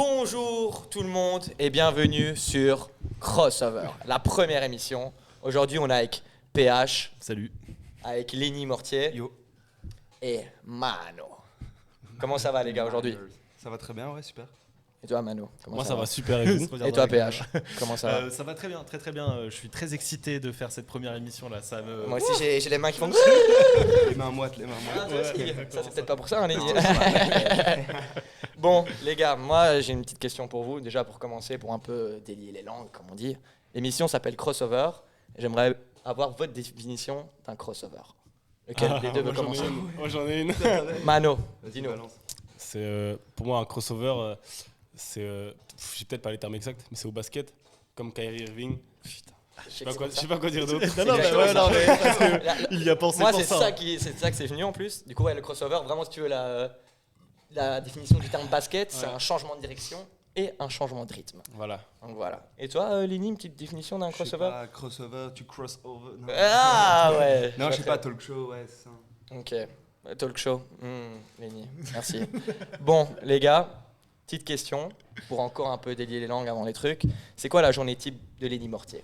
Bonjour tout le monde et bienvenue sur Crossover, la première émission. Aujourd'hui, on est avec PH. Salut. Avec Lenny Mortier. Yo. Et Mano. Comment ça va les gars aujourd'hui? Ça va très bien, ouais, super. Et toi Mano? Comment Moi ça va super et vous? Et toi PH? Comment ça va? Ça va très bien, très bien. Je suis très excité de faire cette première émission là. Moi aussi j'ai les mains qui font... Les mains moites, les mains moites. Ah, toi aussi. Ça c'est peut-être pas pour ça, hein, Lenny. Bon les gars, moi j'ai une petite question pour vous. Déjà pour commencer, pour un peu délier les langues comme on dit. L'émission s'appelle Crossover. J'aimerais avoir votre définition d'un crossover. Lequel des deux veut commencer? Moi j'en ai une. Mano, Vas-y, dis-nous. balance. C'est pour moi un crossover. C'est, j'ai peut-être pas les termes exacts, mais c'est au basket, comme Kyrie Irving. Putain. Je sais pas quoi dire d'autre. Non, mais parce que il y a pensé moi, pour c'est ça. ça que c'est venu en plus. Du coup, ouais, le crossover, vraiment, si tu veux la définition du terme basket, c'est un changement de direction et un changement de rythme. Voilà. Donc voilà. Et toi, Lenny, une petite définition d'un Je sais crossover? pas, crossover, tu crossover. Non, Ah ouais. non je sais pas, talk show, ouais, c'est ça. Ok. Talk show. Lenny, merci. Bon, les gars, petite question pour encore un peu délier les langues avant les trucs. C'est quoi la journée type de Lenny Mortier?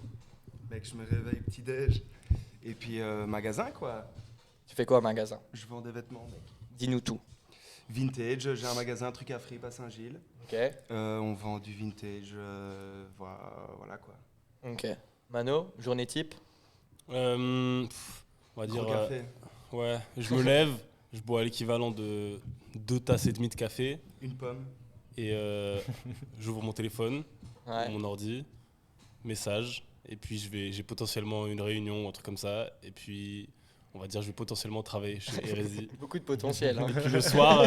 Mec, je me réveille petit-déj. Et puis, magasin, quoi. Tu fais quoi au magasin? Je vends des vêtements, mec. Dis-nous tout. Vintage, j'ai un magasin, truc à fripe à Saint-Gilles. Ok. On vend du vintage, voilà quoi. Ok. Mano, journée type? On va Gros dire. café. Ouais. Je me lève, je bois l'équivalent de 2 tasses et demie de café Une pomme. et j'ouvre mon téléphone, Ouais. mon ordi, message, et puis j'ai potentiellement une réunion ou un truc comme ça, et puis on va dire je vais potentiellement travailler chez Hérésie. Beaucoup de potentiel. Hein. Et puis le soir,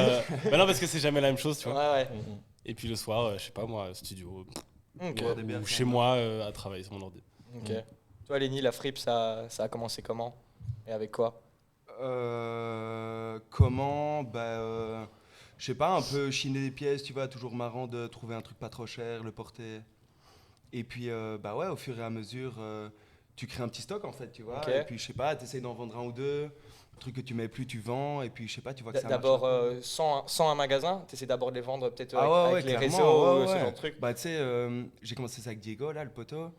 bah non parce que c'est jamais la même chose, tu vois. Ouais. Et puis le soir, je sais pas moi, studio, Ok. Boire des bières ou quand chez même. moi à travailler sur mon ordi. Ok. Toi, Lenny, la fripe, ça a commencé comment? Et avec quoi? Comment je sais pas, un peu chiner des pièces, tu vois, toujours marrant de trouver un truc pas trop cher, le porter. Et puis, bah ouais, au fur et à mesure, tu crées un petit stock en fait, tu vois. Ok. Et puis, je sais pas, t'essayes d'en vendre un ou deux, un truc que tu mets plus, tu vends, et puis, je sais pas, tu vois que ça marche. D'abord, un peu. sans un magasin, tu essaies d'abord de les vendre peut-être Ah avec les clairement, réseaux, ouais, ce ouais. genre de trucs. Bah, tu sais, j'ai commencé ça avec Diego, là, le poteau,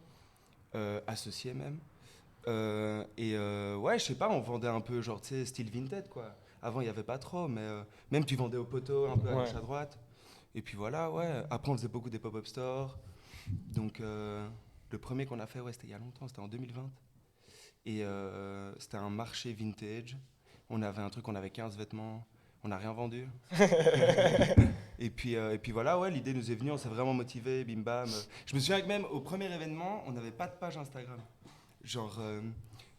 associé même. Ouais, je sais pas, on vendait un peu, genre, tu sais, style vintage, quoi. Avant, il n'y avait pas trop, mais même tu vendais au poteau, un peu à gauche, à droite. Et puis voilà, ouais. Après, on faisait beaucoup des pop-up stores. Donc, le premier qu'on a fait, ouais, c'était il y a longtemps, c'était en 2020. Et c'était un marché vintage. On avait un truc, on avait 15 vêtements. On n'a rien vendu. Et puis voilà, ouais, l'idée nous est venue, on s'est vraiment motivé, bim bam. Je me souviens que même au premier événement, on n'avait pas de page Instagram. Genre,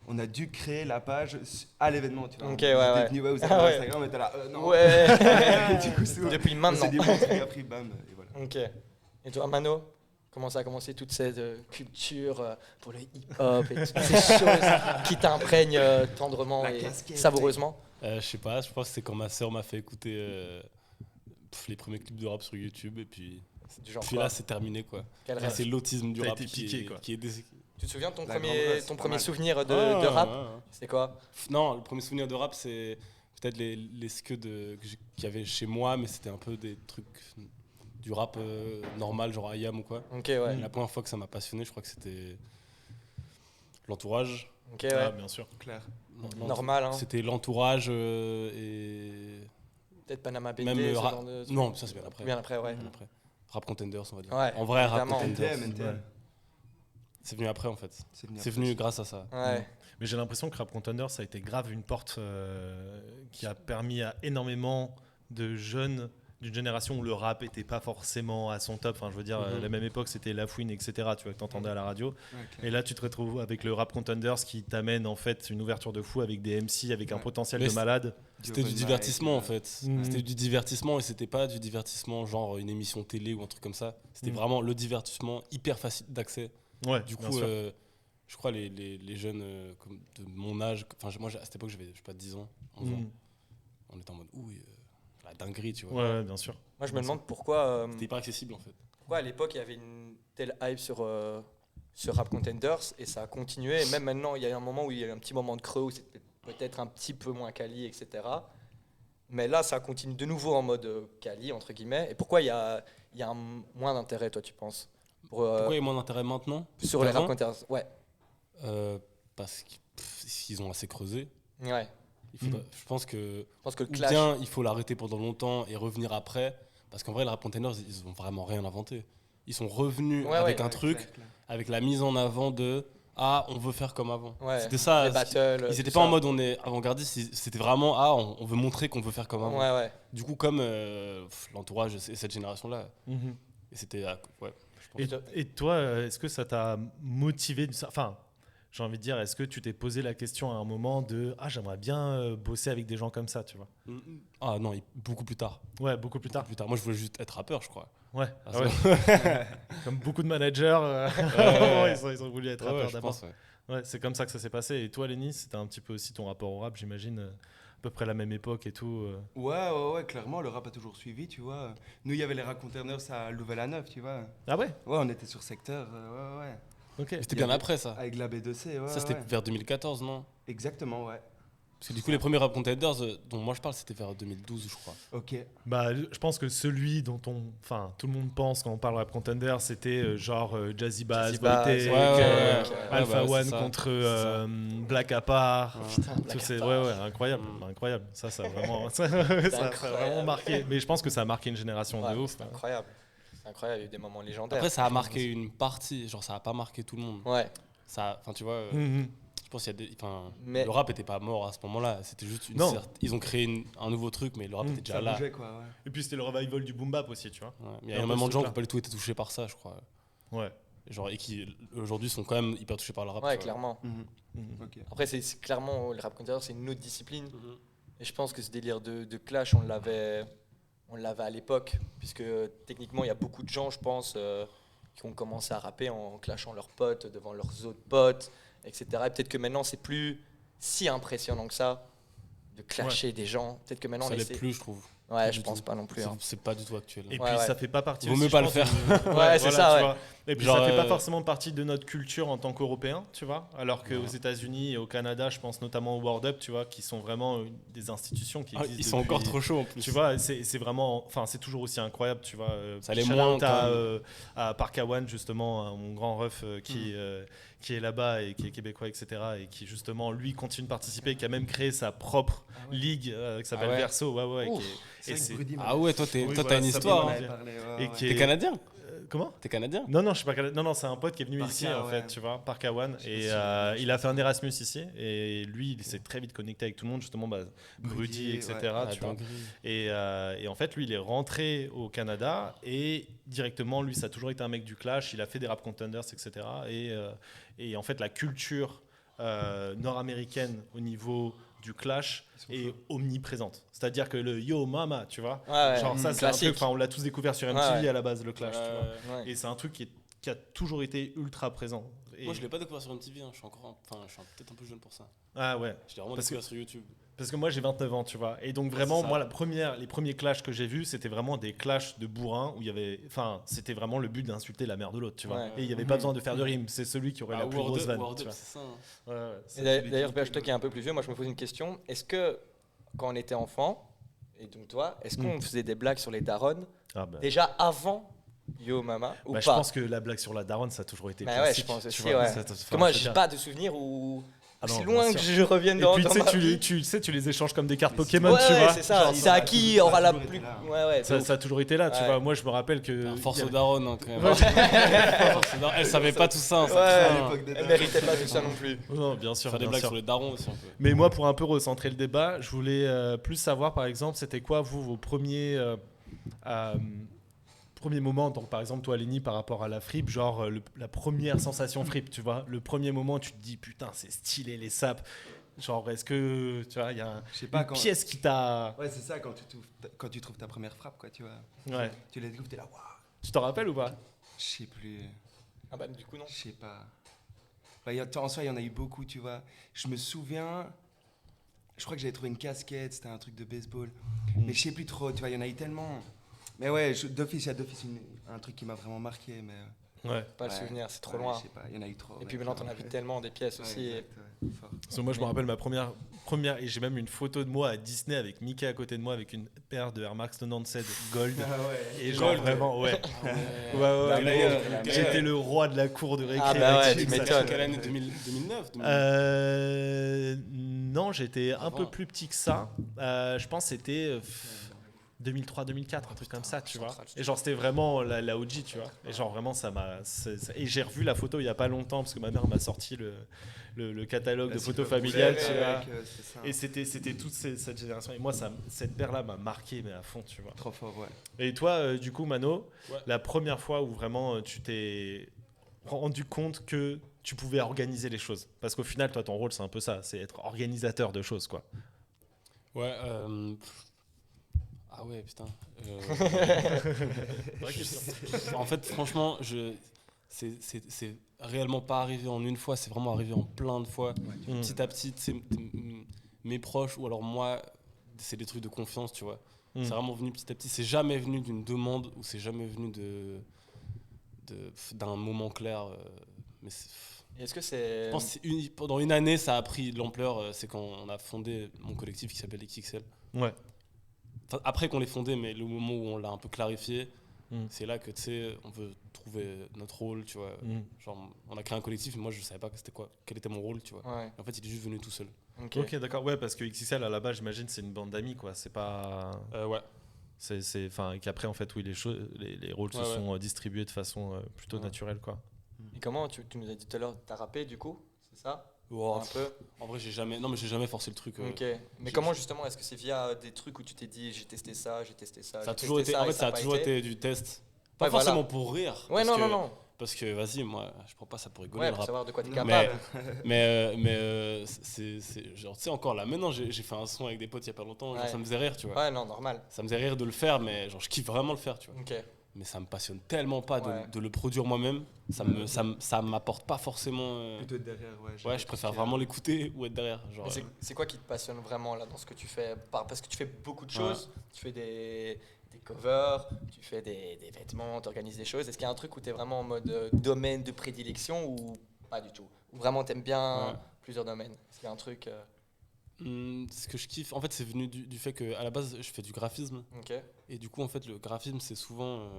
on a dû créer la page à l'événement, tu vois. Ok, Ils étaient ouais. venus, ouais, vous avez Ah ouais. Instagram, on était là, non. Ouais. Du coup, c'est Depuis on maintenant. s'est dit, bon, on a pris, bam, et voilà. Ok. Et toi, Mano, comment ça a commencé toute cette culture pour le hip-hop et toutes ces choses qui t'imprègnent tendrement La et casquette, savoureusement? Je sais pas, je pense que c'est quand ma sœur m'a fait écouter les premiers clips de rap sur YouTube, et puis Du genre puis quoi? là c'est terminé quoi. Quel Là, rap? c'est l'autisme du T'as rap été piqué, quoi. qui est Tu te souviens de ton La grande premier, race, ton pas premier mal. souvenir de rap? C'est quoi? Non, le premier souvenir de rap, c'est peut-être les scuds qu'il y avait chez moi, mais c'était un peu des trucs du rap normal, genre IAM ou quoi. Ok, ouais. La première fois que ça m'a passionné, je crois que c'était l'entourage. Ok, ouais. Ah, bien sûr. Clair. Normal, hein. C'était l'entourage et Peut-être Panama BD, même ce le rap. genre de... Non, ça c'est bien après. Bien après, ouais. Bien après. Rap Contenders, on va dire. Ouais, En vrai, évidemment. Rap Contenders. NTM. C'est venu après en fait. C'est venu, C'est après. venu grâce à ça. Ouais. Mais j'ai l'impression que Rap Contender, ça a été grave une porte qui a permis à énormément de jeunes d'une génération où le rap était pas forcément à son top. Enfin, je veux dire, Mhm. la même époque, c'était La Fouine, etc. Tu vois, que t'entendais à la radio. Ouais, clair. Et là, tu te retrouves avec le Rap Contenders qui t'amène en fait une ouverture de fou avec des MC, avec un Ouais. potentiel Mais de malade. C'était du open divertissement en mic, fait. Mhm. C'était du divertissement et c'était pas du divertissement genre une émission télé ou un truc comme ça. C'était Mhm. vraiment le divertissement hyper facile d'accès. Ouais, Du bien coup, sûr. je crois les jeunes comme de mon âge, enfin moi à cette époque j'avais je sais pas 10 ans, 11 ans. Mhm. On était en mode ouh, la dinguerie, tu vois. Ouais, bien sûr. Moi, je me demande pourquoi C'était hyper accessible en fait. à l'époque il y avait une telle hype sur Rap Contenders et ça a continué. Et même maintenant, il y a eu un moment où il y a eu un petit moment de creux où c'était peut-être un petit peu moins quali, etc. Mais là, ça continue de nouveau en mode quali, entre guillemets. Et pourquoi il y a il y a moins d'intérêt, toi, tu penses Pourquoi il y a moins d'intérêt maintenant sur les qu'avant raconteurs? Ouais. Parce qu'ils ont assez creusé. Ouais. Je pense que, Je pense que le ou clash. bien il faut l'arrêter pendant longtemps et revenir après. Parce qu'en vrai, les Rap Containers, ils ont vraiment rien inventé. Ils sont revenus avec un truc, avec la mise en avant de on veut faire comme avant. Ouais. C'était ça. Les battles. Ils n'étaient tout pas en ça. mode on est avant-gardiste, c'était vraiment on veut montrer qu'on veut faire comme avant. Ouais, ouais. Du coup, comme l'entourage et cette génération-là. Mhm. Et c'était. Ouais, je pense. Et toi, est-ce que ça t'a motivé Enfin, j'ai envie de dire, est-ce que tu t'es posé la question à un moment de j'aimerais bien bosser avec des gens comme ça, tu vois? Ah non, beaucoup plus tard. Ouais, beaucoup plus tard. Plus tard. Moi, je voulais juste être rappeur, je crois. Ouais. Ah, ouais. Comme beaucoup de managers, ils ont voulu être rappeurs je d'abord. pense, ouais. Ouais, c'est comme ça que ça s'est passé. Et toi, Lenny, c'était un petit peu aussi ton rapport au rap, j'imagine, à peu près la même époque et tout. Ouais, clairement, le rap a toujours suivi, tu vois. Nous, il y avait les Rap Containers à Louvain-la-Neuve, tu vois. Ah ouais? Ouais, on était sur secteur, ouais. Ok. C'était bien après ça. Avec la B2C, ouais. Ça, c'était vers 2014, non? Exactement, ouais. Parce que du coup, les premiers Rap Contenders dont moi je parle, c'était vers 2012, je crois. Ok. Bah, je pense que celui dont tout le monde pense quand on parle rap contender, c'était genre Jazzy Bass, Jazzy Bass, Voltaire, ouais. Alpha Ouais, bah, One c'est ça. contre C'est Black Apart. Putain, Tout Black c'est Apart. ouais, incroyable, incroyable. Ça a vraiment, ça a incroyable. vraiment marqué. Mais je pense que ça a marqué une génération Ouais, de ouf. c'est incroyable. C'est incroyable, il y a eu des moments légendaires. Après, ça a marqué une partie, genre ça a pas marqué tout le monde. Ouais. Enfin, tu vois, Mhm. je pense qu'il y a Mais- le rap était pas mort à ce moment-là. C'était juste Non. ils ont créé un nouveau truc, mais le rap était déjà Ça là. bougeait, quoi, ouais. Et puis c'était le revival du boom bap aussi, tu vois. Ouais. Mais il y Et a un énormément peu de ce gens qui truc-là. n'ont pas du tout été touchés par ça, je crois. Ouais. Genre, et qui aujourd'hui sont quand même hyper touchés par le rap. Ouais, tu vois. clairement. Mhm. Mhm. Ok. Après, c'est clairement, le rap contender, c'est une autre discipline. Mhm. Et je pense que ce délire de clash, on l'avait à l'époque. Puisque techniquement, il y a beaucoup de gens, je pense, qui ont commencé à rapper en clashant leurs potes devant leurs autres potes, etc. Et peut-être que maintenant, c'est plus si impressionnant que ça de clasher des gens. Peut-être que maintenant, Ça on l'est essaie. plus, je trouve. Ouais, Pas je du pense tout. pas non plus. hein. C'est pas du tout actuel. Et Ouais, puis ouais. ça fait pas partie. Vaut aussi, mieux je pas le pense, faire. Ouais, c'est ça, tu ouais. vois. Et puis Genre, ça fait pas forcément partie de notre culture en tant qu'Européens, tu vois. Alors qu'aux États-Unis et au Canada, je pense notamment au World Up, tu vois, qui sont vraiment des institutions qui existent. Ils sont depuis- encore trop chauds en plus. Tu vois, c'est vraiment, enfin, c'est toujours aussi incroyable, tu vois. Ça l'est Shout moins out à Park Awan, justement, à mon grand ref qui est là-bas et qui est québécois, etc. Et qui, justement, lui, continue de participer, qui a même créé sa propre ligue qui s'appelle Ah ouais. Verso. Ouais, ouais. Ouf. Et c'est- Ah ouais, toi, Oui, t'as voilà, une ça histoire. peut hein. m'arriver. Et Et qui T'es est- canadien Comment? T'es canadien Non, je suis pas canadien. Non, c'est un pote qui est venu Parka, ici, en ouais. fait, tu vois, Park Awan. Je Et sais, il a fait un Erasmus ici. Et lui, il s'est très vite connecté avec tout le monde, justement, Brudi, etc. ouais. tu vois. dinguerie. Et en fait, lui, il est rentré au Canada et directement, lui, ça a toujours été un mec du clash. Il a fait des rap contenders, etc. Et en fait, la culture nord-américaine au niveau du clash est omniprésente. C'est-à-dire que le yo mama, tu vois, Ouais, genre ça, c'est un classique. truc, enfin, on l'a tous découvert sur MTV Ouais, ouais. à la base, le clash, tu vois. Ouais. Et c'est un truc qui a toujours été ultra présent. Et- Moi, je l'ai pas découvert sur MTV. Je suis peut-être un peu jeune pour ça. Ah ouais. Je l'ai vraiment Parce découvert sur YouTube. Parce que moi j'ai 29 ans, tu vois. Et donc vraiment, c'est ça. moi les premiers clashs que j'ai vus, c'était vraiment des clashs de bourrins où il y avait, enfin, c'était vraiment le but d'insulter la mère de l'autre, tu vois. Ouais. Et il n'y avait pas besoin de faire de rime. C'est celui qui aurait la plus grosse vanne. World tu Up, vois. c'est ça. hein. Ouais, ouais, Et c'est- D'ailleurs, toi qui es un peu plus vieux, moi je me pose une question. Est-ce que quand on était enfant, et donc toi, est-ce qu'on faisait des blagues sur les darons Ah bah. déjà avant Yo Mama ou Bah, je pas? pense que la blague sur la daronne, ça a toujours été Bah ouais, classique. je pense tu aussi, vois. ouais. Ça, Parce que moi, je veux j'ai dire. pas de souvenir où. Ah non, c'est bien loin sûr. que je revienne Et dans, puis dans tu sais, ma vie. tu sais, tu les échanges comme des cartes Mais Pokémon, Ouais, tu ouais, vois. c'est ça. Genre, C'est ça à a qui toujours- aura ça a la toujours plus. été là. Ouais, ouais. Ça a toujours été là, tu Ouais. vois. Moi, je me rappelle que. Force il y aux avait- darons, hein, quand même. Ouais. Force aux darons. Elle savait pas tout ça. hein, ça Ouais, craint, à hein. l'époque des Elle darons. méritait pas tout ça non plus. Non, bien sûr. Faire des bien blagues sûr. sur les darons aussi un peu. Mais moi, pour un peu recentrer le débat, je voulais plus savoir, par exemple, c'était quoi, vous, vos premiers moments, donc par exemple, toi, Lenny, par rapport à la fripe, genre la première sensation fripe, tu vois, le premier moment, tu te dis, putain, c'est stylé, les sapes. Genre, est-ce que, tu vois, il y a Je sais pas une quand. pièce qui t'a... Ouais, c'est ça, quand tu trouves ta première frappe, quoi, tu vois. Ouais. Tu la découvres, t'es là, waouh. Tu t'en rappelles ou pas? Je sais plus. Ah bah, du coup, non. Je sais pas. Bah, en soi, il y en a eu beaucoup, tu vois. Je me souviens. Je crois que j'avais trouvé une casquette, c'était un truc de baseball. Mais je sais plus trop, tu vois, il y en a eu tellement. Mais ouais, d'office, il y a d'office un truc qui m'a vraiment marqué. Mais Ouais. Pas le souvenir, c'est trop loin. Je sais pas, il y en a eu trop. Et puis maintenant, t'en as vu tellement des pièces aussi. Exact, fort. Parce que moi, je me rappelle ma première, et j'ai même une photo de moi à Disney avec Mickey à côté de moi avec une paire de Air Max 97 Gold. Et genre vraiment, ouais. J'étais le roi de la cour de récré. Ah bah ouais, tu Mais m'étonnes. quelle année 2009 Non, j'étais un peu plus petit que ça. Je pense que c'était 2003-2004, un truc comme ça, tu vois. Et genre, c'était vraiment la OG, tu vois. Et genre, vraiment, et j'ai revu la photo il y a pas longtemps parce que ma mère m'a sorti le catalogue de photos familiales, tu vois. Et c'était toute cette génération. Et moi, cette paire-là m'a marqué, mais à fond, tu vois. Trop fort, ouais. Et toi, du coup, Mano, la première fois où vraiment tu t'es rendu compte que tu pouvais organiser les choses. Parce qu'au final, toi, ton rôle, c'est un peu ça. C'est être organisateur de choses, quoi. Ouais, ah ouais, putain. En fait, franchement, c'est réellement pas arrivé en une fois, c'est vraiment arrivé en plein de fois. Petit à petit, mes proches ou alors moi, c'est des trucs de confiance, tu vois. C'est vraiment venu petit à petit. C'est jamais venu d'une demande ou c'est jamais venu d'un moment clair. Mais Est-ce que c'est. je pense que pendant une année, ça a pris de l'ampleur. C'est quand on a fondé mon collectif qui s'appelle XXL. Ouais. Enfin, après qu'on l'ait fondé, mais le moment où on l'a un peu clarifié, c'est là que tu sais, on veut trouver notre rôle, tu vois. Genre, on a créé un collectif, mais moi je savais pas quel était mon rôle, tu vois. Ouais. En fait, il est juste venu tout seul. Ok, d'accord. Ouais, parce que XXL à la base, j'imagine, c'est une bande d'amis, quoi. C'est pas. Ouais. Enfin, qu'après, en fait, oui, les rôles se sont distribués de façon plutôt naturelle, quoi. Et comment tu nous as dit tout à l'heure, t'as rappé du coup, c'est ça? Oh, Un peu. En vrai, j'ai jamais forcé le truc. Ok. Mais comment justement, est-ce que c'est via des trucs où tu t'es dit j'ai testé ça, j'ai testé ça, Ça a toujours été, en fait, ça a toujours été du test. Pas Ouais, forcément voilà. pour rire. Ouais, parce non. Parce que, vas-y, moi, je prends pas ça pour rigoler, Ouais, le pour rap. savoir de quoi t'es Mais- capable. Mais c'est genre, tu sais, encore là, maintenant, j'ai fait un son avec des potes il y a pas longtemps, genre, Ouais. ça me faisait rire, tu vois. Ouais, non, normal. Ça me faisait rire de le faire, mais genre, je kiffe vraiment le faire, tu vois. Ok. Mais ça me passionne tellement pas Ouais. de le produire moi-même. Ça m'apporte pas forcément. Plutôt être derrière, ouais. Ouais, je préfère vraiment l'écouter ou être derrière. Genre, Mais c'est quoi qui te passionne vraiment là dans ce que tu fais? Parce que tu fais beaucoup de choses. Tu fais des covers, tu fais des vêtements, tu organises des choses. Est-ce qu'il y a un truc où tu es vraiment en mode domaine de prédilection ou pas du tout? Ou vraiment tu aimes bien plusieurs domaines? Est-ce qu'il y a un truc ce que je kiffe, en fait, c'est venu du fait qu'à la base, je fais du graphisme. Ok. Et du coup, en fait, le graphisme, c'est souvent.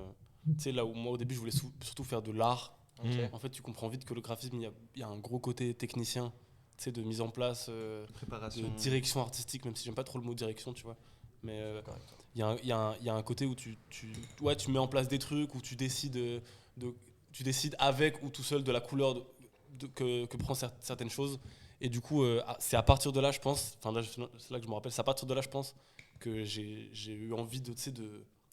Tu sais, là où moi, au début, je voulais surtout faire de l'art. Ok. En fait, tu comprends vite que le graphisme, il y a un gros côté technicien, tu sais, de mise en place, Préparation. de direction artistique, même si j'aime pas trop le mot direction, tu vois. Mais il y a un côté où tu mets en place des trucs, où tu décides, avec ou tout seul de la couleur que prend certaines choses. Et du coup, c'est à partir de là, je pense, enfin là, c'est là que je me rappelle, c'est à partir de là, je pense, que j'ai eu envie de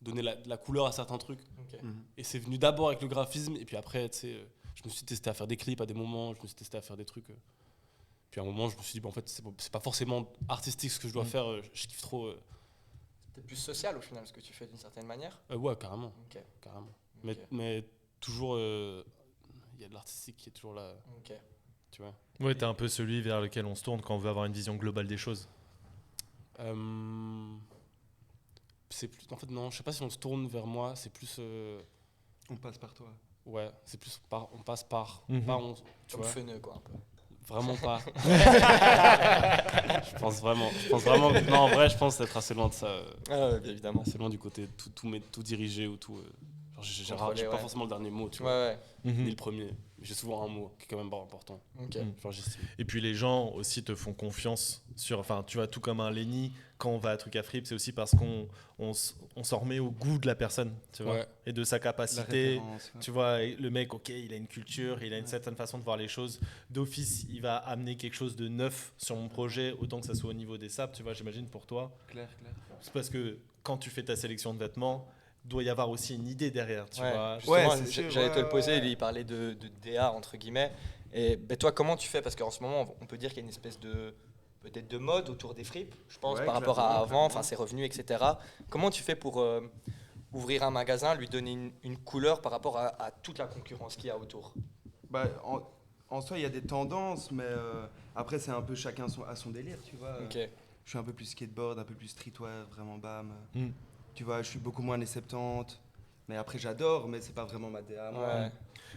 donner de la couleur à certains trucs. Ok. Et c'est venu d'abord avec le graphisme, et puis après, tu sais, je me suis testé à faire des clips à des moments, je me suis testé à faire des trucs. Puis à un moment, je me suis dit, en fait, c'est pas forcément artistique ce que je dois faire, je kiffe trop. T'es plus social au final ce que tu fais d'une certaine manière. Ouais, carrément. Ok. Carrément. Ok. Mais toujours, il y a de l'artistique qui est toujours là, Ok. tu vois. Ouais, t'es un peu celui vers lequel on se tourne quand on veut avoir une vision globale des choses. C'est plus, en fait, non, je sais pas si on se tourne vers moi, c'est plus. On passe par toi. Ouais, c'est plus on passe par. Mhm. Pas on, tu Comme vois. feneux quoi un peu. Vraiment pas. Je pense vraiment. Non, en vrai, je pense être assez loin de ça. Ah ouais, bien évidemment. Assez loin du côté tout dirigé ou tout. Genre, j'ai pas Ouais. forcément le dernier mot, tu Ouais, vois. ouais. Ni le premier. Mais j'ai souvent un mot qui est quand même pas important. Ok. Genre, j'estime. Et puis les gens aussi te font confiance sur, enfin tu vois, tout comme un Lenny, quand on va à Truc à Fripe, c'est aussi parce qu'on s'en remet au goût de la personne, tu vois, Ouais. et de sa La capacité. référence, ouais. Tu vois, le mec, ok, il a une culture, il a une certaine façon de voir les choses. D'office, il va amener quelque chose de neuf sur mon projet, autant que ça soit au niveau des sapes, tu vois, j'imagine pour toi. Clair. C'est parce que quand tu fais ta sélection de vêtements, doit y avoir aussi une idée derrière, tu Ouais, vois. justement, Ouais, c'est sûr, j'allais te le ouais, poser, ouais. il parlait de DA entre guillemets. Et ben, toi, comment tu fais? Parce qu'en ce moment, on peut dire qu'il y a une espèce de peut-être de mode autour des fripes, je pense, Ouais, par rapport à clairement, avant, enfin clairement. ses revenus, etc. Comment tu fais pour ouvrir un magasin, lui donner une couleur par rapport à toute la concurrence qu'il y a autour? Bah, en soi, il y a des tendances, mais après, c'est un peu chacun à son délire, tu vois. Ok. Je suis un peu plus skateboard, un peu plus streetwear, vraiment bam. Mm. Tu vois, je suis beaucoup moins années 70. Mais après, j'adore, mais c'est pas vraiment ma DA. Moi. Ouais.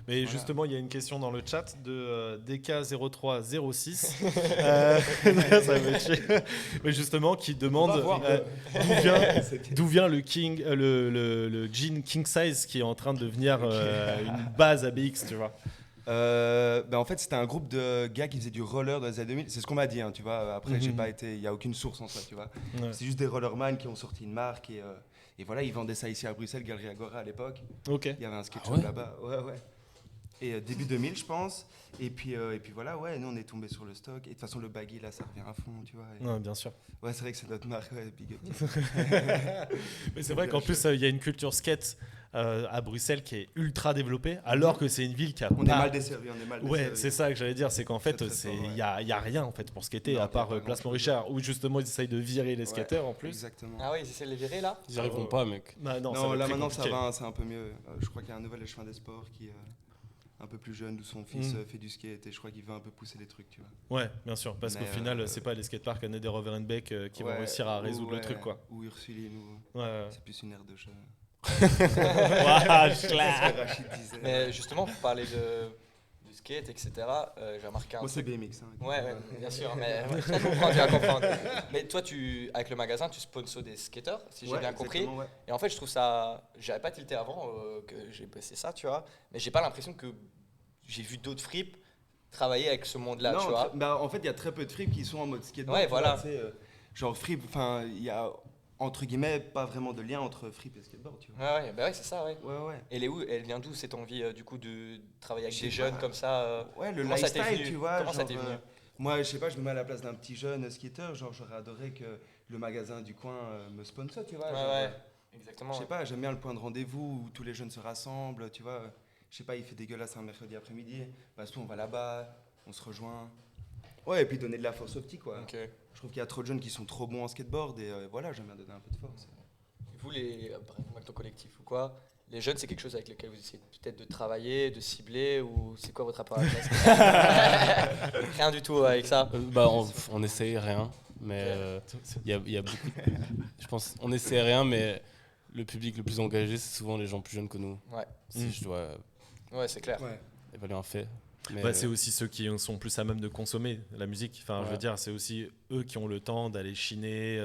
Mais Voilà. justement, il y a une question dans le chat de DK0306. Ça me tue. Mais justement, qui demande On va voir. d'où vient le le jean king size qui est en train de devenir une base ABX, tu vois. En fait, c'était un groupe de gars qui faisaient du roller dans les années 2000. C'est ce qu'on m'a dit, hein, tu vois. Après, j'ai Mhm. pas été, il y a aucune source en ça, tu vois. Ouais. C'est juste des rollerman qui ont sorti une marque et voilà, ils vendaient ça ici à Bruxelles, Galerie Agora à l'époque. Ok. Il y avait un skate Ah shop ouais là-bas. Ouais. Et début 2000, je pense. Et puis voilà, ouais, nous on est tombé sur le stock. Et de toute façon, le baggy là, ça revient à fond, tu vois. Et- Non, bien sûr. Ouais, c'est vrai que c'est notre marque, ouais, big up. Mais c'est vrai qu'en plus, il y a une culture skate à Bruxelles qui est ultra développée, alors que c'est une ville qui a On est pas... mal desservi, on est mal desservi. Ouais, c'est ça que j'allais dire, c'est qu'en fait, Très, très fort, il y a rien en fait pour skater, Non, à part il y a pas Place grand-chose. Morichard, où justement ils essayent de virer les Ouais, skateurs en plus. Exactement. Ah ouais, ils essaient de les virer là. Ils y arriveront pas, mec. Bah non, Non, ça va être là très maintenant ça compliqué. va, c'est un peu mieux. Je crois qu'il y a un nouvel échevin des sports qui est un peu plus jeune, d'où son fils fait du skate et je crois qu'il veut un peu pousser les trucs, tu vois. Ouais, bien sûr, parce qu'au Mais, final, c'est pas les skateparks Annette des Roverenbeck qui vont Ouais, réussir à ou, résoudre le ouais, truc, quoi. Ou Ursuline, ou Ouais, c'est plus une aire de jeu. ouais. C'est ce que Rachid disait. Mais justement, pour parler de skate, etc., j'ai remarqué un Moi c'est truc. BMX. Hein, Ouais, bien sûr, mais ouais, tu vas comprendre. Mais toi, avec le magasin, tu sponsors des skateurs, si j'ai Ouais, bien compris. exactement, ouais. Et en fait, je trouve ça. J'avais pas tilté avant que j'ai bossé ça, tu vois. Mais j'ai pas l'impression que j'ai vu d'autres fripes travailler avec ce monde-là, Non, tu vois. en fait, il y a très peu de fripes qui sont en mode skateboard. Ouais, tu vois, voilà. tu sais, genre frip, enfin, il y a entre guillemets pas vraiment de lien entre frip et skateboard, tu vois. Bah ouais, c'est ça, ouais. Ouais. Elle vient d'où cette envie, du coup, de travailler avec Je sais des jeunes pas. comme ça Ouais, le comment ça t'est lifestyle, venu tu vois. Comment ça genre, t'est venu moi, je sais pas, je me mets à la place d'un petit jeune skater, genre j'aurais adoré que le magasin du coin me sponsor, tu vois. Ouais, genre, ouais, exactement. je sais pas, j'aime bien le point de rendez-vous où tous les jeunes se rassemblent, tu vois. Je sais pas, il fait dégueulasse un mercredi après-midi, bah on va là-bas, on se rejoint. Ouais, et puis donner de la force aux petits, quoi. Ok. Je trouve qu'il y a trop de jeunes qui sont trop bons en skateboard et voilà, j'aime bien donner un peu de force. Vous, par exemple, avec ton collectif ou quoi, les jeunes, c'est quelque chose avec lequel vous essayez peut-être de travailler, de cibler, ou c'est quoi votre rapport avec ça Rien du tout avec ça. On essaye rien, mais il y a beaucoup. Je pense on essaie rien, mais le public le plus engagé, c'est souvent les gens plus jeunes que nous. Ouais, Si je dois ouais, c'est clair. Ouais. évaluer un fait. Mais, Bah, c'est aussi ceux qui sont plus à même de consommer la musique. Enfin, je Ouais. veux dire, c'est aussi eux qui ont le temps d'aller chiner.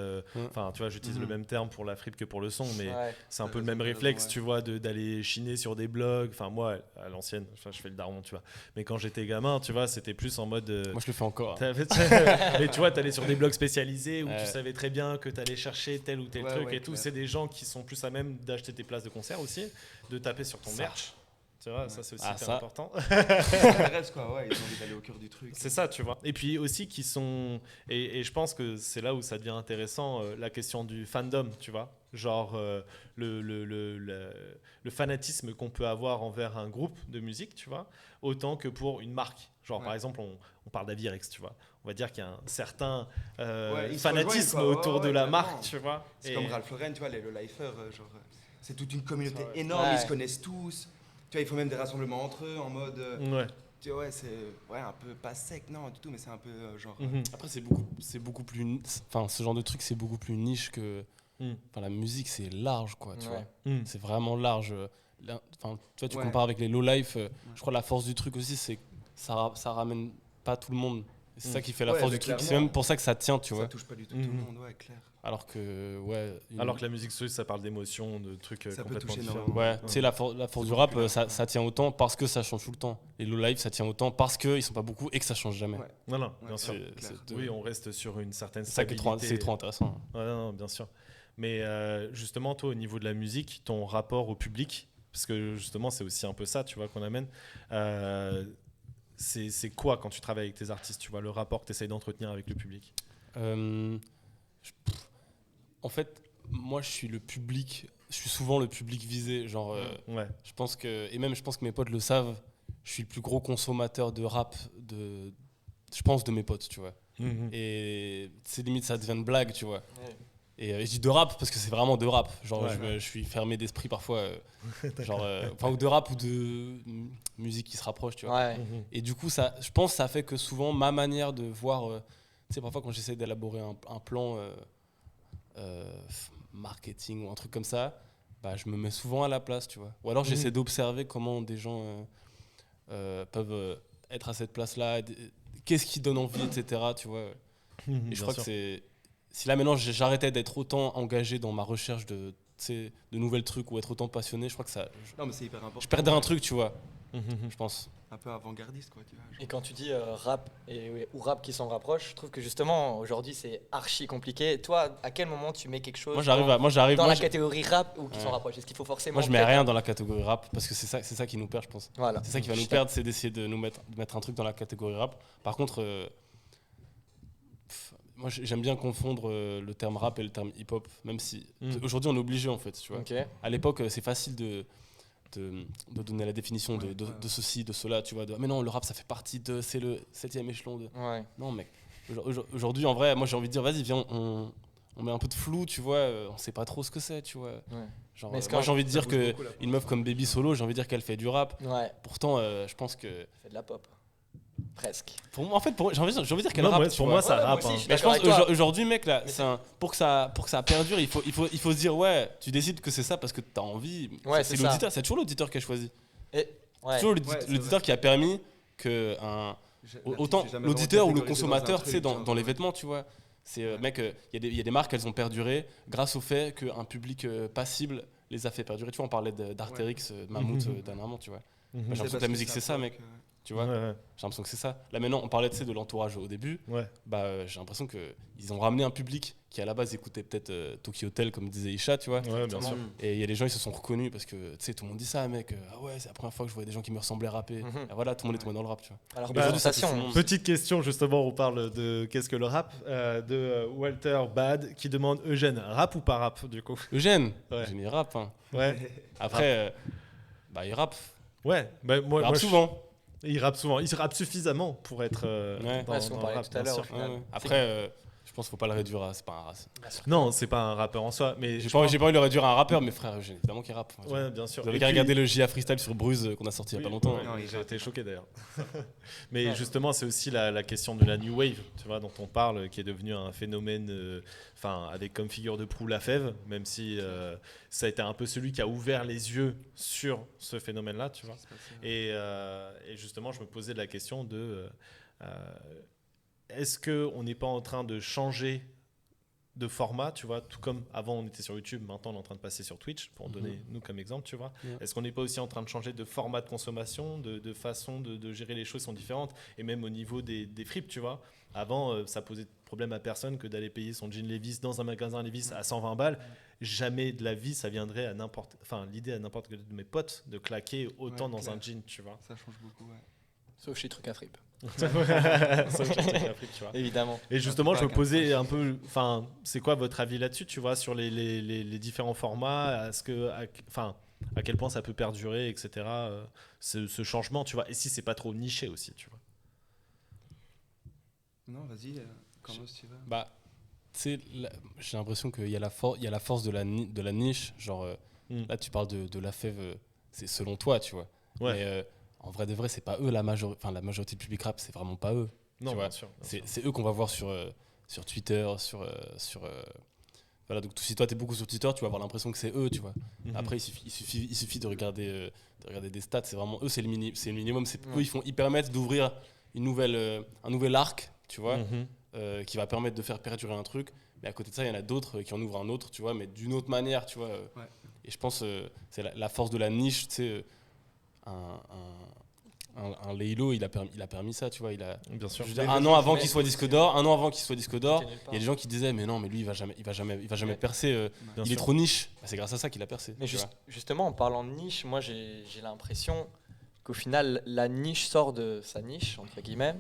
Enfin, tu vois, j'utilise le même terme pour la fripe que pour le son, mais Ouais. c'est un T'as peu le raison, même t'as réflexe, raison, ouais. tu vois, d'aller chiner sur des blogs. Enfin, moi, à l'ancienne, enfin, je fais le daron, tu vois. Mais quand j'étais gamin, tu vois, c'était plus en mode. moi, je le fais encore. Mais tu vois, t'allais sur des blogs spécialisés où Ouais. tu savais très bien que t'allais chercher tel ou tel Ouais, truc ouais, et tout. clair. C'est des gens qui sont plus à même d'acheter tes places de concert aussi, de taper sur ton Ça. merch. Tu vois, ça c'est aussi Ah, hyper ça. important. Ça m'intéresse, quoi, ouais, ils ont envie d'aller au cœur du truc. C'est ça, tu vois. Et puis aussi qui sont... Et je pense que c'est là où ça devient intéressant, la question du fandom, tu vois. Genre le fanatisme qu'on peut avoir envers un groupe de musique, tu vois, autant que pour une marque. Genre, par Ouais. exemple, on parle d'Avirex, tu vois. On va dire qu'il y a un certain Ouais, ils se fanatisme rejoignent, quoi. autour Ouais, de la clairement. marque, tu vois. C'est Et- comme Ralph Lauren, tu vois, les lifers, genre, c'est toute une communauté Ouais. énorme, Ouais. ils se connaissent tous. Tu vois, ils font même des rassemblements entre eux en mode. Ouais. Tu vois, ouais, c'est un peu pas sec, non, du tout, mais c'est un peu genre. Mhm. Après, c'est beaucoup plus. Enfin, ce genre de truc, c'est beaucoup plus niche que. Mm. Enfin, la musique, c'est large, quoi. Tu Ouais. vois. Mm. C'est vraiment large. Enfin, tu vois, tu Ouais. compares avec les low life. Je crois que la force du truc aussi, c'est que ça ramène pas tout le monde. Et c'est ça qui fait la Ouais, force mais du truc. C'est clairement. même pour ça que ça tient, tu Ça vois. touche pas du tout Mhm. tout le monde, ouais, clair. Alors que, ouais. Alors que la musique ça parle d'émotions, de trucs Ça peut complètement toucher différents. énormément. Ouais, tu sais, la force du beaucoup rap, plus large, ça, ouais. ça tient autant parce que ça change tout le temps. Les low life, ça tient autant parce qu'ils sont pas beaucoup et que ça change jamais. Ouais. Non, non, Ouais, bien sûr. clair. Oui, on reste sur une certaine C'est ça qui est stabilité. c'est trop intéressant. Ouais, non, bien sûr. Mais justement, toi, au niveau de la musique, ton rapport au public, parce que justement, c'est aussi un peu ça, tu vois, qu'on amène. C'est quoi quand tu travailles avec tes artistes, tu vois, le rapport que tu essayes d'entretenir avec le public? En fait, moi, je suis le public. Je suis souvent le public visé. Genre, Ouais. je pense que, et même, je pense que mes potes le savent. Je suis le plus gros consommateur de rap je pense, de mes potes, tu vois. Mhm. Et c'est limite, ça devient une blague, tu vois. Ouais. Et je dis de rap parce que c'est vraiment de rap. Genre, Ouais. je suis fermé d'esprit parfois. Genre, enfin, ou de rap ou de musique qui se rapproche, tu vois. Ouais. Mhm. Et du coup, je pense que ça fait que souvent, ma manière de voir. Tu sais, parfois, quand j'essaie d'élaborer un plan marketing ou un truc comme ça, je me mets souvent à la place, tu vois. Ou alors j'essaie d'observer comment des gens peuvent être à cette place-là, qu'est-ce qui donne envie, etc. Tu vois. Et je crois que c'est... Si là maintenant j'arrêtais d'être autant engagé dans ma recherche de nouvelles trucs ou être autant passionné, je crois que ça... Non, mais c'est hyper important. Je perdrais un truc, tu vois, je pense. Un peu avant-gardiste, quoi, tu vois. Et quand tu dis rap ou rap qui s'en rapproche, je trouve que justement aujourd'hui c'est archi compliqué. Toi, à quel moment tu mets quelque chose dans la catégorie rap ou qui s'en rapproche? Est-ce qu'il faut forcément... Moi je mets rien dans la catégorie rap parce que c'est ça qui nous perd, je pense. Voilà. C'est ça qui va nous perdre, c'est d'essayer de mettre un truc dans la catégorie rap. Par contre, moi j'aime bien confondre le terme rap et le terme hip-hop, même si aujourd'hui on est obligé en fait, tu vois. Okay. À l'époque c'est facile de donner la définition de ceci, de cela, tu vois. Mais non, le rap ça fait partie c'est le 7e échelon de... Ouais. Non mec, aujourd'hui en vrai, moi j'ai envie de dire vas-y viens, on met un peu de flou, tu vois, on sait pas trop ce que c'est, tu vois. Ouais. Genre, moi j'ai envie de dire que une meuf comme Baby Solo, j'ai envie de dire qu'elle fait du rap. Ouais. Pourtant, je pense que... Elle fait de la pop. Presque. Pour moi, en fait, j'ai envie de dire qu'elle rappe. Pour moi, ça rappe. Mais je pense qu'aujourd'hui, mec, là, pour que ça perdure, il faut se dire, ouais, tu décides que c'est ça parce que t'as envie. Ouais, c'est l'auditeur, c'est toujours l'auditeur qui a choisi. C'est toujours l'auditeur qui a permis que autant l'auditeur ou le consommateur, tu sais, dans les vêtements, tu vois. C'est mec, il y a des marques, elles ont perduré grâce au fait qu'un public passible les a fait perdurer. Tu vois, on parlait d'Artérix, Mammouth dernièrement, tu vois. J'ai l'impression que la musique, c'est ça, mec. Tu vois, j'ai l'impression que c'est ça. Là maintenant, on parlait de l'entourage au début. J'ai l'impression qu'ils ont ramené un public qui à la base écoutait peut-être Tokyo Hotel, comme disait Isha, tu vois. Ouais, bien sûr. Et il y a des gens, ils se sont reconnus parce que tu sais, tout le monde dit ça, mec. Ah ouais, c'est la première fois que je vois des gens qui me ressemblaient rapper. Et voilà, tout le monde est tombé dans le rap, tu vois. Alors, petite question, justement, on parle de qu'est-ce que le rap, de Walter Bad qui demande Eugène, rap ou pas rap, du coup? Eugène, il rappe. Hein. Ouais. Après, il rappe. Ouais, il rappe souvent. Il rappe souvent, il rappe suffisamment pour être dans le rap, tout à l'heure. Après, je pense qu'il ne faut pas le réduire à... C'est pas un race. Non, c'est pas un rappeur en soi, mais j'ai pas envie de le réduire à un rappeur, mais frère, évidemment qu'il rappe. Ouais, bien sûr. Vous avez qu'à regarder le JA Freestyle sur Bruce qu'on a sorti il y a pas longtemps. J'ai été choqué d'ailleurs. Mais justement, c'est aussi la question de la New Wave, tu vois, dont on parle, qui est devenu un phénomène, avec comme figure de proue La Fève, même si ça a été un peu celui qui a ouvert les yeux sur ce phénomène-là, tu vois. Et justement, je me posais la question de... est-ce qu'on n'est pas en train de changer de format, tu vois, tout comme avant on était sur YouTube, maintenant on est en train de passer sur Twitch, pour donner nous comme exemple, tu vois. Est-ce qu'on n'est pas aussi en train de changer de format de consommation, de façon de gérer les choses sont différentes, et même au niveau des fripes, tu vois. Avant, ça posait de problème à personne que d'aller payer son jean Levi's dans un magasin Levi's à 120 balles. Jamais de la vie, ça viendrait à l'idée à n'importe quel de mes potes de claquer autant dans un jean, tu vois. Ça change beaucoup, ouais. Sauf chez Truc à Fripe. Évidemment. Et justement, je me posais un peu, c'est quoi votre avis là-dessus, tu vois, sur les différents formats, à quel point ça peut perdurer, etc. Ce changement, tu vois, et si c'est pas trop niché aussi, tu vois. Non, vas-y, commence tu veux. J'ai l'impression qu'il y a la force de la niche, genre là tu parles de La Fève, c'est selon toi, tu vois. Ouais. Mais en vrai de vrai, c'est pas eux la majorité du public rap, c'est vraiment pas eux. Non, tu vois. Bien sûr. C'est eux qu'on va voir sur Twitter, voilà, donc si toi t'es beaucoup sur Twitter, tu vas avoir l'impression que c'est eux, tu vois. Après, il suffit de regarder des stats, c'est vraiment eux, c'est le minimum. Eux, ils permettent d'ouvrir un nouvel arc, tu vois, qui va permettre de faire perdurer un truc. Mais à côté de ça, il y en a d'autres qui en ouvrent un autre, tu vois, mais d'une autre manière, tu vois. Et je pense c'est la force de la niche, tu sais. Un Laylo, il a permis ça, tu vois. Bien sûr. Un an avant qu'il soit disque d'or, il y a des gens qui disaient mais non, mais lui il va jamais percer. Il est trop niche. C'est grâce à ça qu'il a percé. Mais justement, en parlant de niche, moi j'ai l'impression qu'au final la niche sort de sa niche entre guillemets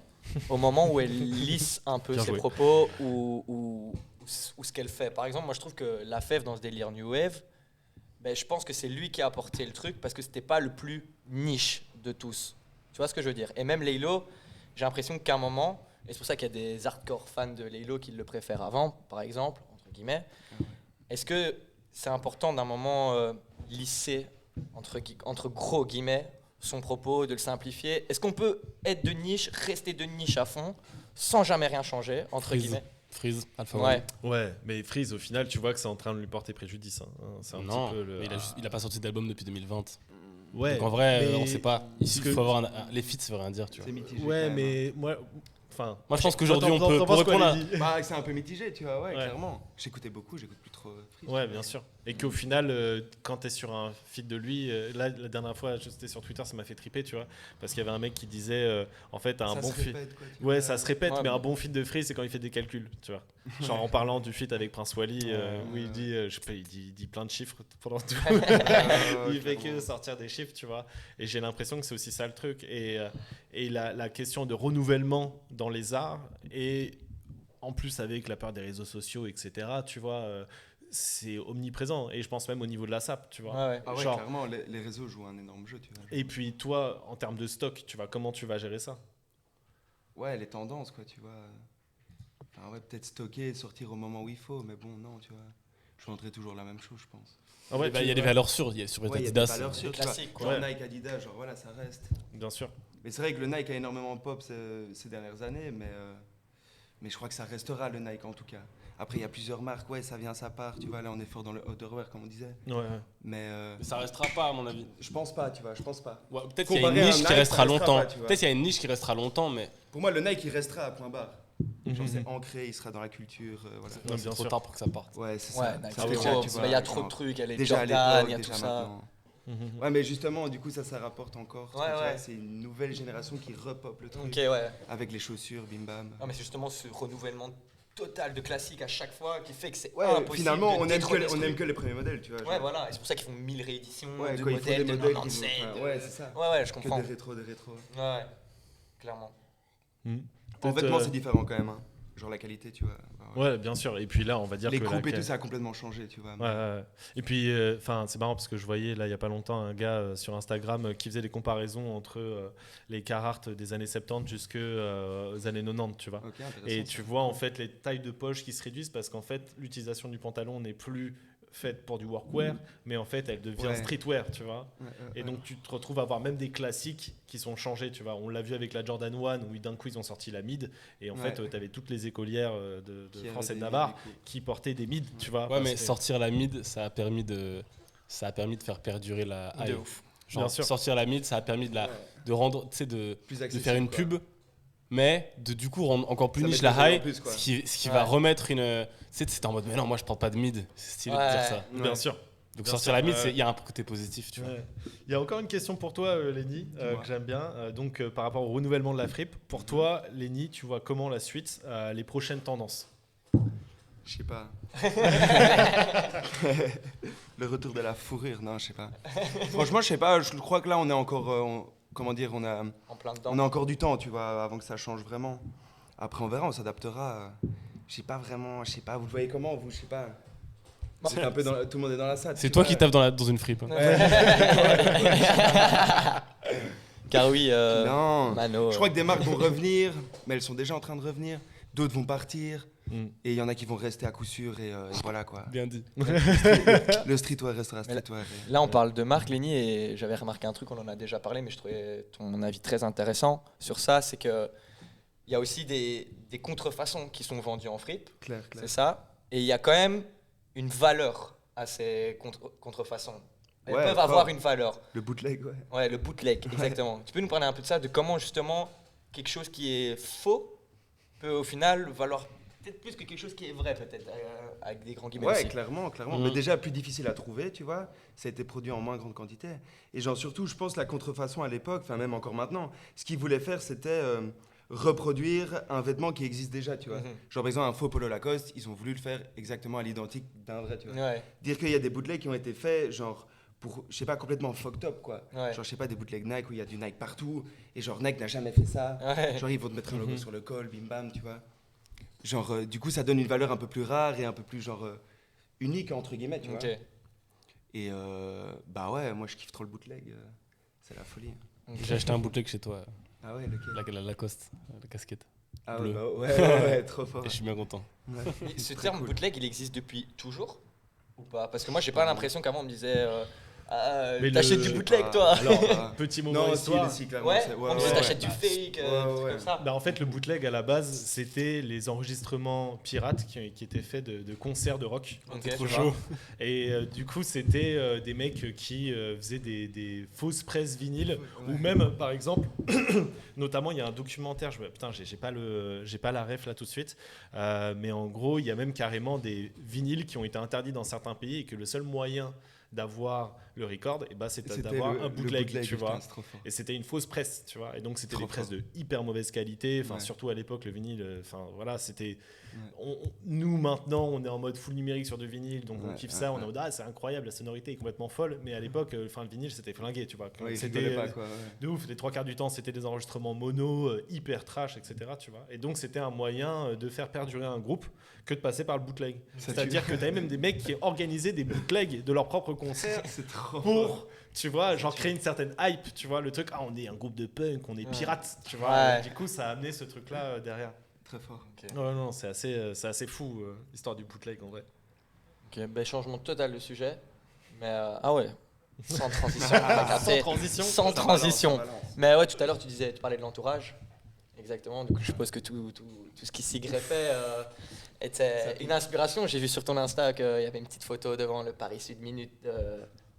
au moment où elle lisse un peu ses propos ou ce qu'elle fait. Par exemple, moi je trouve que La Fève dans ce délire New Wave, je pense que c'est lui qui a apporté le truc parce que c'était pas le plus niche de tous. Tu vois ce que je veux dire? Et même Laylo, j'ai l'impression qu'à un moment, et c'est pour ça qu'il y a des hardcore fans de Laylo qui le préfèrent avant, par exemple, entre guillemets, est-ce que c'est important d'un moment lisser, entre gros guillemets, son propos, de le simplifier? Est-ce qu'on peut être de niche, rester de niche à fond, sans jamais rien changer, entre guillemets? Freeze, Alpha Ouais. One. Ouais, mais Freeze, au final, tu vois que c'est en train de lui porter préjudice. Hein. C'est un Non, petit peu le. mais il a pas sorti d'album depuis 2020. Ouais. Donc en vrai, mais- on sait pas. Il ce que- faut avoir les feats, ça veut rien dire, tu vois. C'est mitigé. Ouais, quand même, mais moi. Enfin. Moi, je pense qu'aujourd'hui, on peut. T'en Pour penses quoi, répondre à. Lady hein. Bah, c'est un peu mitigé, tu vois, ouais, Ouais. clairement. J'écoutais beaucoup, j'écoute plus trop Freeze. Ouais, bien sûr. Et qu'au final, quand t'es sur un feed de lui, là, la dernière fois, j'étais sur Twitter, ça m'a fait triper, tu vois. Parce qu'il y avait un mec qui disait, en fait, un Ça bon se feed. répète, quoi, tu Ouais, vois. ça se répète, Ouais, mais un mais- bon feed de Freeze, c'est quand il fait des calculs, tu vois. Genre en parlant du feat avec Prince Wally, où il dit, je sais pas, il dit plein de chiffres pendant tout. Il fait que clairement. sortir des chiffres, tu vois. Et j'ai l'impression que c'est aussi ça le truc. Et la question de renouvellement dans les arts, et en plus avec la peur des réseaux sociaux, etc., tu vois, c'est omniprésent. Et je pense même au niveau de la SAP, tu vois. Ouais, ouais. Ah ouais, Genre- clairement, les réseaux jouent un énorme jeu, tu vois. Et puis toi, en termes de stock, tu vois, comment tu vas gérer ça? Ouais, les tendances, quoi, tu vois. Enfin, ouais, peut-être stocker et sortir au moment où il faut, mais bon, non, tu vois. Je vendrai toujours la même chose, je pense. Ah ouais, Il y a des valeurs sûres. Il y a sur les Ouais, il y a des Adidas. valeurs sûres, tu vois. classique, Genre quoi. Nike, Adidas, genre voilà, ça reste. Bien sûr. Mais c'est vrai que le Nike a énormément pop ces dernières années, mais je crois que ça restera le Nike en tout cas. Après, il y a plusieurs marques, ouais, ça vient, ça part, tu vois, là on est fort dans le outerwear, comme on disait. Ouais. Mais Mais ça restera pas, à mon avis. je pense pas, tu vois, je pense pas. Ouais, peut-être qu'il y a Comparé une à un niche qui Nike, restera ça restera longtemps. pas, tu vois. Peut-être qu'il y a une niche qui restera longtemps, mais Pour moi, le Nike, il restera à point barre. Genre, Mhm. c'est ancré, il sera dans la culture, voilà. Ouais, c'est bien trop sûr. tard pour que ça parte. Ouais, c'est Ouais, ça. Nike, Ça c'est fait trop, déjà, tu parce vois, qu'il y a trop de genre, trucs, il y a les déjà à Jordan, l'époque, il y a tout déjà ça. maintenant. Mhm. Ouais, mais justement, du coup, ça rapporte encore. Ouais, tu vois, ouais. c'est une nouvelle génération qui repop le truc. Ok, ouais. Avec les chaussures, bim bam. Non, mais c'est justement ce renouvellement total de classiques à chaque fois qui fait que c'est Ouais, impossible finalement, de on aime, détrôner que, ce on aime truc. que les premiers modèles, tu vois. Ouais, genre. voilà, et c'est pour ça qu'ils font 1000 rééditions Ouais, de quand ils font des modèles de modèles 97. qui vont- de- ouais, c'est ça. Ouais, je Que comprends. des rétros, des rétros. Ouais, clairement. Mhm. En Peut-être, vêtements, c'est différent quand même. Hein. Genre la qualité, tu vois. Bah, ouais. Ouais, bien sûr. Et puis là, on va dire Les que coupes et la- tout, ça a complètement changé, tu vois. Ouais, ouais. Et puis, enfin, c'est marrant parce que je voyais là il y a pas longtemps un gars sur Instagram qui faisait des comparaisons entre les Carhartt des années 70 jusqu'aux années 90, tu vois. Ok, intéressant, Et ça. tu vois en fait les tailles de poche qui se réduisent parce qu'en fait l'utilisation du pantalon n'est plus faite pour du workwear, mais en fait elle devient Ouais. streetwear, tu vois. Ouais, Et donc tu te retrouves à avoir même des classiques qui sont changés, tu vois. On l'a vu avec la Jordan 1 où d'un coup ils ont sorti la mid et en Ouais. fait tu avais toutes les écolières de Qui France et avaient de des Navarre coupes. qui portaient des mid, tu vois. Ouais, parce mais que- sortir la mid, ça a permis de faire perdurer la De hype. ouf. Genre, Bien sûr. sortir la mid, ça a permis de rendre, tu sais, de Plus faire accessible, une quoi. pub, mais de du coup rendre encore plus Ça niche met des la euros en high, plus, quoi. ce qui Ouais. va remettre une. Tu sais, c'était en mode, mais non, moi je porte pas de mid. C'est stylé de Ouais. dire ça. Bien Ouais. sûr. Donc Bien sortir sûr, la mid, ouais. il y a un côté positif, tu vois. Ouais. Il y a encore une question pour toi, Lenny, Dis-moi. que j'aime bien. Donc, par rapport au renouvellement de la fripe, pour toi, Lenny, tu vois comment la suite, les prochaines tendances? Je sais pas. Le retour de la fourrure, non, je sais pas. Franchement, je sais pas. Je crois que là, on est encore. Comment dire, on a En plein dedans. encore du temps, tu vois, avant que ça change vraiment. Après, on verra, on s'adaptera. Je sais pas vraiment, je sais pas. Vous le voyez comment, vous, je sais pas. C'est un peu tout le monde est dans la salle. C'est tu toi vois. qui tapes dans une fripe. hein. Car oui, Non. Mano. Je crois que des marques vont revenir, mais elles sont déjà en train de revenir. D'autres vont partir. Mm. Et il y en a qui vont rester à coup sûr. Et voilà quoi. Bien dit. Le streetwear restera Mais là- streetwear. Là, on parle de marque, Lenny, et j'avais remarqué un truc, on en a déjà parlé, mais je trouvais ton avis très intéressant sur ça, c'est que il y a aussi des contrefaçons qui sont vendues en fripe, Clair, clair. c'est ça, et il y a quand même une valeur à ces contrefaçons. Elles Ouais, peuvent fort. avoir une valeur. Le bootleg, ouais. Ouais, le bootleg, exactement. Tu peux nous parler un peu de ça, de comment justement quelque chose qui est faux peut au final valoir peut-être plus que quelque chose qui est vrai, peut-être, avec des grands guillemets Ouais, aussi. clairement, clairement. Mhm. Mais déjà plus difficile à trouver, tu vois. Ça a été produit en moins grande quantité. Et genre surtout, je pense la contrefaçon à l'époque, enfin même encore maintenant, ce qu'ils voulaient faire, c'était reproduire un vêtement qui existe déjà, tu vois. Mhm. Genre par exemple un faux polo Lacoste, ils ont voulu le faire exactement à l'identique d'un vrai, tu vois. Ouais, Dire qu'il y a des bootlegs qui ont été faits, genre pour, je sais pas, complètement fucked up, quoi. ouais. Genre je sais pas, des bootlegs Nike où il y a du Nike partout, et genre Nike n'a jamais fait ça. Ouais. Genre ils vont te mettre un logo Mhm. sur le col, bim bam, tu vois. Genre du coup ça donne une valeur un peu plus rare et un peu plus genre unique entre guillemets, tu Ok. vois. Et bah ouais, moi je kiffe trop le bootleg, c'est la folie. Ok. J'ai acheté un bootleg chez toi, Ah ouais, lequel la Lacoste, la casquette. Ah bleu. ouais, bah ouais, trop fort. Et je suis bien content. Ouais. Et ce Très terme cool. bootleg, il existe depuis toujours ou pas? Parce que moi, j'ai pas l'impression qu'avant on me disait Mais T'achètes du bootleg, toi. Alors, petit moment Non, histoire. si, clairement. Ouais, c'est- on t'achètes du fake, Ouais, trucs ouais. comme ça. Bah, en fait, le bootleg à la base, c'était les enregistrements pirates qui étaient faits de concerts de rock. Ok, C'est trop tu chaud. Et du coup, c'était des mecs qui faisaient des fausses presses vinyles. Ouais. Ou même, par exemple, notamment, il y a un documentaire, putain, j'ai pas la ref là tout de suite, mais en gros, il y a même carrément des vinyles qui ont été interdits dans certains pays et que le seul moyen d'avoir le record, c'est C'était d'avoir le un bootleg, bootleg, tu putain, vois. c'est trop fort. Et c'était une fausse presse, tu vois. Et donc c'était Trop des presses fort. de hyper mauvaise qualité. Enfin, Ouais. surtout à l'époque, le vinyle. Enfin, voilà, c'était. Ouais. Nous maintenant, on est en mode full numérique sur du vinyle, donc on Ouais, kiffe ouais, ça. On est ouais. en mode c'est incroyable, la sonorité est complètement folle. Mais à l'époque, le vinyle, c'était flingué, tu vois. Ouais, ils C'était rigolaient pas, quoi. Ouais. de ouf. Les trois quarts du temps, c'était des enregistrements mono, hyper trash, etc. Tu vois. Et donc c'était un moyen de faire perdurer un groupe que de passer par le bootleg. Ça C'est-à-dire tue. que t'avais même des mecs qui organisaient des bootlegs de leurs propres concerts C'est trop fort. pour, tu vois, genre créer une certaine hype, tu vois, le truc, on est un groupe de punk, on est Ouais. pirates, tu vois. Ouais. Et du coup, ça a amené ce truc-là derrière. Très fort. Non, non, c'est assez fou, l'histoire du bootleg en vrai. Ok, ben changement total de sujet. Mais ah ouais, sans transition. mec, après, transition. sans transition. Mais ouais, tout à l'heure, tu parlais de l'entourage. Exactement. Du coup, je suppose que tout ce qui s'y greffait était une inspiration. J'ai vu sur ton Insta qu'il y avait une petite photo devant le Paris Sud Minute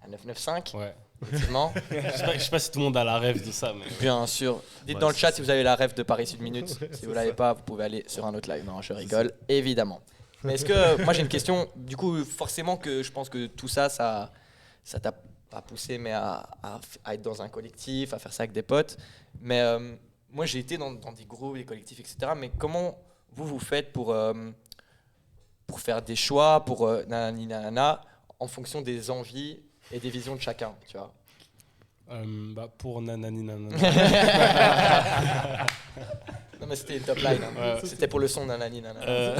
à 995. Ouais. Effectivement. Je sais pas si tout le monde a la rêve de ça, mais. Bien sûr. Dites Ouais, dans le c'est chat ça. si vous avez la rêve de Paris Sud Minute. Si C'est vous l'avez ça. pas, vous pouvez aller sur un autre live. Non, je rigole, évidemment. Mais est-ce que moi j'ai une question. Du coup, forcément que je pense que tout ça t'a pas poussé, mais à être dans un collectif, à faire ça avec des potes. Mais moi j'ai été dans des groupes, des collectifs, etc. Mais comment vous faites pour faire des choix, pour nanani nanana, en fonction des envies et des visions de chacun, tu vois? Pour nanani nanana. Non mais c'était une top line. Hein. Ouais. C'était pour le son nanani nanana.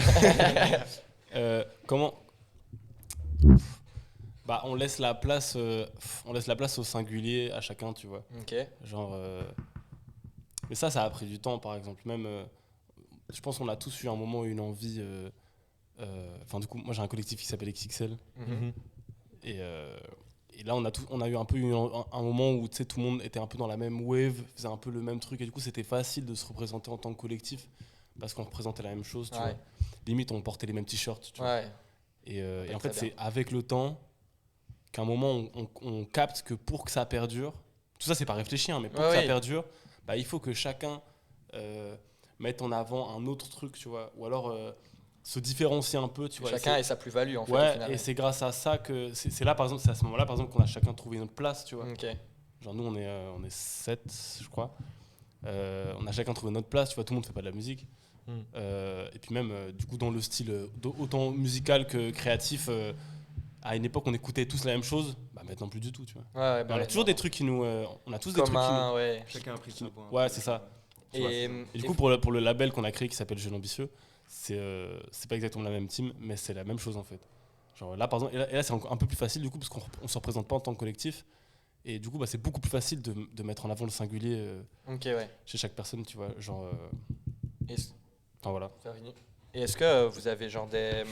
Comment Bah on laisse la place au singulier à chacun, tu vois. Ok. Genre mais ça a pris du temps, par exemple. Même je pense qu'on a tous eu un moment une envie enfin du coup moi j'ai un collectif qui s'appelle XXL Mhm. et là on a eu un peu un moment où tu sais tout le monde était un peu dans la même wave, faisait un peu le même truc et du coup c'était facile de se représenter en tant que collectif parce qu'on représentait la même chose, tu Ouais. vois. Limite on portait les mêmes t-shirts, tu vois. Ouais. Et en très fait bien. c'est avec le temps qu'à un moment on capte que pour que ça perdure, tout ça c'est pas réfléchi hein, mais pour Ouais, que ça oui. perdure, bah, il faut que chacun mette en avant un autre truc, tu vois, ou alors se différencier un peu, tu vois. Chacun ait sa plus-value en fait. au Ouais, final. et c'est grâce à ça que c'est là par exemple, c'est à ce moment-là par exemple qu'on a chacun trouvé notre place, tu vois. Ok. Genre nous on est 7 je crois. On a chacun trouvé notre place, tu vois, tout le monde fait pas de la musique. Et puis même du coup dans le style autant musical que créatif, à une époque on écoutait tous la même chose, bah maintenant plus du tout, tu vois. Ouais, Mais on a toujours des trucs qui nous on a tous des trucs qui communs, ouais. Chacun a pris son point. Ouais, c'est ça. Et Et du coup pour le label qu'on a créé qui s'appelle Jeune Ambitieux, c'est pas exactement la même team mais c'est la même chose en fait. Genre là par exemple et là c'est un peu plus facile du coup parce qu'on se représente pas en tant que collectif et du coup bah, c'est beaucoup plus facile de mettre en avant le singulier ok, ouais. chez chaque personne, tu vois, genre Et, enfin voilà. et est-ce que vous avez genre des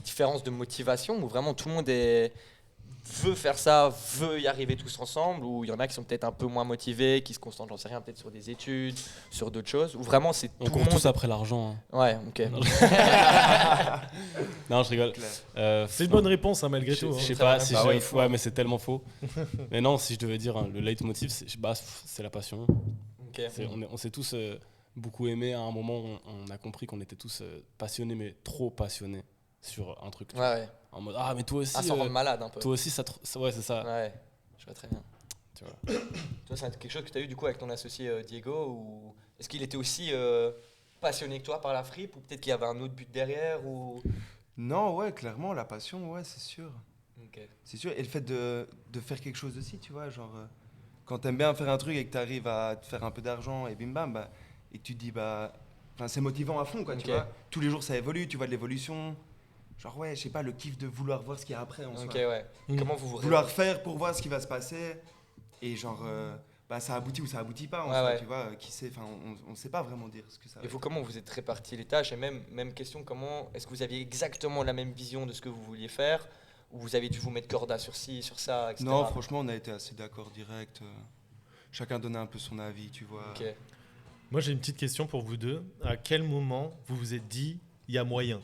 différences de motivation où vraiment tout le monde veut faire ça, veut y arriver tous ensemble, ou il y en a qui sont peut-être un peu moins motivés, qui se concentrent, j'en sais rien, peut-être sur des études, sur d'autres choses, ou vraiment c'est On tout court le monde. tous après l'argent. Hein. Ouais, ok. Non, je rigole. C'est une bonne réponse hein, malgré tout. Je sais hein. pas si Bah je... ouais, il faut. ouais, mais c'est tellement faux. Mais non, si je devais dire hein, le leitmotiv, c'est la passion. Ok. On s'est tous beaucoup aimé. À un moment, on a compris qu'on était tous passionnés, mais trop passionnés sur un truc. tu vois. Ouais. En mode ah mais toi aussi, Ah, sans rendre malade un peu. toi aussi ouais c'est ça. Ouais, je vois très bien. Tu vois. Toi, c'est quelque chose que tu as eu du coup avec ton associé Diego, ou est-ce qu'il était aussi passionné que toi par la fripe, ou peut-être qu'il y avait un autre but derrière, ou... Non, ouais, clairement, la passion, ouais, c'est sûr. Ok. C'est sûr. Et le fait de faire quelque chose aussi, tu vois, genre, quand t'aimes bien faire un truc et que t'arrives à te faire un peu d'argent et bim bam, bah, et que tu te dis, bah, c'est motivant à fond, quoi, Ok. tu vois. Tous les jours, ça évolue, tu vois de l'évolution. Genre, ouais, je sais pas, le kiff de vouloir voir ce qu'il y a après en Ok, soi. ouais. Comment vous Vouloir faire pour voir ce qui va se passer. Et genre, bah, ça aboutit ou ça aboutit pas en Ouais, soi, ouais. tu vois. Qui sait, enfin, on sait pas vraiment dire ce que ça va Et vous, être. comment vous êtes répartis les tâches? Et même question, comment est-ce que vous aviez exactement la même vision de ce que vous vouliez faire? Ou vous avez dû vous mettre corda sur ci, sur ça, etc. Non, franchement, on a été assez d'accord direct. Chacun donnait un peu son avis, tu vois. Ok. Moi, j'ai une petite question pour vous deux. À quel moment vous vous êtes dit, il y a moyen?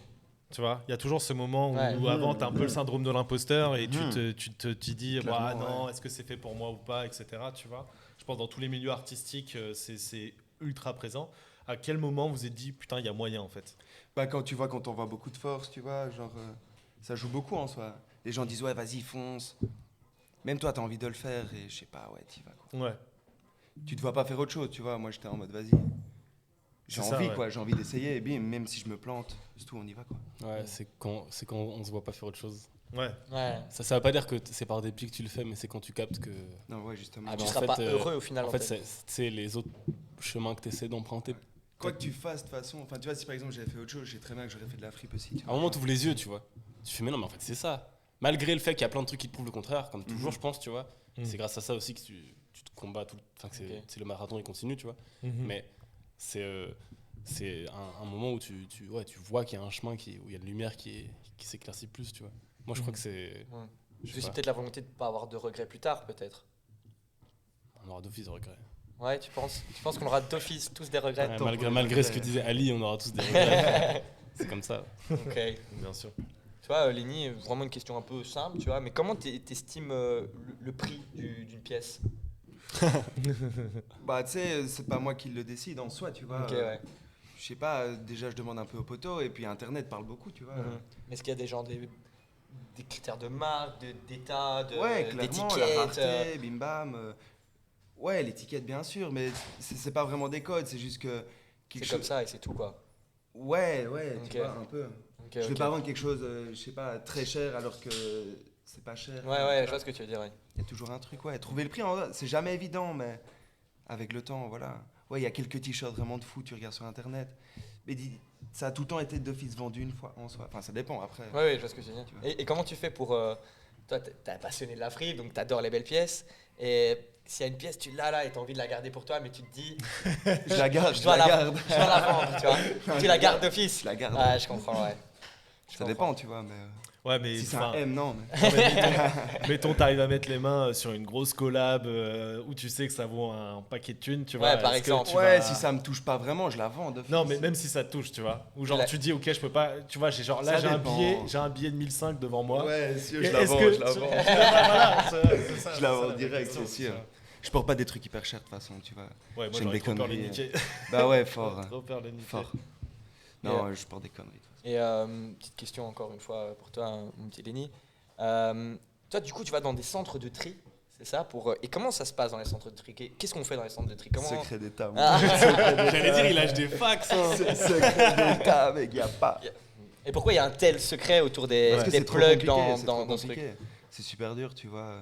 Tu vois, il y a toujours ce moment où avant, tu as un peu le syndrome de l'imposteur et tu dis, bah, non, est-ce que c'est fait pour moi ou pas, etc. Tu vois, je pense dans tous les milieux artistiques, c'est ultra présent. À quel moment vous vous êtes dit, putain, il y a moyen en fait? Bah, quand on voit beaucoup de force, tu vois, genre, ça joue beaucoup en soi. Les gens disent, ouais, vas-y, fonce. Même toi, t'as envie de le faire et je sais pas, ouais, t'y vas, quoi. Ouais. Tu te vois pas faire autre chose, tu vois. Moi, j'étais en mode, vas-y. J'ai C'est ça, envie, ouais. quoi. J'ai envie d'essayer et bim, même si je me plante, c'est tout, on y va, quoi. Ouais, c'est quand on se voit pas faire autre chose. Ouais. Ouais. Ça veut pas dire que c'est par dépit que tu le fais, mais c'est quand tu captes que. Non, ouais, justement. Ah, Tu mais en seras fait, pas heureux au final. En fait, c'est les autres chemins que tu essaies d'emprunter. Quoi que tu fasses, de toute façon. Enfin, tu vois, si par exemple j'avais fait autre chose, je sais très bien que j'aurais fait de la fripe aussi. Tu À vois. un moment, tu ouvres les yeux, tu vois. Tu fais, mais non, mais en fait, c'est ça. Malgré le fait qu'il y a plein de trucs qui te prouvent le contraire, comme toujours, je pense, tu vois. C'est grâce à ça aussi que tu te combats tout. Enfin, que c'est le marathon, il continue, tu vois. Mais c'est un moment où tu vois qu'il y a un chemin où il y a de lumière qui s'éclaircit plus, tu vois. Moi, je crois que c'est. Je sais C'est pas. peut-être la volonté de ne pas avoir de regrets plus tard, peut-être. On aura d'office de regrets. Ouais, tu penses qu'on aura d'office tous des regrets? Ouais, malgré ce que disait Ali, on aura tous des regrets. C'est comme ça. Ok. Bien sûr. Tu vois, Lenny, vraiment une question un peu simple, tu vois, mais comment t'estimes le prix d'une pièce? Bah, tu sais, c'est pas moi qui le décide en soi, tu vois. Ok, ouais. Je sais pas, déjà je demande un peu au poteau et puis Internet parle beaucoup, tu vois. Mais est-ce qu'il y a des critères de marque, d'état, Ouais, clairement, la d'étiquette rareté, bim bam. Ouais, l'étiquette bien sûr, mais c'est pas vraiment des codes, c'est juste que C'est comme ça et c'est tout, quoi. Ouais, Ok. tu vois, un peu. Ok, Je vais ok. pas vendre quelque chose, je sais pas, très cher alors que c'est pas cher. Ouais, je vois ce que tu veux dire, ouais. Il y a toujours un truc, ouais. Trouver le prix, c'est jamais évident, mais avec le temps, voilà. Ouais, il y a quelques t-shirts vraiment de fou, tu regardes sur Internet. Mais ça a tout le temps été d'office vendu une fois en soi. Enfin, ça dépend après. Ouais, je vois ce que tu veux dire. Tu vois. Et comment tu fais pour... toi, t'es un passionné de la fripe, donc t'adores les belles pièces. Et s'il y a une pièce, tu l'as là et t'as envie de la garder pour toi, mais tu te dis... Je la garde, je dois la vendre, tu vois. Tu la gardes d'office. Je la garde. Ah, je comprends, ouais. Ça dépend, tu vois, mais Ouais, mais si c'est enfin, un M, non. Mais... non, mais mettons, t'arrives à mettre les mains sur une grosse collab où tu sais que ça vaut un paquet de thunes, tu vois. Ouais, par est-ce que exemple. tu Ouais, vas- si ça me touche pas vraiment, je la vends d'office. Non, mais même si ça te touche, tu vois. Ou genre, La- tu dis, ok, je peux pas. Tu vois, j'ai genre là, Ça j'ai dépend. un billet de 1005 devant moi. Ouais, sûr, Et je la est-ce vends, que je la tu- vends. Voilà, c'est ça, Je la c'est vends ça, direct, question, c'est sûr. ça. Je porte pas des trucs hyper chers de toute façon, tu vois. Ouais, moi J'aime j'aurais des trop peur de les conneries. niquer. Bah ouais, fort. Trop peur de les niquer. Fort. Non, je porte des conneries. Et petite question encore une fois pour toi, mon petit Lenny. Toi, du coup, tu vas dans des centres de tri, c'est ça et comment ça se passe dans les centres de tri? Qu'est-ce qu'on fait dans les centres de tri? Comment... Secret d'état. Ah. J'allais dire, il lâche des fax. Hein. Secret d'état, mec, y a pas. Et pourquoi il y a un tel secret autour des, Parce que des c'est trop plugs compliqué, dans c'est trop ce truc? compliqué. C'est super dur, tu vois.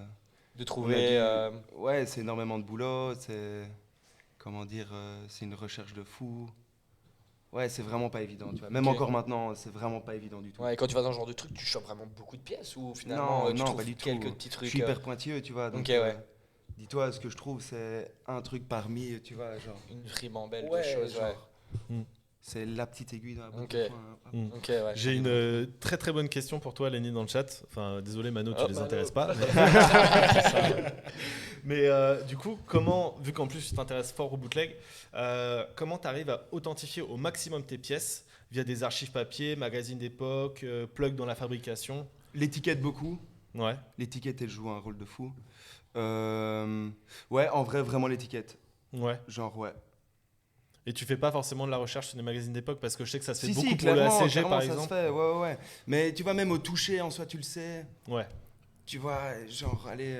De On a trouver... Ouais, c'est énormément de boulot, c'est... Comment dire, c'est une recherche de fou. Ouais, c'est vraiment pas évident, tu vois. Même Ok. encore maintenant, c'est vraiment pas évident du tout. Ouais, et quand tu vas dans ce genre de truc, tu chopes vraiment beaucoup de pièces ou finalement Non, tu non, trouves pas du tout. quelques petits Je trucs suis hyper pointilleux, tu vois. Donc, Ok, ouais. Dis-toi, ce que je trouve, c'est un truc parmi, tu vois, genre... une ribambelle Ouais, de choses, ouais. genre. Mm. C'est la petite aiguille dans la botte Ok. du poing, hein. Ok, ouais. J'ai une très très bonne question pour toi, Lenny, dans le chat. Enfin, désolé, Mano, tu Oh, les Mano. intéresses pas. Mais du coup, vu qu'en plus tu t'intéresses fort au bootleg, comment tu arrives à authentifier au maximum tes pièces via des archives papier, magazines d'époque, plug dans la fabrication? L'étiquette, beaucoup. Ouais. L'étiquette, elle joue un rôle de fou. Ouais, en vrai, vraiment l'étiquette. Ouais. Genre, ouais. Et tu fais pas forcément de la recherche sur des magazines d'époque parce que je sais que ça se fait Si, beaucoup si, pour le clairement, ACG clairement, par ça exemple. se fait, ouais. Mais tu vois, même au toucher, en soi, tu le sais. Ouais. Tu vois, genre, allez,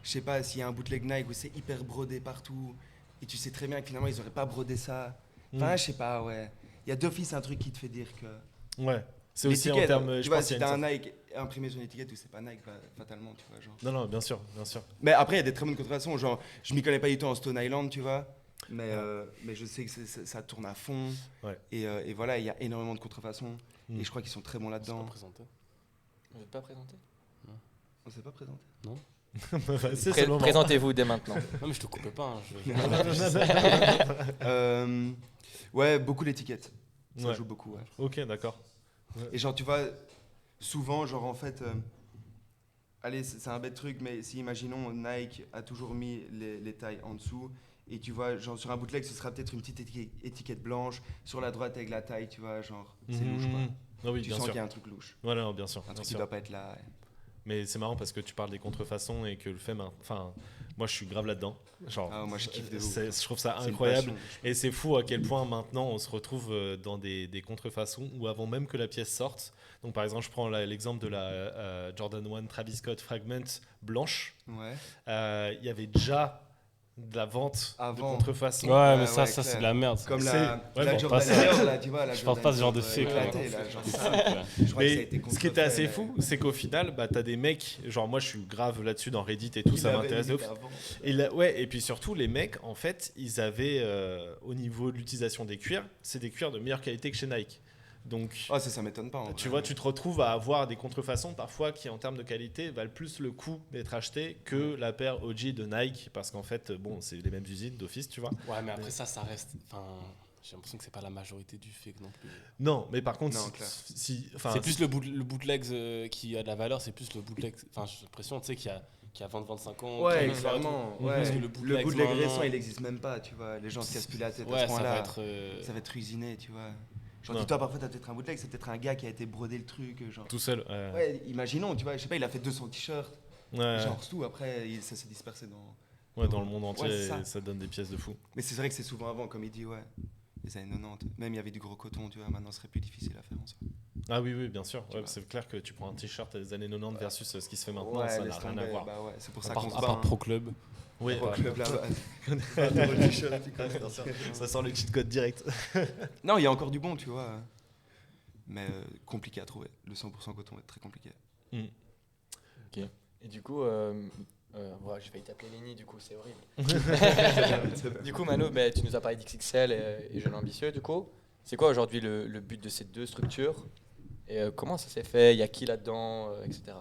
je sais pas, s'il y a un bootleg Nike où c'est hyper brodé partout, et tu sais très bien que finalement, ils auraient pas brodé ça. Enfin, je sais pas, ouais. Il y a d'office un truc qui te fait dire que... Ouais. C'est aussi en L'étiquette, termes. tu Je vois, pense si qu'il y a t'as une un Nike imprimé sur une étiquette où c'est pas Nike, bah, fatalement, tu vois, genre... Non, bien sûr, bien sûr. Mais après, il y a des très bonnes contrefaçons, genre, je m'y connais pas du tout en Stone Island, tu vois, mais je sais que ça tourne à fond, Ouais. et voilà, il y a énormément de contrefaçons, Mm. et je crois qu'ils sont très bons C'est pas là-dedans. présenté. Vous n'êtes pas présenté? On s'est pas présenté. C'est ce moment. Présentez-vous dès maintenant. Non, mais je te coupe pas. Ouais, beaucoup l'étiquette, ça Ouais. joue beaucoup, ouais. Ok, d'accord. Et genre, tu vois, souvent, genre, en fait, allez, c'est un bête truc, mais si imaginons Nike a toujours mis les tailles en dessous, et tu vois, genre sur un bootleg, ce sera peut-être une petite étiquette blanche sur la droite avec la taille, tu vois, genre, c'est louche quoi. Ah oui, Tu bien sens sûr. qu'il y a un truc louche. Voilà, non, bien sûr. Un bien truc qui sûr. doit pas être là. Mais c'est marrant parce que tu parles des contrefaçons et que le fait. Enfin, moi, je suis grave là-dedans. Genre, Ah, moi je kiffe de ouf. je trouve ça C'est une incroyable. passion. Et c'est fou à quel point maintenant on se retrouve dans des contrefaçons où avant même que la pièce sorte. Donc, par exemple, je prends l'exemple de la Jordan 1 Travis Scott Fragment blanche. Ouais. Il y avait déjà de la vente de Avant. contrefaçons. Ouais, mais ouais, ça clair. c'est de la merde. Comme C'est- la ouais, bon, Jordan pas ça. Air, là, tu vois. Je porte pas ce genre de fait, quoi. éclaté, là, genre C'est ça. fou, quoi. Je crois que ça a Mais été ce qui était assez contrefait, fou, c'est qu'au final, bah, t'as des mecs, genre moi je suis grave là-dessus dans Reddit et tout, il ça avait m'intéresse de limite ouf. avant. Et, et puis surtout, les mecs, en fait, ils avaient, au niveau de l'utilisation des cuirs, c'est des cuirs de meilleure qualité que chez Nike. Donc, Ah, ça m'étonne pas. en tu vrai. vois, tu te retrouves à avoir des contrefaçons parfois qui, en termes de qualité, valent plus le coup d'être achetés que la paire OG de Nike, parce qu'en fait, bon, c'est les mêmes usines d'office, tu vois. Ouais, mais après ça reste. Enfin, j'ai l'impression que c'est pas la majorité du fake non plus. Non, mais par contre, Non, clair. C'est plus le bootleg qui a de la valeur, c'est plus le bootleg. Enfin, j'ai l'impression, tu sais, qui a 20-25 ans. Ouais, qui a- clairement. Mhm. Ouais. Parce que Le bootleg bootleg maintenant- récent, il existe même pas, tu vois. Les gens se cassent plus la tête à Ouais, ce ça va point-là. être. Ça va être usiné, tu vois. Genre, Non. dis-toi, parfois, t'as peut-être un bootleg, c'est peut-être un gars qui a été brodé le truc. Genre. tout seul. Ouais, imaginons, tu vois, je sais pas, il a fait 200 t-shirts. Ouais, Genre, tout, après, ça s'est dispersé dans. ouais, dans le monde entier, Ouais, c'est ça. et ça donne des pièces de fou. Mais c'est vrai que c'est souvent avant, comme il dit, ouais. Les années 90. Même il y avait du gros coton, tu vois, maintenant, ce serait plus difficile à faire en soi. Ah oui, oui, bien sûr. Ouais, vois. c'est clair que tu prends un t-shirt des années 90 versus ce qui se fait maintenant, Ouais, ça laisse n'a rien à tomber, voir. Bah ouais, c'est pour ça À qu'on part, se à bat. part Pro Club. Oui, Pro ouais. Club là-bas. Ça sort le cheat code direct. Non, il y a encore du bon, tu vois. Mais compliqué à trouver. Le 100% coton est très compliqué. Et du coup, ouais, j'ai failli t'appeler Lenny, du coup, c'est horrible. Du coup, Mano, bah, tu nous as parlé d'XXL et Jeune Ambitieux, du coup. C'est quoi aujourd'hui le but de ces deux structures? Et comment ça s'est fait? Il y a qui là-dedans, etc.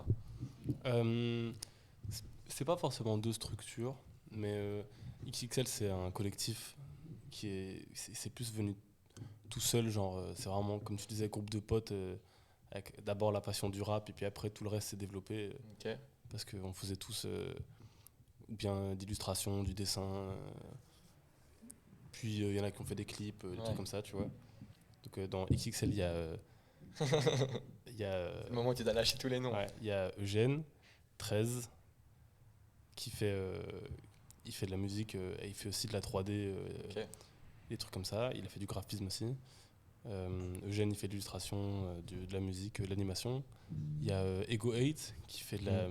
C'est pas forcément deux structures, mais XXL c'est un collectif c'est plus venu tout seul, genre c'est vraiment comme tu disais groupe de potes avec d'abord la passion du rap et puis après tout le reste s'est développé Ok. parce qu'on faisait tous ou bien d'illustration, du dessin, puis il y en a qui ont fait des clips, des Ouais. trucs comme ça, tu vois. Donc dans XXL il y a il y a C'est le moment où tu dois lâcher tous les noms. ouais, il y a Eugène, 13, qui fait, il fait de la musique et il fait aussi de la 3D, Ok. des trucs comme ça. Il a fait du graphisme aussi. Eugène, il fait de l'illustration, de la musique, de l'animation. Il y a Ego 8 qui fait de la.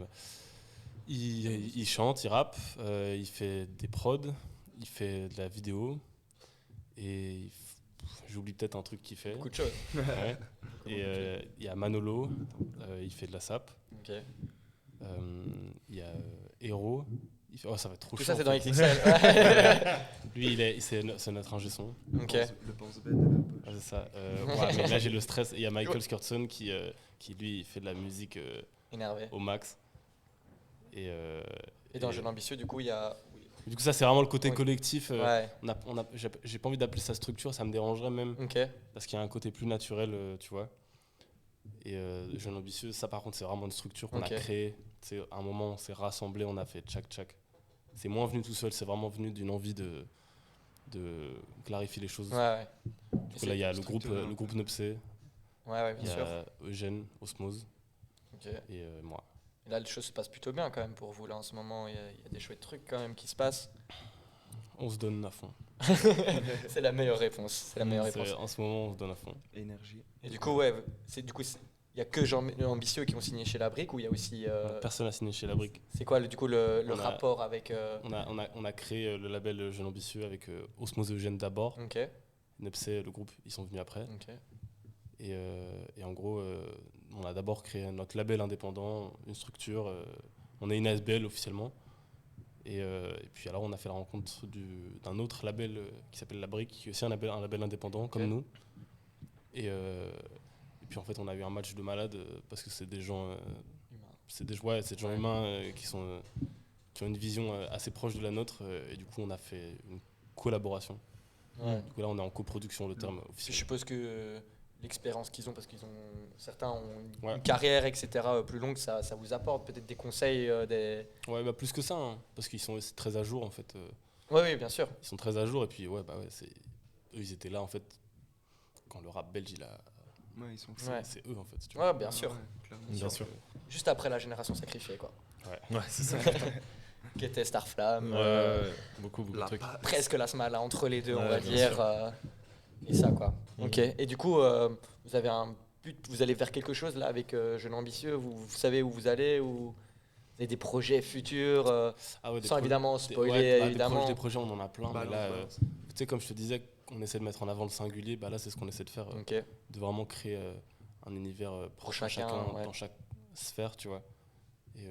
Il chante, il rappe, il fait des prods, il fait de la vidéo. Et j'oublie peut-être un truc qu'il fait. Beaucoup de choses. Ouais. Et il y a Manolo, il fait de la SAP. Ok. Il y a Hero. Il fait, oh, ça va être trop Tout chaud. ça, c'est en dans fait. XXL. Lui, c'est notre ingé son. Ok. Le pense-bête de la poche. Ah, c'est ça. Ouais, mais là, j'ai le stress. Et il y a Michael Skurtson qui lui, fait de la musique Énervé. au max. Et Et dans Jeune Ambitieux, du coup, il y a. du coup, ça, c'est vraiment le côté Oui. collectif. Ouais. J'ai pas envie d'appeler ça structure, ça me dérangerait même. Ok. Parce qu'il y a un côté plus naturel, tu vois. Et Jeune Ambitieux, ça par contre, c'est vraiment une structure qu'on Ok. a créée. C'est à un moment, on s'est rassemblés, on a fait tchac. C'est moins venu tout seul, c'est vraiment venu d'une envie de clarifier les choses. Ouais, ouais. Du coup, là, il y a le groupe structuré. Nopsé, Ouais, ouais, il bien y sûr. a Eugène, Osmose Ok. et moi. Et là, les choses se passent plutôt bien quand même pour vous là en ce moment. Il y a des chouettes trucs quand même qui se passent. On se donne à fond. C'est la meilleure réponse. C'est la meilleure réponse. En ce moment, on se donne à fond. Énergie. Et du coup, ouais, il y a que Jean Ambitieux qui ont signé chez La Brique ou il y a aussi. Personne n'a signé chez La Brique. C'est quoi du coup le On a- rapport avec. On a créé le label Jeune Ambitieux avec Osmose et Eugène d'abord. Ok. Nepsé, le groupe, ils sont venus après. Ok. Et en gros, on a d'abord créé notre label indépendant, une structure. On est une ASBL officiellement. Et puis alors, on a fait la rencontre d'un autre label qui s'appelle La Brique, qui est aussi un label indépendant comme nous. Et puis en fait, on a eu un match de malade parce que c'est des gens, c'est des gens humains qui ont une vision assez proche de la nôtre. Et du coup, on a fait une collaboration. Ouais. Du coup, là, on est en coproduction, le terme Je officiel. suppose que l'expérience qu'ils ont, parce qu'ils ont certains ont Ouais. une carrière, etc. Plus longue, ça vous apporte peut-être des conseils, des. Ouais, bah plus que ça, hein, parce qu'ils sont aussi très à jour en fait. Oui, bien sûr. Ils sont très à jour et puis ouais, eux ils étaient là en fait quand le rap belge il a. Ouais, ils sont Ouais. C'est eux en fait. Si tu vois. Ouais, bien sûr. Ouais, clairement. Bien sûr. Juste après la génération sacrifiée, quoi. Ouais, c'est ça. Qui était Starflame. Beaucoup de La trucs. patte. Presque la Smala entre les deux, on Ouais, va bien dire. Et ça, quoi. Mhm. Ok. Et du coup, vous avez un but, vous allez vers quelque chose là avec Jeune Ambitieux, vous savez où vous allez, ou vous avez des projets futurs, Ah ouais, des sans pro- évidemment des- spoiler, ouais, bah, évidemment. Des projets, on en a plein, mais Balance, là, balance. tu sais, comme je te disais, on essaie de mettre en avant le singulier, bah là, c'est ce qu'on essaie de faire, Ok. de vraiment créer un univers proche à chacun, chacun, ouais. dans chaque sphère, tu vois. Et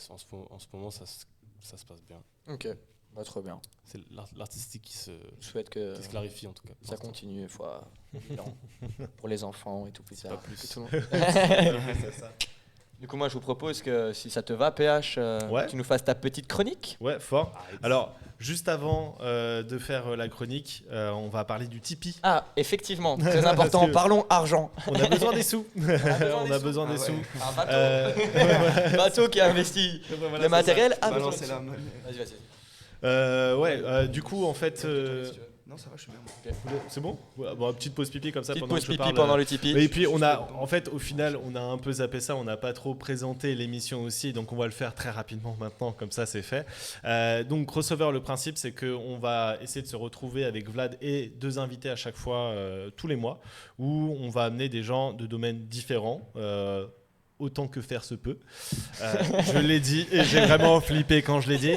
en ce moment, ça se passe bien. Ok. Bah, trop bien. C'est l'artistique qui se Je souhaite que clarifie, en tout cas. pour ça l'instant. continue fois 1000 ans pour les enfants et tout plus tard. pas plus. que tout le monde. Du coup, moi, je vous propose que si ça te va, PH, Ouais. tu nous fasses ta petite chronique. Ouais, fort. Alors, juste avant de faire la chronique, on va parler du Tipeee. Ah, effectivement, très Parce important. que- Parlons argent. On a besoin des sous. On a besoin des Ah ouais. sous. Un bateau. Euh, Bateau qui a investi voilà, le c'est matériel. Ah, Balancer la monnaie. Vas-y. du coup, en fait, Non, ça va, je suis bien. c'est bon. Ouais, bon, petite pause pipi comme ça Petite pendant pause que je pipi parle. pendant le Tipeee. Et puis on a, en fait, au final, on a un peu zappé ça, on n'a pas trop présenté l'émission aussi, donc on va le faire très rapidement maintenant, comme ça c'est fait. Donc crossover, le principe c'est qu'on va essayer de se retrouver avec Vlad et 2 invités à chaque fois, tous les mois, où on va amener des gens de domaines différents. Autant que faire se peut. Je l'ai dit et j'ai vraiment flippé quand je l'ai dit.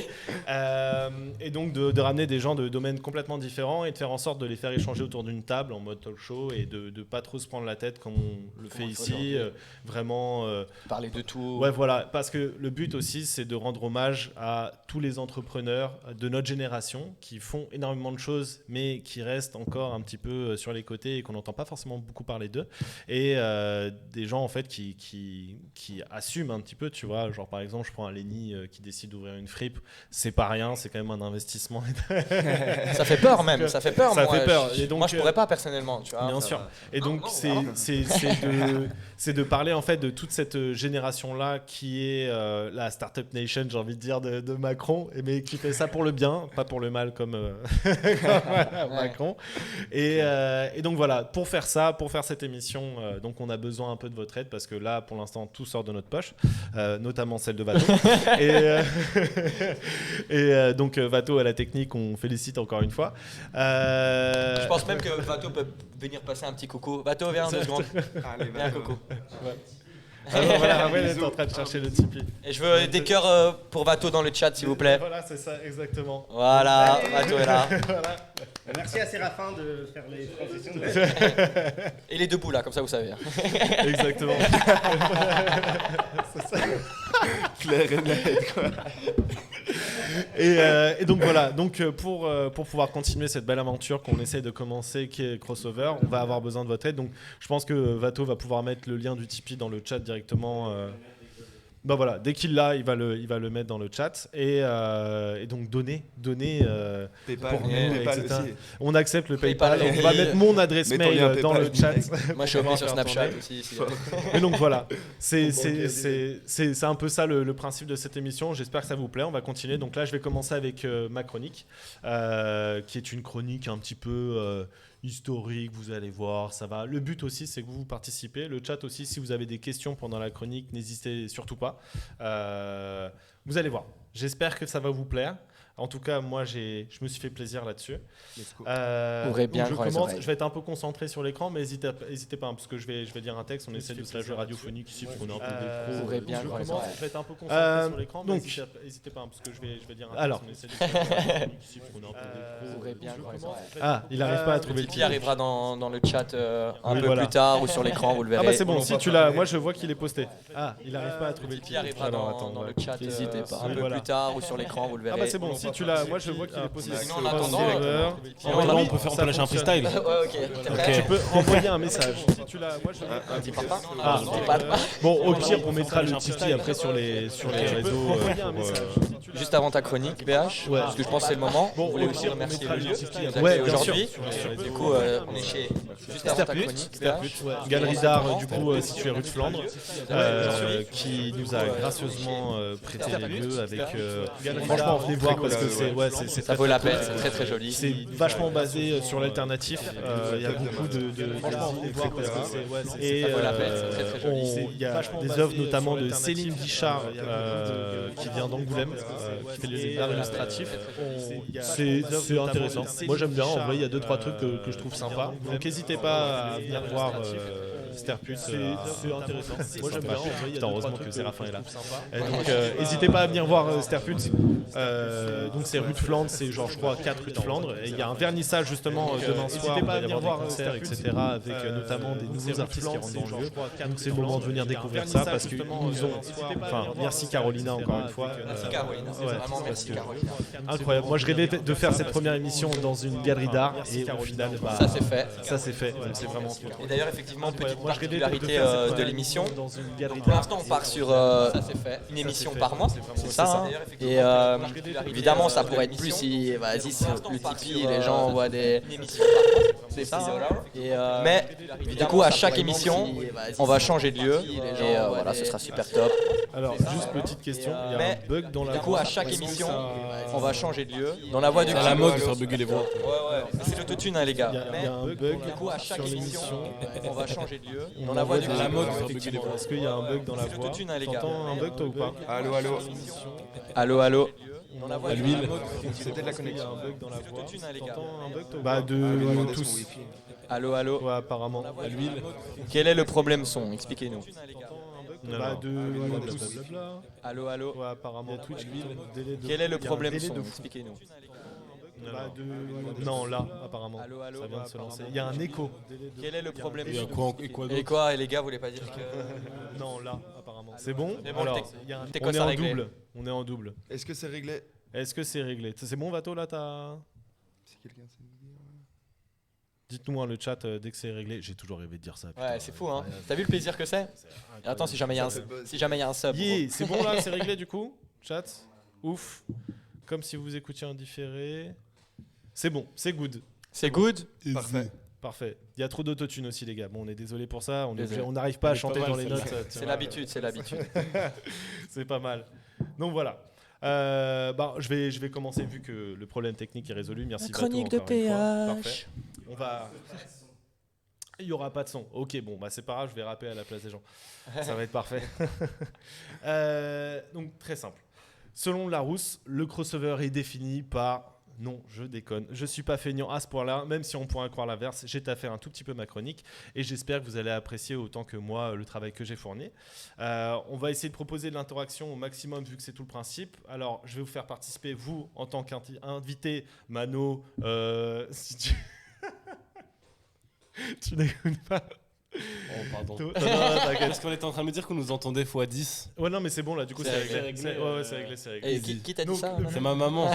Et donc de ramener des gens de domaines complètement différents et de faire en sorte de les faire échanger autour d'une table en mode talk show et de pas trop se prendre la tête comme on le fait on le fait ici. aujourd'hui. Vraiment. Parler de tout. Ouais, voilà. Parce que le but aussi, c'est de rendre hommage à tous les entrepreneurs de notre génération qui font énormément de choses, mais qui restent encore un petit peu sur les côtés et qu'on n'entend pas forcément beaucoup parler d'eux. Et des gens, en fait, qui assument un petit peu, tu vois. Genre, par exemple, je prends un Lenny qui décide d'ouvrir une fripe. C'est pas rien, c'est quand même un investissement. Ça fait peur même. Ça fait peur. Ça moi. fait peur. Et donc, moi, je pourrais pas personnellement, tu vois. Bien sûr. Et donc, non, c'est de parler en fait de toute cette génération-là qui est la Startup Nation, j'ai envie de dire, de Macron, mais qui fait ça pour le bien, pas pour le mal comme, comme Macron. Et donc voilà, pour faire ça, pour faire cette émission, donc on a besoin un peu de votre aide parce que là, pour l'instant, tout sort de notre poche, notamment celle de Vato. et donc Vato à la technique, on félicite encore une fois. Je pense même que Vato peut venir passer un petit coucou. Vato, viens 2 secondes. Allez, Viens, coucou. Alors voilà, Ravel est en train de chercher le Tipeee. Et je veux des cœurs pour Vato dans le chat, s'il vous plaît. Voilà, c'est ça, exactement. Voilà, Vato est là. Voilà. Merci à Séraphin de faire les transitions. Et il est debout là, comme ça vous savez. Exactement. Claire et net, quoi. Et donc voilà, donc pour pouvoir continuer cette belle aventure qu'on essaie de commencer, qui est Crossover, on va avoir besoin de votre aide. Donc je pense que Vato va pouvoir mettre le lien du Tipeee dans le chat directement. Bah voilà, dès qu'il l'a, il va le mettre dans le chat. Et donc donner. PayPal, Pour nous, PayPal etc. aussi. On accepte le PayPal. PayPal, On va et- mettre mon adresse Mets ton lien mail dans PayPal, le chat. Moi je suis On va revenu sur faire Snapchat tourner. aussi. Et donc voilà, c'est un peu ça le principe de cette émission. J'espère que ça vous plaît. On va continuer. Donc là, je vais commencer avec ma chronique, qui est une chronique un petit peu historique. Vous allez voir, ça va. Le but aussi, c'est que vous participez. Le chat aussi, si vous avez des questions pendant la chronique, n'hésitez surtout pas. Vous allez voir. J'espère que ça va vous plaire. En tout cas, moi, je me suis fait plaisir là-dessus. Let's go. Ouvrez Donc bien je grand les commence. oreilles. Je vais être un peu concentré sur l'écran, mais n'hésitez pas, hein, parce que je vais dire un texte. On essaie de se la jouer radiophonique ici, parce qu'on est un peu des pros. Ouvrez Donc bien je grand les commence. oreilles. Je vais être un peu concentré sur l'écran, mais donc. n'hésitez pas, hein, parce que je vais dire un texte. Alors. On essaie de se la jouer radiophonique ici, parce qu'on est un peu des pros. Ouvrez bien Je grand les commence. oreilles. Ah, il n'arrive pas à trouver le Tipeee arrivera dans le chat un Oui, peu voilà. plus tard ou sur l'écran, vous le verrez. Ah bah c'est bon, On si voit tu pas. l'as, moi je vois qu'il est posté. Ah, il n'arrive pas à trouver le Tipeee arrivera Alors, dans attends, le ouais. chat N'hésitez pas. un Oui, peu voilà. plus tard ou sur l'écran, vous le Ah verrez. bah c'est bon, si si tu l'as, moi je vois qu'il est possible. Sinon, en attendant, Là, on peut faire, on peut lâcher un freestyle. Ouais, ok. T'es prêt Tu peux envoyer un message. Si tu l'as, moi je. Dis pas. Ah, Dis pas. bon, au pire, on mettra le Tipeee après sur les réseaux. Juste avant ta chronique, BH, Ouais. parce que je pense que c'est le moment. Bon, On voulait au aussi pire, on remercier mettra le le lieu Tipeee qui nous après. accueille Ouais, bien sûr. aujourd'hui. Du coup, on est chez juste avant ta chronique, BH. Galerie d'art, du coup, située rue de Flandre, qui nous a gracieusement prêté les lieux avec. Franchement, venez voir parce que c'est Ça vaut la peine, c'est très très joli. C'est vachement basé sur l'alternatif. Il y a beaucoup de franchement, venez voir parce que et Ça vaut la peine, c'est très très joli. il y a des œuvres notamment de Céline Guichard qui vient d'Angoulême, qui fait les arts illustratifs. C'est intéressant. Moi j'aime bien. En vrai, il y a 2-3 trucs que je trouve sympas. Donc n'hésitez pas à venir voir Sterput. C'est intéressant. Moi j'aime bien. Putain, heureusement que Séraphin est là. Et donc n'hésitez pas à venir voir Sterput. Donc c'est rue de Flandre, c'est genre je crois 4 rue de Flandre. Et il y a un vernissage justement demain soir. N'hésitez pas à venir voir concerts, etc. Avec notamment des nouveaux artistes qui rentrent dans le lieu. Donc c'est le moment de venir découvrir ça parce qu'ils nous ont. Enfin, merci Carolina encore une fois. Merci Carolina, vraiment merci Carolina. Incroyable. Moi je rêvais de faire cette première émission dans une galerie d'art et au final Ça c'est fait. ça c'est fait. Donc c'est vraiment cool. Et d'ailleurs, effectivement, petite Moi, je rêvais de particularité faire cette de première l'émission. émission dans une galerie Pour d'art. l'instant, on part sur une émission fait. par mois, c'est ça. Hein. Et évidemment, ça pourrait être plus si, vas-y, si le Tipeee, les gens envoient des ça. Et mais du coup, à chaque émission, on va changer de lieu. Et voilà, ce sera super top. Alors juste petite question, il y a Mais un bug dans la du coup, à chaque émission, on va changer de lieu. Dans la voix du C'est à la mode de faire bugger les voix. Ouais, c'est l'autotune, hein, les gars. il y a un bug Du coup, à chaque sur émission, l'émission. on va changer de lieu. On Dans la voix du envoie la des mode bugs, de faire bugger les effectivement. voix. Est-ce qu'il y a un bug dans la C'est voix l'autotune, hein, les gars. T'entends un bug toi ou pas? Allô, allô. Allô, allô. Dans la voix À du l'huile. C'est peut-être la Il y a connexion. un bug dans la voix. l'autotune, hein, les gars. T'entends un bug toi ou Bah pas? de Demandez son tous. wifi. Allô, allô. Ouais, apparemment. À l'huile. Quel est le problème son? Expliquez-nous. Bah de Demandez tous. son wifi. Allô, allô. Ouais, apparemment. Twitch, l'huile. Quel est le Il y a un problème délai son? de fou. Expliquez-nous. Bah non, là, apparemment. Allô, allô. Ça vient de se lancer. Il y a un écho. Quel est le problème Et son? quoi Et d'autre? quoi? Et les gars, vous voulez pas dire que. Non, là, apparemment. C'est bon? C'est bon, Alors, le il y a un- t'es on quoi, est ça en réglé double. On est en double. Est-ce que c'est réglé? Est-ce que c'est réglé? C'est bon, Vato, là, t'as... Si quelqu'un sait me dire. Dites-nous dans le chat dès que c'est réglé. J'ai toujours rêvé de dire ça. Ouais, c'est fou, hein. T'as vu le plaisir que c'est? Et attends, si jamais il y a un sub. Yeah, c'est bon là, c'est réglé du coup? Chat? Ouf. Comme si vous écoutiez en différé. C'est bon, c'est good. C'est good? Parfait. Parfait. Il y a trop d'autotune aussi, les gars. Bon, on est désolé pour ça. Désolé. On n'arrive pas à On est chanter pas mal, dans les c'est notes. vrai. C'est l'habitude, c'est l'habitude. C'est pas mal. Donc voilà. Je vais commencer vu que le problème technique est résolu. Merci. Bateau, Chronique de encore une fois. PH. Parfait. On va. Il n'y aura pas de son. Ok, bon, bah c'est pas grave, je vais rapper à la place des gens. Ça va être parfait. Donc très simple. Selon Larousse, le crossover est défini par... Non, je déconne. Je suis pas feignant à ce point-là, même si on pourrait croire l'inverse. J'ai taffé un tout petit peu ma chronique et j'espère que vous allez apprécier autant que moi le travail que j'ai fourni. On va essayer de proposer de l'interaction au maximum vu que c'est tout le principe. Alors, je vais vous faire participer, vous, en tant qu'invité, Mano, si tu... tu n'écoutes pas. Oh, pardon. Non, t'inquiète. Parce qu'on était en train de me dire qu'on nous entendait x10. Ouais, non, mais c'est bon là, du coup, C'est c'est réglé. réglé. Ouais, c'est réglé, c'est réglé. Et qui t'a dit Donc, ça? le- Manon C'est ma maman.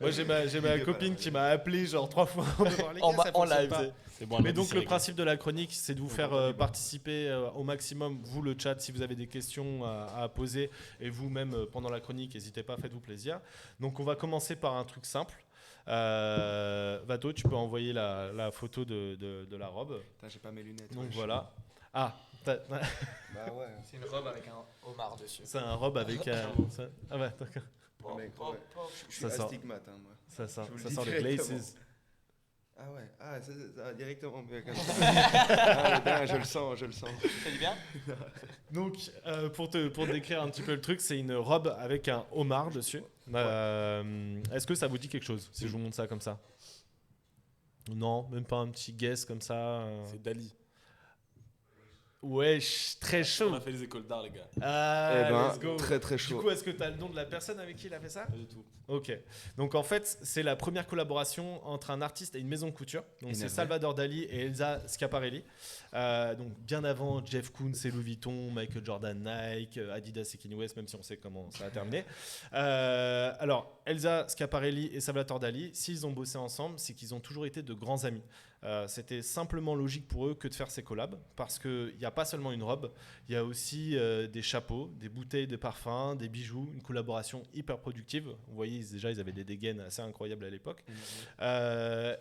Moi, j'ai ma copine qui m'a appelé genre 3 fois en me disant, les gars, ça En fonctionne live. pas. C'est bon, elle Mais m'a dit, donc c'est le réglé. principe de la chronique, c'est de vous faire participer au maximum, vous le chat, si vous avez des questions à poser, et vous-même pendant la chronique, n'hésitez pas, faites-vous plaisir. Donc on va commencer par un truc simple. Vato, tu peux envoyer la photo de la robe. Putain, j'ai pas mes lunettes. Donc wesh. voilà. Ah, Bah ouais. C'est une robe avec un homard dessus. c'est un robe avec un... Ah ouais, d'accord. Mec, ouais. Je suis Ça sort. astigmate, hein, moi. Ça Je vous le ça dis sort les directement. glaces. Ah ouais. Ah, ça, directement. Ah, ben, je le sens, je le sens. Ça dit bien? Donc, pour te décrire un petit peu le truc, c'est une robe avec un homard dessus. Est-ce que ça vous dit quelque chose si je vous montre ça comme ça? Non, même pas un petit guess comme ça. C'est Dali. Ouais, très On chaud. a fait les écoles d'art, les gars. Ah, Eh ben, let's go. très très Du chaud. coup, est-ce que tu as le nom de la personne avec qui il a fait ça? Pas du tout. Ok. Donc en fait, c'est la première collaboration entre un artiste et une maison de couture. Donc c'est Énervé. Salvador Dali et Elsa Schiaparelli. Donc bien avant Jeff Koons et Louis Vuitton, Michael Jordan, Nike, Adidas et Kanye West, même si on sait comment ça a terminé. Alors Elsa Schiaparelli et Salvador Dali, s'ils ont bossé ensemble, c'est qu'ils ont toujours été de grands amis. C'était simplement logique pour eux que de faire ces collabs parce qu'il n'y a pas seulement une robe, il y a aussi des chapeaux, des bouteilles de parfum, des bijoux, une collaboration hyper productive. Vous voyez, déjà, ils avaient des dégaines assez incroyables à l'époque.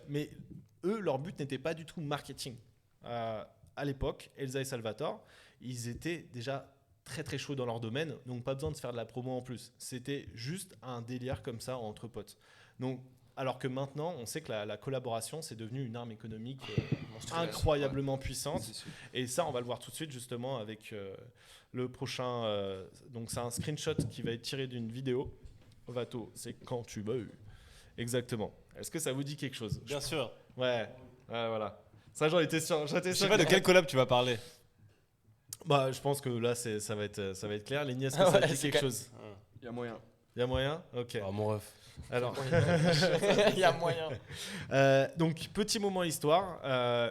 Mais eux, leur but n'était pas du tout marketing. À l'époque, Elsa et Salvatore, ils étaient déjà très très chauds dans leur domaine, donc pas besoin de se faire de la promo en plus. C'était juste un délire comme ça entre potes. Donc, alors que maintenant, on sait que la collaboration, c'est devenu une arme économique incroyablement puissante. C'est sûr. Et ça, on va le voir tout de suite justement avec le prochain. Donc, c'est un screenshot qui va être tiré d'une vidéo. Vato, c'est quand tu veux. Exactement. Est-ce que ça vous dit quelque chose? Bien sûr. Ouais, voilà. Ça, j'en étais sûr. Je sais pas de quel collab tu vas parler. Bah, je pense que là, ça va être clair. Ligné, est-ce que Ah ça ouais, dit c'est quelque ca- chose? Il y a moyen. Il y a moyen? Ok. Ah, mon ref. Alors. Il y a moyen. Donc, petit moment histoire.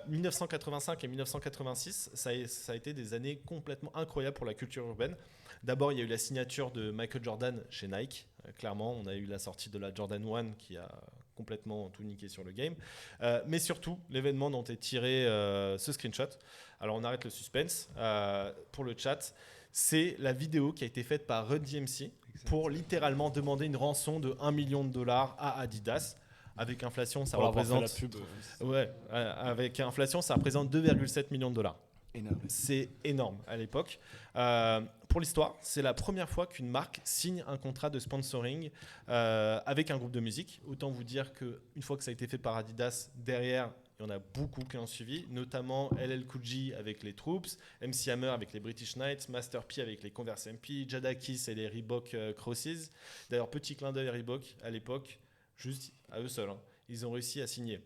1985 et 1986, ça a été des années complètement incroyables pour la culture urbaine. D'abord, il y a eu la signature de Michael Jordan chez Nike. Clairement, on a eu la sortie de la Jordan 1 qui a complètement tout niqué sur le game. Mais surtout, l'événement dont est tiré ce screenshot. Alors, on arrête le suspense pour le chat. C'est la vidéo qui a été faite par Run DMC pour littéralement demander une rançon de $1 million à Adidas. Avec inflation, ça Pour avoir fait représente. la pub. Ouais, avec inflation, ça représente 2,7 millions de dollars. Énervé. C'est énorme à l'époque. Pour l'histoire, c'est la première fois qu'une marque signe un contrat de sponsoring avec un groupe de musique. Autant vous dire qu'une fois que ça a été fait par Adidas, derrière, il y en a beaucoup qui ont suivi, notamment LL Cool J avec les Troops, MC Hammer avec les British Knights, Master P avec les Converse MP, Jadakiss et les Reebok Crosses. D'ailleurs, petit clin d'œil à Reebok, à l'époque, juste à eux seuls, hein, ils ont réussi à signer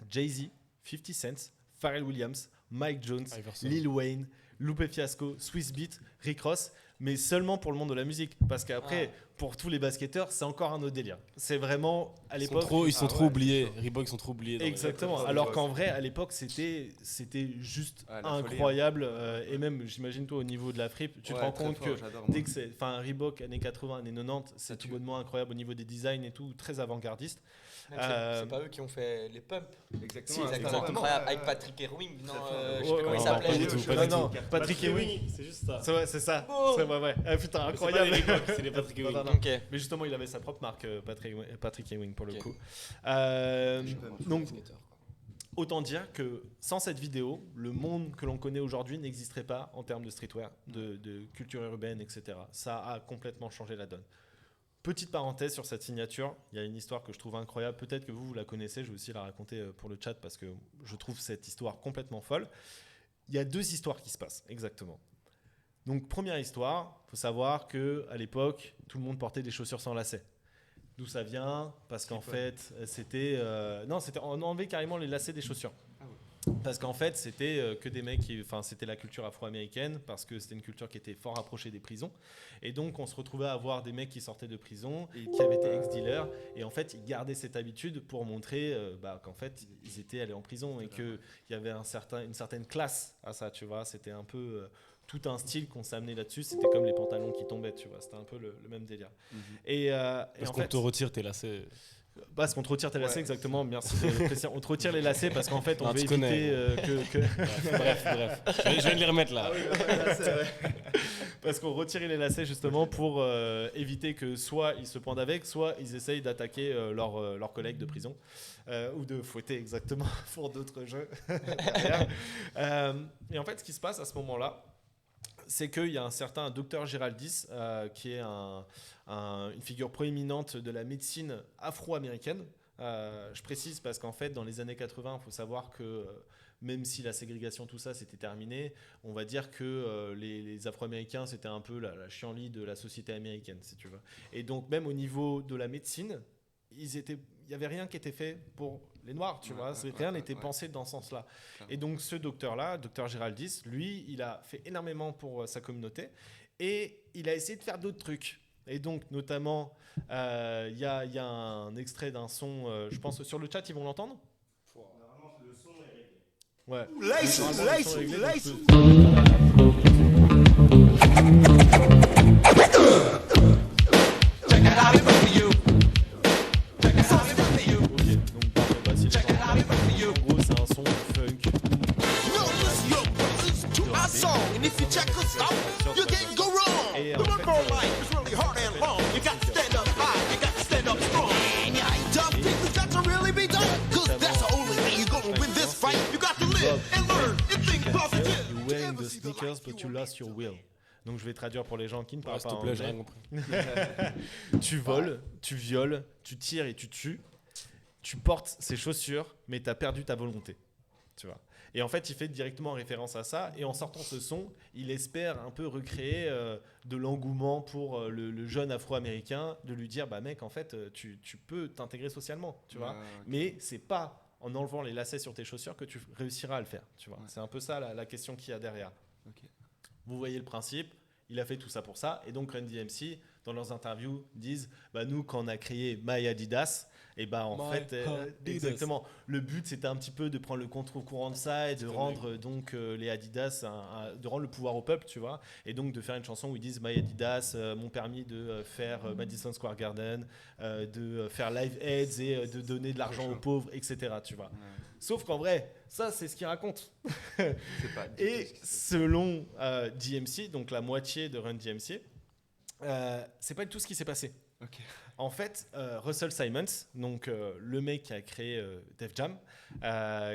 Jay-Z, 50 Cent, Pharrell Williams, Mike Jones, Iverson. Lil Wayne, Lupe Fiasco, Swiss Beat, Rick Ross, mais seulement pour le monde de la musique. Parce qu'après, pour tous les basketteurs, c'est encore un autre délire. C'est vraiment, à l'époque... Ils sont trop oubliés. Reebok, ils sont trop oubliés. Exactement. Alors qu'en vrai, à l'époque, c'était juste Ah, la folie, incroyable. Et même, j'imagine, toi, au niveau de la fripe, tu te Ouais, rends très compte fort, que j'adore, dès moi. que c'est... Enfin, Reebok, années 80, années 90, c'est tout tue. bonnement incroyable au niveau des designs et tout, très avant-gardiste. Même c'est pas eux qui ont fait les pumps. Exactement. C'est exactement. incroyable. Avec Patrick Ewing. Non, je sais Ouais, plus comment ouais, il non, s'appelait. pas du tout, pas du Non, tout. Patrick Ewing. c'est juste ça. C'est ça. Oh. Ouais. Ah, putain, C'est incroyable. pas les Reebok, c'est les Patrick Ewing. Non, non. Ok. Mais justement, il avait sa propre marque, Patrick Ewing, pour le Ok. coup. peux Donc, autant dire que sans cette vidéo, le monde que l'on connaît aujourd'hui n'existerait pas en termes de streetwear, de culture urbaine, etc. Ça a complètement changé la donne. Petite parenthèse sur cette signature, il y a une histoire que je trouve incroyable. Peut-être que vous la connaissez, je vais aussi la raconter pour le chat parce que je trouve cette histoire complètement folle. Il y a deux histoires qui se passent, exactement. Donc, première histoire, il faut savoir qu'à l'époque, tout le monde portait des chaussures sans lacets. D'où ça vient? Parce qu'en fait, c'était... on enlevait carrément les lacets des chaussures. Parce qu'en fait, c'était que des mecs c'était la culture afro-américaine, parce que c'était une culture qui était fort rapprochée des prisons. Et donc, on se retrouvait à avoir des mecs qui sortaient de prison et qui avaient été ex-dealers. Et en fait, ils gardaient cette habitude pour montrer qu'en fait, ils étaient allés en prison et qu'il y avait une certaine classe à ça, tu vois. C'était un peu... tout un style qu'on s'amenait là-dessus, c'était comme les pantalons qui tombaient, tu vois, c'était un peu le même délire. Et Parce en qu'on fait, te retire tes lacets. parce qu'on te retire tes lacets, exactement, merci de le préciser. On te retire les lacets parce qu'en fait, on Non, veut tu connais. éviter Bref. Je viens de les remettre là. parce qu'on retire les lacets justement pour éviter que soit ils se pendent avec, soit ils essayent d'attaquer leurs collègues de prison ou de fouetter exactement pour d'autres jeux derrière. Et en fait, ce qui se passe à ce moment-là, c'est qu'il y a un certain Dr Géraldis qui est une figure proéminente de la médecine afro-américaine. Je précise parce qu'en fait, dans les années 80, il faut savoir que même si la ségrégation, tout ça, c'était terminé, on va dire que les Afro-Américains, c'était un peu la chienlit de la société américaine, si tu veux. Et donc, même au niveau de la médecine, n'y avait rien qui était fait pour les Noirs, tu vois. Rien n'était pensé dans ce sens-là. Et donc, ce docteur-là, docteur Géraldis, lui, il a fait énormément pour sa communauté et il a essayé de faire d'autres trucs. Et donc, notamment, il y a un extrait d'un son, je pense, sur le chat, ils vont l'entendre. Normalement, le son est réglé. Ouais. But you lost your will. Donc je vais traduire pour les gens qui ne parlent pas anglais. J'ai rien compris. Tu voles, tu violes, tu tires et tu tues. Tu portes ces chaussures, mais tu as perdu ta volonté. Tu vois. Et en fait, il fait directement référence à ça. Et en sortant ce son, il espère un peu recréer de l'engouement pour le jeune Afro-américain, de lui dire, bah mec, en fait, tu peux t'intégrer socialement, tu vois. Mais c'est pas en enlevant les lacets sur tes chaussures que tu réussiras à le faire, tu vois. C'est un peu ça la question qu'il y a derrière. Vous voyez le principe, il a fait tout ça pour ça. Et donc Run DMC, dans leurs interviews, disent bah, nous, quand on a créé My Adidas, et bah, en fait, exactement, le but c'était un petit peu de prendre le contre-courant de ça et de rendre donc les Adidas, de rendre le pouvoir au peuple, tu vois. Et donc de faire une chanson où ils disent My Adidas m'ont permis de faire Madison Square Garden, de faire Live Aids et de donner de l'argent aux pauvres, etc. Tu vois. Sauf qu'en vrai, ça c'est ce qu'il raconte. Et selon DMC, donc la moitié de Run DMC, c'est pas du tout ce qui s'est passé. En fait, Russell Simons, donc le mec qui a créé Def Jam,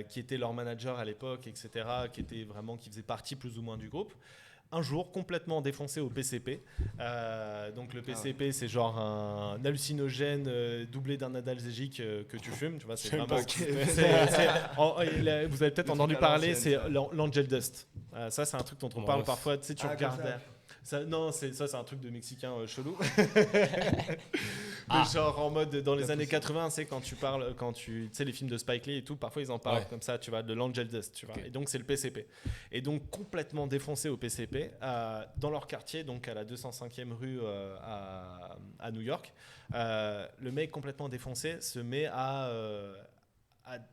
qui était leur manager à l'époque, etc., qui faisait partie plus ou moins du groupe, un jour complètement défoncé au PCP. Donc le PCP, c'est genre un hallucinogène doublé d'un analgésique que tu fumes. Tu vois, c'est vraiment. Vous avez peut-être entendu parler, c'est l'Angel Dust. Ça, c'est un truc dont on parle parfois. Tu sais, tu regardes. Ça, non, c'est un truc de Mexicain chelou. Mais genre en mode dans les années 80, c'est quand tu sais les films de Spike Lee et tout, parfois ils en parlent comme ça, tu vois, de l'Angel Dust, tu vois. Et donc c'est le PCP. Et donc complètement défoncé au PCP dans leur quartier, donc à la 205e rue à New York, le mec complètement défoncé se met à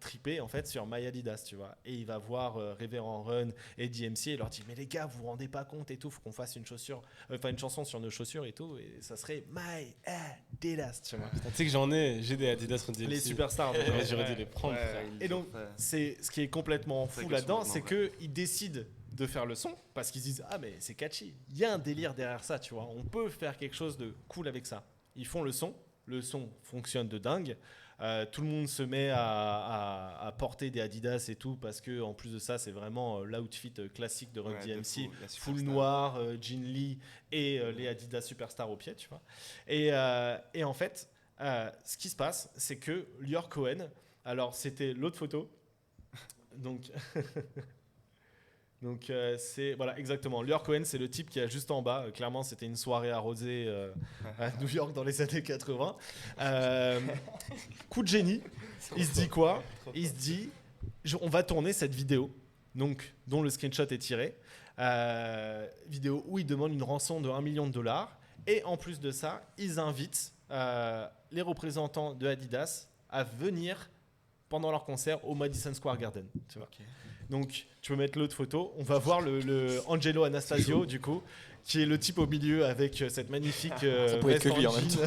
triper en fait sur My Adidas, tu vois, et il va voir Révérend Run et DMC et leur dit mais les gars, vous vous rendez pas compte et tout, faut qu'on fasse une chanson sur nos chaussures et tout, et ça serait My Adidas, tu vois. Tu sais que j'ai des Adidas Run DMC. Les superstars, j'aurais dû les prendre. Et donc c'est ce qui est complètement fou là-dedans, c'est que ils décident de faire le son parce qu'ils disent ah mais c'est catchy, il y a un délire derrière ça, tu vois, on peut faire quelque chose de cool avec ça. Ils font le son fonctionne de dingue. Tout le monde se met à porter des Adidas et tout parce que en plus de ça c'est vraiment l'outfit classique de Run DMC, full noir, jean Lee et les Adidas Superstar au pied, tu vois. Et en fait ce qui se passe c'est que Lior Cohen, alors c'était l'autre photo donc Donc c'est voilà exactement. Lior Cohen, c'est le type qui est juste en bas. Clairement, c'était une soirée arrosée à New York dans les années 80. Coup de génie. Il se dit quoi ? Il se dit, on va tourner cette vidéo, donc dont le screenshot est tiré. Vidéo où il demande une rançon de $1 million. Et en plus de ça, ils invitent les représentants de Adidas à venir pendant leur concert au Madison Square Garden. Tu vois. Okay. Donc, tu peux mettre l'autre photo. On va voir le Angelo Anastasio, du coup, qui est le type au milieu avec cette magnifique ça pouvait être que lui en même temps.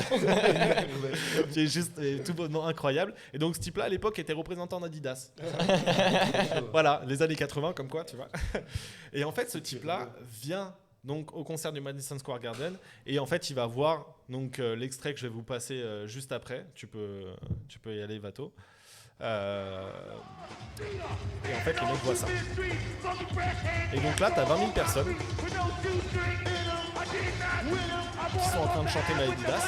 qui est juste tout bonnement incroyable. Et donc, ce type-là, à l'époque, était représentant d'Adidas. Voilà, les années 80, comme quoi, tu vois. Et en fait, ce type-là vient donc au concert du Madison Square Garden, et en fait, il va voir donc l'extrait que je vais vous passer juste après. Tu peux y aller, Vato. Et en fait, le mec voit ça. Et donc là, t'as 20 000 personnes qui sont en train de chanter My Adidas.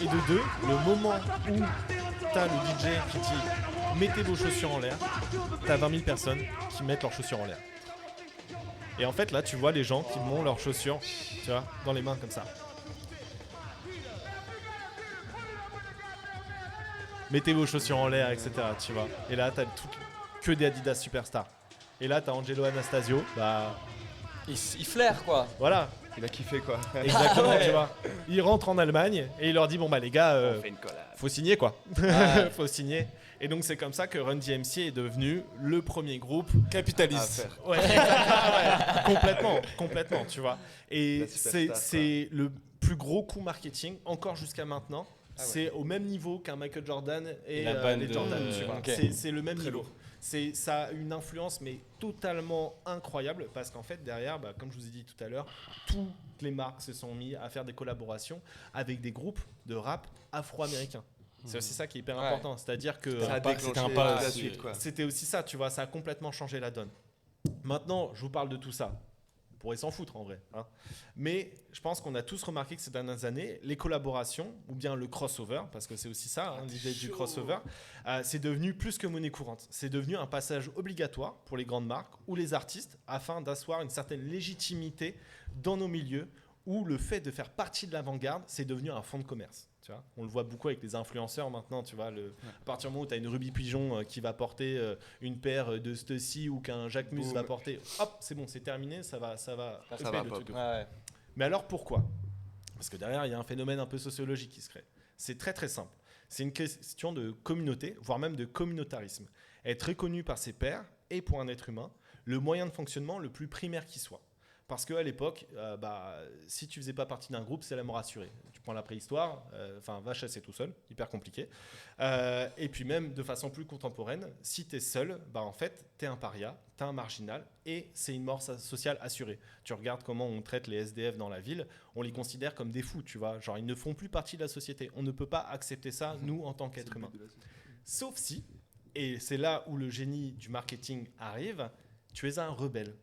Et de deux, le moment où t'as le DJ qui dit mettez vos chaussures en l'air, t'as 20 000 personnes qui mettent leurs chaussures en l'air. Et en fait, là, tu vois les gens qui montent leurs chaussures, tu vois, dans les mains comme ça. mettez vos chaussures en l'air, etc. Tu vois. Et là, t'as que des Adidas Superstar. Et là, t'as Angelo Anastasio, bah Il flaire, quoi. voilà, Il a kiffé quoi. exactement, ouais. tu vois. Il rentre en Allemagne et il leur dit bon bah les gars, On fait une collab. faut signer quoi. Ouais. Faut signer. Et donc c'est comme ça que Run DMC est devenu le premier groupe. Capitaliste. Ouais, exactement, complètement, tu vois. Et La superstar, c'est le plus gros coup marketing encore jusqu'à maintenant. Ah ouais. C'est au même niveau qu'un Michael Jordan et Et la bande les de- Jordan, tu vois. Ok. C'est le même Très niveau. lourd. Ça a une influence mais totalement incroyable parce qu'en fait derrière, bah, comme je vous ai dit tout à l'heure, toutes les marques se sont mis à faire des collaborations avec des groupes de rap afro-américains. C'est aussi ça qui est hyper Ouais. important, c'est-à-dire que Ça a pas- déclenché c'était un pas la aussi- suite quoi. c'était aussi ça, tu vois, ça a complètement changé la donne. Maintenant, je vous parle de tout ça. On pourrait s'en foutre en vrai. Hein. Mais je pense qu'on a tous remarqué que ces dernières années, les collaborations, ou bien le crossover, parce que c'est aussi ça, hein, l'idée du crossover, c'est devenu plus que monnaie courante. C'est devenu un passage obligatoire pour les grandes marques ou les artistes afin d'asseoir une certaine légitimité dans nos milieux où le fait de faire partie de l'avant-garde, c'est devenu un fonds de commerce. Tu vois, on le voit beaucoup avec les influenceurs maintenant. Tu vois, à partir du moment où tu as une Ruby Pigeon qui va porter une paire de Stussy ou qu'un Jacques Mus Boum. va porter, hop, c'est bon, c'est terminé, ça va Ça upper va le pop. truc de fou. Ouais. Mais alors pourquoi? Parce que derrière, il y a un phénomène un peu sociologique qui se crée. C'est très très simple. C'est une question de communauté, voire même de communautarisme. Être reconnu par ses pairs est pour un être humain le moyen de fonctionnement le plus primaire qui soit. Parce qu'à l'époque, si tu faisais pas partie d'un groupe, c'est la mort assurée. Tu prends la préhistoire, va chasser tout seul, hyper compliqué. Et puis même de façon plus contemporaine, si tu es seul, en fait, tu es un paria, tu es un marginal, et c'est une mort sociale assurée. Tu regardes comment on traite les SDF dans la ville, on les considère comme des fous, tu vois. Genre, ils ne font plus partie de la société. On ne peut pas accepter ça, nous, en tant qu'êtres humains. Sauf si, et c'est là où le génie du marketing arrive, tu es un rebelle.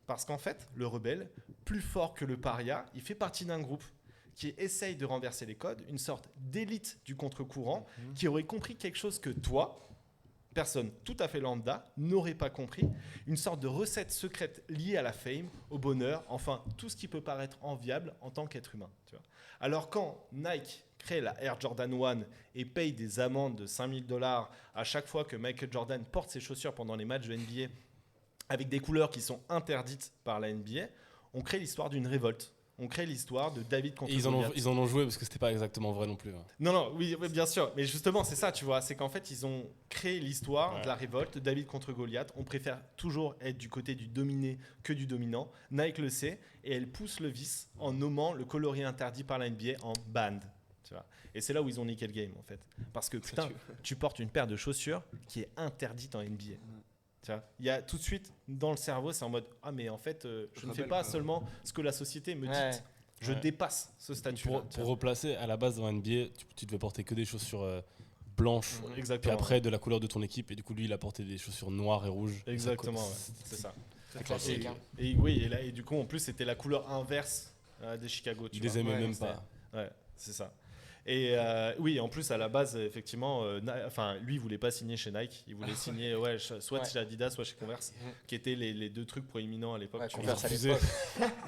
Parce qu'en fait, le rebelle, plus fort que le paria, il fait partie d'un groupe qui essaye de renverser les codes, une sorte d'élite du contre-courant qui aurait compris quelque chose que toi, personne tout à fait lambda, n'aurait pas compris, une sorte de recette secrète liée à la fame, au bonheur, enfin tout ce qui peut paraître enviable en tant qu'être humain. Tu vois. Alors quand Nike crée la Air Jordan 1 et paye des amendes de $5 000 à chaque fois que Michael Jordan porte ses chaussures pendant les matchs de NBA, avec des couleurs qui sont interdites par la NBA, on crée l'histoire d'une révolte. On crée l'histoire de David contre Et ils Goliath. en ont joué parce que c'était pas exactement vrai non plus. Hein. Non, oui, bien sûr. Mais justement, c'est ça, tu vois. C'est qu'en fait, ils ont créé l'histoire de la révolte, David contre Goliath. On préfère toujours être du côté du dominé que du dominant. Nike le sait et elle pousse le vice en nommant le coloris interdit par la NBA en banned. Tu vois. Et c'est là où ils ont niqué le game, en fait. Parce que, putain, tu portes une paire de chaussures qui est interdite en NBA. Tu vois, il y a tout de suite dans le cerveau, c'est en mode ah mais en fait je ne fais pas seulement ce que la société me dit, je dépasse ce statut. Pour replacer, à la base dans NBA, tu devais porter que des chaussures blanches, Exactement. puis après de la couleur de ton équipe, et du coup lui il a porté des chaussures noires et rouges. Exactement, Ça, ouais, c'est ça. Classique. Hein. Et oui, et du coup en plus c'était la couleur inverse des Chicago. Tu Il les vois. aimait Ouais, même c'était- pas. Ouais, c'est ça. Et oui, en plus à la base, effectivement, lui il voulait pas signer chez Nike, il voulait signer soit Ouais. chez Adidas, soit chez Converse, qui étaient les deux trucs proéminents à l'époque. Ouais, Tu Converse à refusé. l'époque.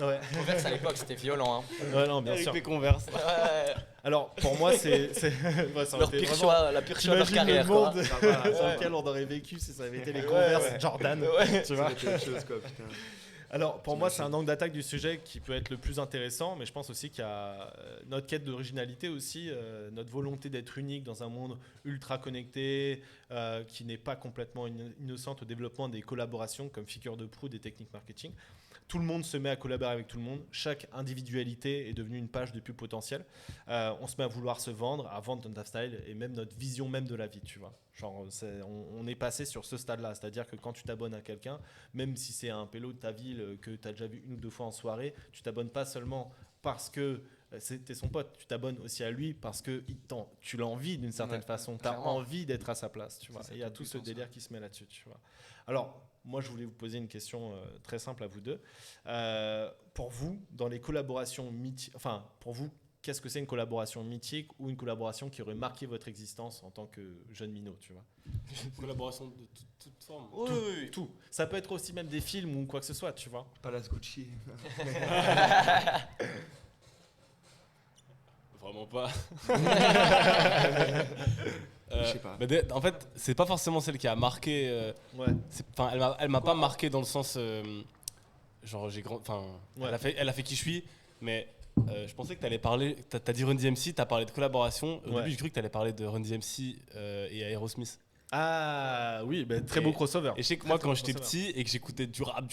Ouais. Converse à l'époque, c'était violent. Hein. Ouais, non, bien sûr. Converse. Ouais. Alors pour moi, c'est ouais, ça aurait Leur été pire vraiment- choix, la pire choix de leur J'imagine carrière. le Quoi. monde sur lequel on aurait vécu si ça avait été les Ouais, Converse ouais. Jordan. Ouais. Tu vois. C'était autre chose quoi, putain. Alors pour moi, c'est un angle d'attaque du sujet qui peut être le plus intéressant, mais je pense aussi qu'il y a notre quête d'originalité aussi, notre volonté d'être unique dans un monde ultra connecté, qui n'est pas complètement innocente au développement des collaborations comme figure de proue des techniques marketing. Tout le monde se met à collaborer avec tout le monde. Chaque individualité est devenue une page de pub potentielle. On se met à vouloir se vendre, à vendre notre lifestyle et même notre vision même de la vie, tu vois. Genre, on est passé sur ce stade-là. C'est-à-dire que quand tu t'abonnes à quelqu'un, même si c'est un pélo de ta ville que tu as déjà vu une ou deux fois en soirée, tu t'abonnes pas seulement parce que c'était son pote. Tu t'abonnes aussi à lui parce que tu l'as envie d'une certaine façon. Tu as clairement. envie d'être à sa place, tu vois. C'est ça, Et il y a tout ce délire qui se met là-dessus, tu vois. Alors, moi, je voulais vous poser une question très simple à vous deux. Pour vous, dans les collaborations mythiques, pour vous, qu'est-ce que c'est une collaboration mythique ou une collaboration qui aurait marqué votre existence en tant que jeune minot, tu vois? Collaboration de toute forme. Oui, oui, oui. Tout. Ça peut être aussi même des films ou quoi que ce soit, tu vois. Palace Gucci. Vraiment pas. Je sais pas. En fait, c'est pas forcément celle qui a marqué. Ouais. Enfin, elle m'a pas marqué dans le sens. Genre, Ouais. elle a fait qui je suis, mais je pensais que t'allais parler. T'as dit Run DMC, t'as parlé de collaboration. Au Ouais. début, j'ai cru que t'allais parler de Run DMC et Aerosmith. Ah oui, bah, très Et- beau crossover. Et je sais que Très, moi, très quand beau j'étais crossover. petit et que j'écoutais du rap,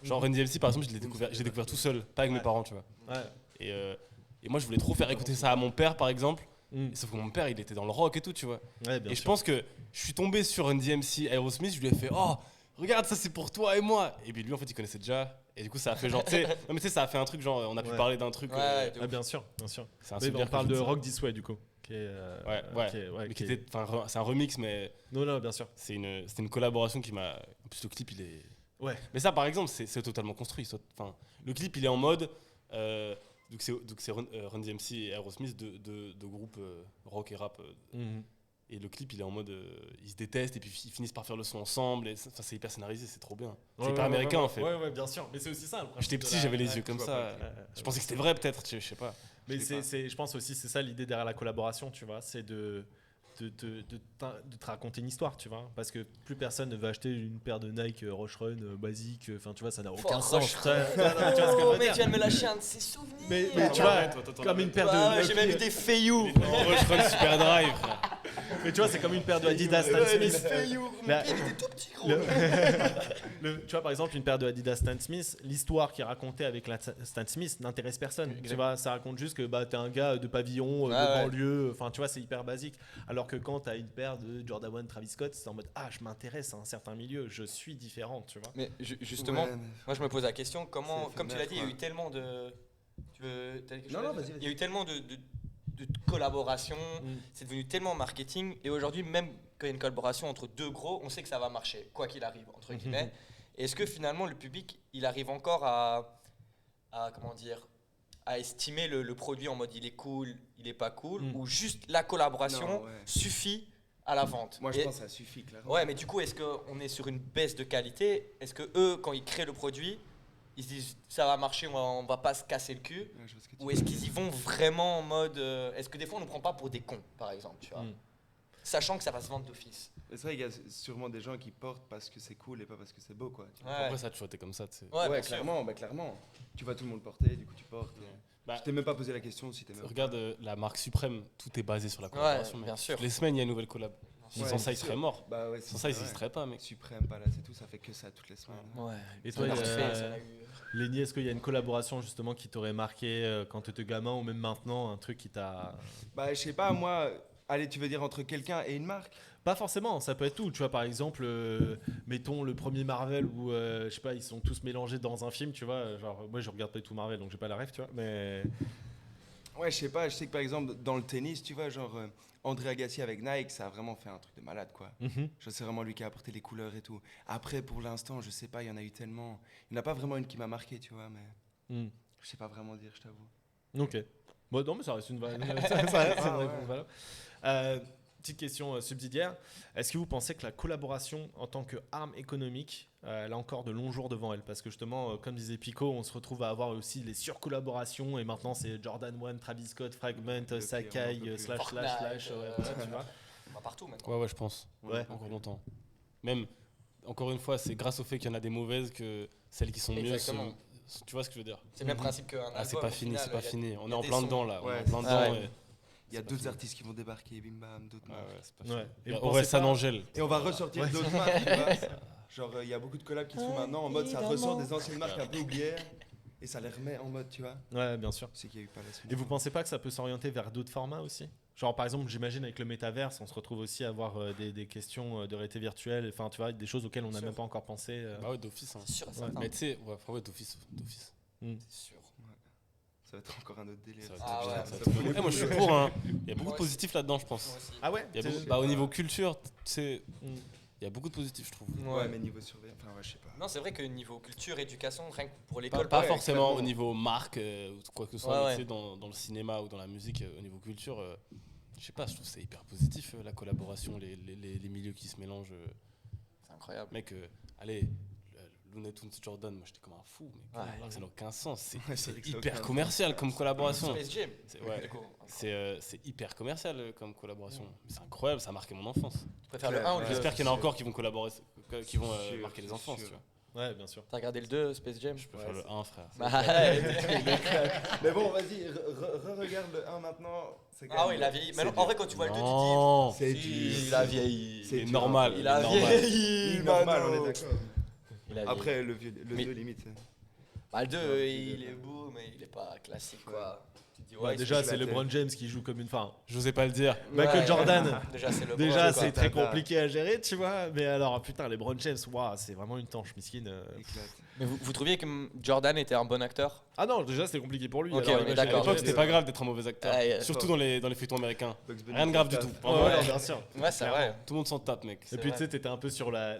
genre Run DMC par exemple, j'ai découvert tout seul, pas avec mes Ouais. parents, tu vois. Ouais. Et moi, je voulais trop faire écouter ça à mon père, par exemple. Mm. Sauf que mon père, il était dans le rock et tout, tu vois. Ouais, bien Et je sûr. pense que je suis tombé sur un DMC Aerosmith, je lui ai fait oh, regarde, ça c'est pour toi et moi. Et puis lui, en fait, il connaissait déjà. Et du coup, ça a fait genre, tu sais, non mais tu sais, ça a fait un truc genre, on a pu Ouais. parler d'un truc. Ouais, Ah, bien sûr, bien sûr. C'est un Mais souvenir on parle que de je Rock This Way du coup. Qui est, Ouais, qui est- mais qui qui est- était, enfin, c'est un remix, mais Non, non, bien sûr. c'était une collaboration qui m'a. En plus, le clip, il est. Ouais. Mais ça, par exemple, c'est totalement construit. Enfin, le clip, il est en mode. Donc c'est Run DMC et Aerosmith, deux groupes rock et rap. Mhm. Et le clip, il est en mode. Ils se détestent et puis ils finissent par faire le son ensemble. Et c'est hyper scénarisé, c'est trop bien. C'est Ouais, hyper ouais, américain ouais, en fait. Ouais, ouais, bien sûr. Mais c'est aussi ça. le principe J'étais de petit, la- j'avais les ouais, yeux comme je vois ça. pas. Je pensais que c'était vrai peut-être, je sais pas. Mais Je sais pas. je pense aussi, c'est ça l'idée derrière la collaboration, tu vois, c'est de te raconter une histoire, tu vois, parce que plus personne ne va acheter une paire de Nike Roche Run basique, enfin, tu vois, ça n'a aucun sens. Roche tu vois, non, mais tu vois ce que je Oh, veux mec, dire. tu viens de me lâcher un de ces souvenirs. Mais tu vois, comme une paire Ah, de j'ai même eu Lucky- des Fayou. Rush Run Super Drive, frère. mais tu vois, c'est comme une paire de Adidas Stan Ouais, les Smith. Fayou. Mon La- pied, il était tout petit, gros. Tu vois, par exemple, une paire de Adidas Stan Smith, l'histoire qui est racontée avec la Stan Smith n'intéresse personne. Tu Exact. vois, ça raconte juste que bah, t'es un gars de pavillon, de Ah ouais. banlieue, enfin, tu vois, c'est hyper basique. Alors que quand t'as une paire de Jordan 1 Travis Scott, c'est en mode ah, je m'intéresse à un certain milieu, je suis différente, tu vois. Mais justement, Ouais, mais- moi je me pose la question, comment, C'est comme tu l'as dit, il y a eu éphémère, tellement de. T'as quelque chose Non, à non, dire vas-y. Il y a eu tellement de collaborations, c'est devenu tellement marketing, et aujourd'hui, même quand il y a une collaboration entre deux gros, on sait que ça va marcher, quoi qu'il arrive, entre guillemets. Et est-ce que finalement le public, il arrive encore comment dire, à estimer le produit en mode il est cool, il est pas cool, Mm. ou juste la collaboration Non, ouais. suffit à la vente? Moi, je Et- pense que ça suffit, clairement. Ouais, mais du coup, est-ce qu'on est sur une baisse de qualité? Est-ce que eux, quand ils créent le produit, ils se disent ça va marcher, on va pas se casser le cul? Ouais, je vois ce que tu Ou veux est-ce dire. qu'ils y vont vraiment en mode. Est-ce que des fois on ne prend pas pour des cons, par exemple, tu vois? Mm. Sachant que ça va se vendre d'office. Mais c'est vrai qu'il y a sûrement des gens qui portent parce que c'est cool et pas parce que c'est beau, quoi. tu vois. Ouais, Après, ça a toujours été comme ça, tu sais. ouais, bien sûr. clairement, bah, clairement. Tu vois tout le monde porter, du coup tu portes. Bah, Je t'ai même pas posé la question si t'aimais. Regarde la marque Suprême, tout est basé sur la collaboration. Ouais, mec. bien sûr. Les semaines, il y a une nouvelle collab. Ouais, Sans ça, il c'est serait sûr. mort. Bah ouais, Sans ça, il n'existerait pas, mec. Suprême, pas là, c'est tout, ça fait que ça toutes les semaines. Ouais. Et toi, North il y a- Face, elle a eu- Lenny, est-ce qu'il y a une collaboration justement qui t'aurait marqué quand t'étais gamin ou même maintenant, un truc qui t'a. Bah je sais pas, moi, allez, tu veux dire entre quelqu'un et une marque? Pas forcément, ça peut être tout. Tu vois, par exemple, mettons le premier Marvel où, je sais pas, ils sont tous mélangés dans un film, tu vois. Genre, moi, je regarde pas du tout Marvel, donc j'ai pas la ref, tu vois. Mais. Ouais, je sais pas, je sais que par exemple dans le tennis, tu vois, genre André Agassi avec Nike, ça a vraiment fait un truc de malade, quoi. Mhm. Je sais vraiment lui qui a apporté les couleurs et tout. Après, pour l'instant, je sais pas, il y en a eu tellement. Il n'y en a pas vraiment une qui m'a marqué, tu vois, mais Mm. je sais pas vraiment dire, je t'avoue. Ok. Bon, non, mais ça reste une, ça reste une Ah, ouais. réponse valable. Petite question subsidiaire. Est-ce que vous pensez que la collaboration en tant qu'arme économique, elle a encore de longs jours devant elle? Parce que justement, comme disait Pico, on se retrouve à avoir aussi les surcollaborations et maintenant c'est Jordan 1, Travis Scott, Fragment, pire, on en Sakai, peut plus. slash, Fortnite, tu vois. Bah, partout maintenant. Ouais, je pense. Ouais. Encore longtemps. Même, encore une fois, c'est grâce au fait qu'il y en a des mauvaises que celles qui sont mieux. Exactement. Tu vois ce que je veux dire? C'est le même principe qu'un Ah, c'est album, pas au fini, final, c'est pas il y a- fini. il On y est a en des plein sons. dedans là. On est Ouais, en plein c'est dedans. ça. et- Il y a c'est pas d'autres fini. artistes qui vont débarquer, bim bam, d'autres Ouais, marques. ouais, c'est pas Ouais. fini. Et vous Aurel pensez San pas- Angèle. Et on va ressortir Ouais. d'autres marques, tu vois. Genre, il y a beaucoup de collabs qui se font maintenant en mode ça ressort des anciennes marques un peu oubliées et ça les remet en mode, tu vois. Ouais, bien sûr. C'est qu'il y a eu pas la suite. Et vous pensez pas que ça peut s'orienter vers d'autres formats aussi? Genre par exemple, j'imagine avec le métaverse, on se retrouve aussi à avoir des questions de réalité virtuelle, enfin tu vois, des choses auxquelles on n'a Sûr. même pas encore pensé. Bah ouais, d'office. Hein. C'est sûr, et certain. Mais tu sais, ouais, enfin, ouais, d'office. Hmm. C'est sûr. Ça va être encore un autre délire. Ça va Ah être bien, ouais, ça va ça être peut bien. beaucoup Eh, moi je suis bouger. pour, hein. Il y a beaucoup Moi de positifs là-dedans, je pense. Moi aussi. Ah ouais? Il y a C'est- beaucoup, bah, au niveau culture, tu sais, Hmm. il y a beaucoup de positifs, je trouve. Ouais, mais niveau surveillance, enfin, ouais, je sais pas. Non, c'est vrai que niveau culture, éducation, rien que pour Pas, l'école, pas ouais, forcément clairement. au niveau marque ou quoi que ce soit, Ouais, mais ouais. tu sais, dans le cinéma ou dans la musique, au niveau culture, je sais pas, je trouve que c'est hyper positif la collaboration, les milieux qui se mélangent. C'est incroyable. Mec, allez, Looney Tunes Jordan, moi j'étais comme un fou, mais Ouais. alors que ça n'a aucun sens. C'est Ouais, c'est vrai que ça a hyper aucun commercial comme collaboration. Space Jam. Ouais. Du coup, C'est hyper commercial comme collaboration. C'est incroyable, ça a marqué mon enfance. tu préfères le Ouais, 1 ou le ouais. 2? J'espère qu'il y en a sûr. encore qui vont collaborer, qui vont C'est sûr, marquer les c'est enfances. sûr. Tu vois. Ouais, bien sûr. T'as regardé le 2, Space Jam? Je préfère le 1, frère. Bah, ouais. Mais bon, vas-y, re-regarde le 1 maintenant. C'est quand Ah même- oui, il a vieilli. c'est Mais non, dur. en vrai, quand tu vois le 2, tu Non, te C'est dis. dur. Il a vieilli. C'est il est dur. normal. Il a vieilli. Oui, normal, Mano. on est d'accord. Il a vieilli. Après, le 2 Mais- limite. Bah, le 2, Ouais, il est beau, mais il est pas classique, quoi. Tu te dis, Ouais, il se déjà, fait c'est éclater. LeBron James qui joue comme une. Enfin, j'osais pas le dire. Michael Ouais. Jordan. Déjà, c'est le Déjà, bronze, c'est quoi. très Tata. compliqué à gérer, tu vois. Mais alors, putain, LeBron James, waouh, c'est vraiment une tanche, miskine. Éclate. Mais vous trouviez que Jordan était un bon acteur? Ah non, déjà, c'était compliqué pour lui. Ok, alors, on est imaginez- À d'accord. l'époque, c'était pas grave d'être un mauvais acteur. Ouais, Surtout dans les feuilletons américains. Bugs Bunny, Rien de grave du Tata. tout. Ouais, Ouais. ouais, bien sûr. Ouais, c'est vrai. Tout le monde s'en tape, mec. C'est Et puis, vrai. tu sais, t'étais un peu sur la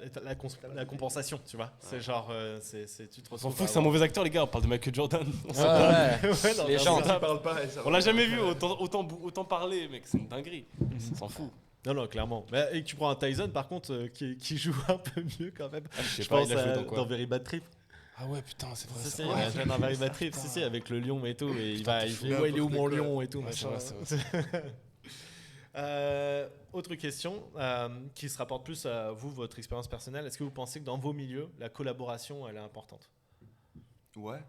compensation, tu vois. C'est genre, tu te On retrouves. s'en fout que c'est un mauvais acteur, les gars. On parle de Michael Jordan. On s'en Ouais, tape. ouais. Ouais, non, Les bien gens, sûr. Tu parles pas et ça On va. l'a jamais vu autant parler, mec. C'est une dinguerie. On s'en fout. Non, non, clairement. Et que tu prends un Tyson, par contre, qui joue un peu mieux quand même. Ah, je sais Je pas, pense il a joué à- dans quoi dans Very Bad Trip. Ah ouais, putain, c'est vrai. Si, ça. si, Ouais, il a joué dans Very Bad Trip, si, si, avec le lion et tout. Et il va, il fait, fou. ouais, il est où mon N'importe quoi. lion et tout. Ouais, machin. c'est vrai, Autre question qui se rapporte plus à vous, votre expérience personnelle. Est-ce que vous pensez que dans vos milieux, la collaboration, elle est importante? Ouais.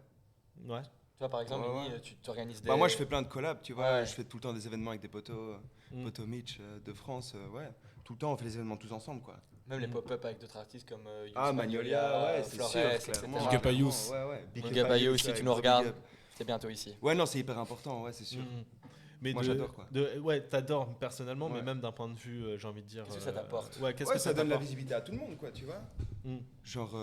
Ouais. Tu vois, par exemple, Ouais, Mimi, ouais. tu t'organises des. Bah moi je fais plein de collabs, tu vois, Ouais. je fais tout le temps des événements avec des potos, Mm. potos Mitch de France, ouais. Tout le temps on fait les événements tous ensemble quoi. Même les pop-up avec d'autres artistes comme Youssou Ah Magnolia, ouais, c'est Flores, sûr, etc. clairement. Big up à Youss. Ouais, ouais. Big up à Youss, si tu nous gros big regardes. up. C'est bientôt ici. Ouais non c'est hyper important, ouais c'est sûr. Mhm. Mais Moi, j'adore, quoi. Ouais, t'adores personnellement, mais Ouais. même d'un point de vue, j'ai envie de dire. Qu'est-ce que ça t'apporte? Ouais, qu'est-ce Ouais que ça donne la t'apporte visibilité à tout le monde quoi, tu vois. Mm. Genre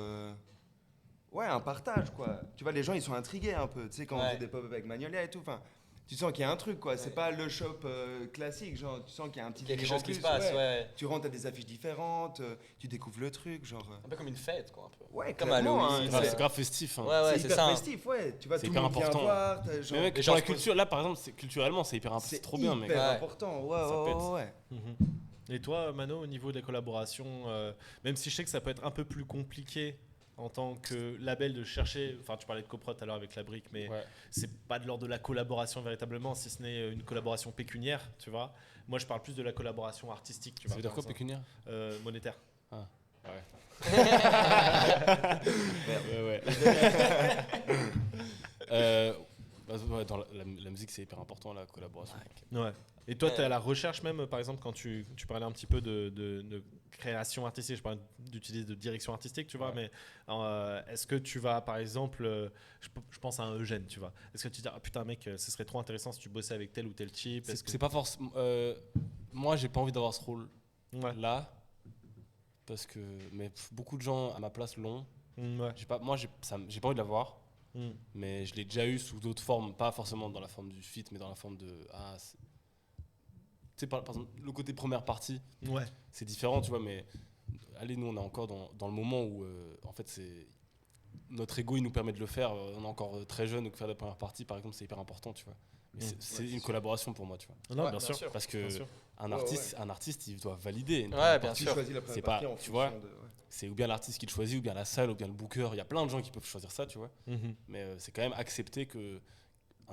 ouais un partage quoi. Tu vois les gens ils sont intrigués un peu, tu sais quand on Ouais. fait des pop-up avec Magnolia et tout, enfin tu sens qu'il y a un truc quoi, c'est Ouais. pas le shop classique, genre tu sens qu'il y a un petit Quelque délire en chose qui se plus, passe, ouais. ouais. Tu rentres à des affiches différentes, tu découvres le truc, genre. Un peu comme une fête, quoi, un peu. Ouais, Comme clairement, Halloween, hein, Ah, c'est grave festif. Hein. Ouais, ouais, c'est c'est hyper ça. hein. festif, ouais. Tu vois, C'est tout le hyper monde vient important. voir. t'as genre- Mais mec, Les pour gens la se posent- culture, là par exemple, culturellement, c'est hyper c'est trop bien, mec. hyper Ouais. important, ouais, Ça ouais, pète. ouais. Mhm. Et toi, Mano, au niveau des collaborations, même si je sais que ça peut être un peu plus compliqué en tant que label de chercher, enfin tu parlais de coprod tout à l'heure avec la brique, mais Ouais. c'est pas de l'ordre de la collaboration véritablement, si ce n'est une collaboration pécuniaire, tu vois. Moi je parle plus de la collaboration artistique, tu Ça vois. veut dire par quoi, exemple. pécuniaire? Monétaire. Ouais, ouais. Ouais, dans la musique, c'est hyper important, la collaboration. Ouais. Et toi, Ouais. tu es à la recherche même, par exemple, quand tu parlais un petit peu de création artistique, je parlais d'utiliser de direction artistique, tu vois, Ouais. mais est-ce que tu vas, par exemple, je pense à un Eugène, tu vois, est-ce que tu dis, ah putain mec, ce serait trop intéressant si tu bossais avec tel ou tel type, est-ce que... C'est pas forcément. Moi, j'ai pas envie d'avoir ce rôle Ouais. là, parce que beaucoup de gens à ma place l'ont. Ouais. J'ai pas envie de l'avoir, Mm. mais je l'ai déjà eu sous d'autres formes, pas forcément dans la forme du feat, mais dans la forme de. Tu sais, par exemple, le côté première partie, Ouais. c'est différent, tu vois, mais allez, nous, on est encore dans le moment où, en fait, c'est. Notre ego, il nous permet de le faire. On est encore très jeune, donc faire la première partie, par exemple, c'est hyper important, tu vois. Mais c'est une collaboration pour moi, tu vois. Non, Ouais, bien bien sûr. sûr. Parce que Bien sûr. un Ouais, artiste, il doit valider. une Ouais, première bien partie. Tu sûr. choisis la première C'est pas- partie en tu vois, fonction de- ouais. C'est ou bien l'artiste qui le choisit, ou bien la salle, ou bien le booker. Il y a plein de gens qui peuvent choisir ça, tu vois. Mhm. Mais c'est quand même accepter que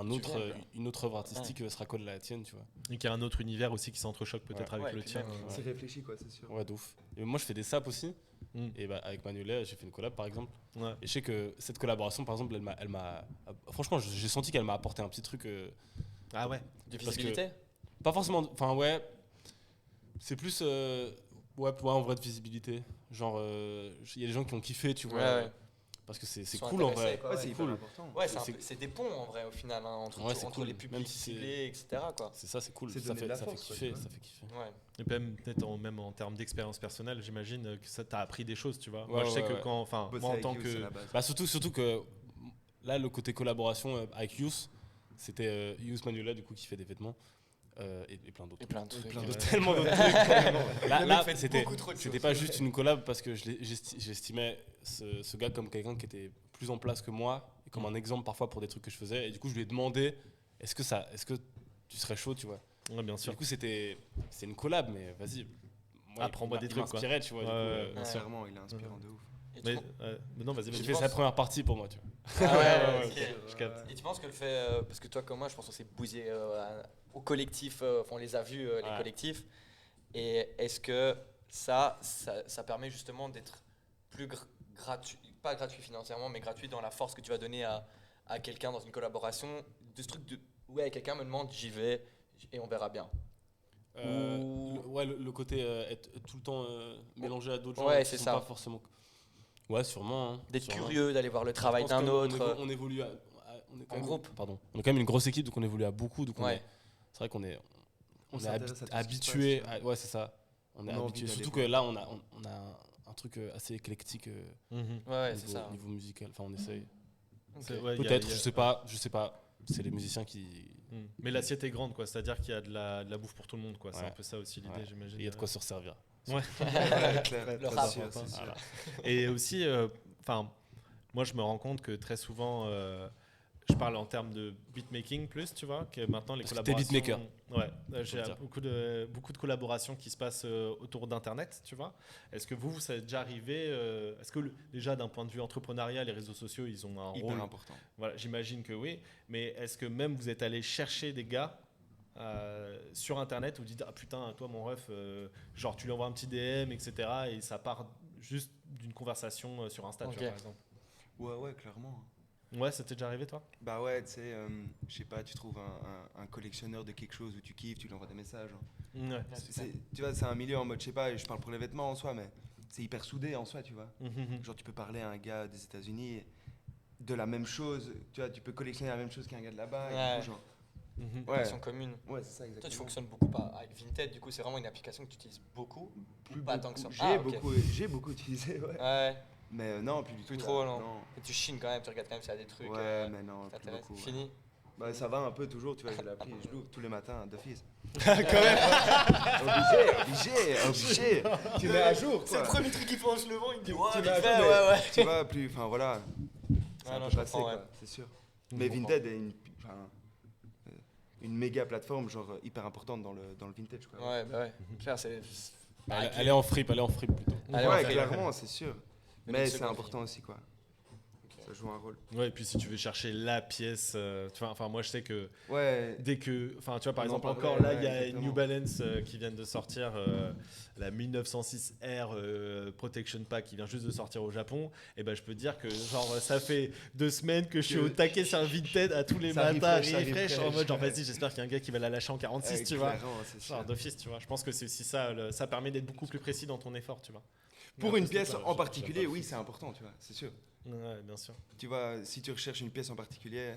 viennes, quoi. une autre œuvre artistique sera collée à la tienne, tu vois. Et qu'il y a un autre univers aussi qui s'entrechoque peut-être Ouais. avec Ouais, le puis tien. même, C'est réfléchi quoi, c'est sûr. Ouais, de ouf. Et moi, je fais des saps aussi. Mm. Et bah, avec Manuela, j'ai fait une collab, par exemple. Ouais. Et je sais que cette collaboration, par exemple, franchement, j'ai senti qu'elle m'a apporté un petit truc. Ah ouais. De Parce que- visibilité. Pas forcément. Enfin, ouais. C'est plus. Ouais, en vrai, de visibilité. Genre, il y a des gens qui ont kiffé, tu vois. Ouais, ouais. Parce que c'est Ils sont cool en intéressés, vrai. quoi, Ouais, ouais. c'est hyper cool. important. Ouais, C'est- c'est des ponts en vrai au final hein, entre, Ouais, c'est entre cool. les publics Même si c'est- ciblés, etc. Quoi. C'est ça, c'est cool. C'est Ça donner fait, de la ça fait force, quoi, kiffer. tu vois. Ça fait kiffer. Ouais. Et puis même peut-être même en termes d'expérience personnelle, j'imagine que ça t'a appris des choses, tu vois. Ouais, Moi, je sais ouais, que ouais. quand, enfin, Bosser moi en avec tant You, que, c'est la base. Bah, surtout que là, le côté collaboration avec Youss, c'était Youss Manuela, du coup, qui fait des vêtements. Et plein d'autres. Et plein de trucs. Plein ouais. d'autres, tellement d'autres trucs. Le mec Là, fait c'était beaucoup trop de c'était choses. pas juste une collab parce que j'estimais ce gars comme quelqu'un qui était plus en place que moi et comme un exemple parfois pour des trucs que je faisais. Et du coup, je lui ai demandé est-ce que tu serais chaud, tu vois. ouais, bien Et sûr. du coup, c'est une collab, mais vas-y. Moi, Apprends-moi des il trucs, quoi. m'inspirait, tu vois. du Ouais, coup, ouais, Ouais, Ouais. clairement, il est inspirant de ouf. Et Mais, tu- mais non, vas-y, J'ai vas-y. fait sa première partie pour moi, tu vois. Ah ouais, ok. ok. Je capte. Et tu penses que le fait, parce que toi comme moi, je pense qu'on s'est bousillé au collectif, enfin, on les a vus, les Ouais. collectifs, et est-ce que ça permet justement d'être plus gratuit, pas gratuit financièrement, mais gratuit dans la force que tu vas donner à quelqu'un dans une collaboration, de ce truc de, ouais, quelqu'un me demande, j'y vais, et on verra bien. Le côté être tout le temps mélangé à d'autres gens Ouais, qui c'est sont ça. pas forcément. Ouais, sûrement. Hein, D'être sûrement. curieux, d'aller voir le Je travail pense d'un qu'on autre. on évolue on est quand En même, groupe. Pardon. On est quand même une grosse équipe, donc on évolue à beaucoup. Donc Ouais. c'est vrai qu'on est, On est s'intéresse à tout ce qui se habitué. passe, tu Ouais, c'est ça. On est On a envie habitué. d'aller Surtout que voir. là, on a un truc assez éclectique Mhm. Ouais, c'est ça. niveau musical. Enfin, on essaye. Ok. C'est- ouais, Peut-être, il y a- je sais pas. C'est les musiciens qui. Mhm. Mais l'assiette est grande, quoi. C'est-à-dire qu'il y a de la bouffe pour tout le monde, quoi. C'est Ouais. un peu ça aussi l'idée, Ouais. j'imagine. Il y a de quoi se resservir. Ouais. Ouais, clair. Le C'est rap. sûr, c'est sûr. Voilà. Et aussi, enfin, moi je me rends compte que très souvent, je parle en termes de beatmaking plus, tu vois, que maintenant les Parce que t'es collaborations. beatmaker. Ouais, j'ai le dire. beaucoup de collaborations qui se passent autour d'Internet, tu vois. Est-ce que vous, ça est déjà arrivé est-ce que déjà d'un point de vue entrepreneurial, les réseaux sociaux, ils ont un Hyper rôle. important. Voilà, j'imagine que oui. Mais est-ce que même vous êtes allé chercher des gars sur Internet où vous dites ah putain toi mon ref genre tu lui envoies un petit DM etc et ça part juste d'une conversation sur Insta tu Ok. vois, par exemple. Ouais, clairement. Ouais, ça t'est déjà arrivé toi? Bah ouais, tu sais, je sais pas, tu trouves un collectionneur de quelque chose où tu kiffes, tu lui envoies des messages. Ouais. Tu vois, c'est un milieu en mode, je sais pas, je parle pour les vêtements en soi, mais c'est hyper soudé en soi, tu vois. Mhm. Genre, tu peux parler à un gars des États-Unis de la même chose, tu vois, tu peux collectionner la même chose qu'un gars de là-bas. Et Ouais. du coup, genre, Mhm. ouais, Passion commune. ouais, c'est ça, Toi, exactement. tu fonctionnes beaucoup avec Vinted, du coup, c'est vraiment une application que tu utilises beaucoup. Plus pas beaucoup. tant que ça. J'ai Ah, ok. j'ai beaucoup utilisé, ouais. Ouais, Mais non, plus du tout. plus là. trop, non. Et tu chines quand même, tu regardes quand même s'il y a des trucs Ouais, mais non, qui plus t'intéressent. beaucoup. ouais. Fini. Bah, ça va un peu toujours, tu vois, je l'ai appris, je l'ouvre tous les matins d'office. Quand même. Obligé. Tu mets à jour, C'est le quoi. premier truc qu'il fait en se levant, il me dit ouais, Tu vite mets à fait, jour, ouais, ouais. Tu vois, plus, enfin voilà. C'est Ouais, un non, peu je passé, comprends, quoi, ouais. c'est sûr. Mais Vinted est une méga plateforme, genre hyper importante dans le vintage, quoi. Ouais, bah ouais. Claire, c'est. Elle est en fripe plutôt. Allez, on Ouais, fait. clairement, c'est sûr. Mais Mais une c'est seconde important aussi, quoi. Ça joue un rôle. Ouais, et puis si tu veux chercher la pièce, tu vois, enfin moi je sais que Ouais. dès que, enfin tu vois par On en exemple parlait, encore là ouais, il y a exactement. New Balance qui vient de sortir la 1906 R Protection Pack qui vient juste de sortir au Japon, et ben je peux te dire que genre ça fait 2 semaines que je suis au taquet sur un Vinted à tous les Ça matins, refresh, ça refresh, en refresh. mode genre vas-y j'espère qu'il y a un gars qui va la lâcher en 46 tu vois. Clairement, c'est sûr. Genre d'office tu vois, je pense que c'est aussi ça, ça permet d'être beaucoup plus précis dans ton effort tu vois. Pour Mais une après, pièce c'est pas- en j'ai particulier, pas oui, de c'est important, tu vois, c'est sûr. Ouais bien sûr. Tu vois, si tu recherches une pièce en particulier,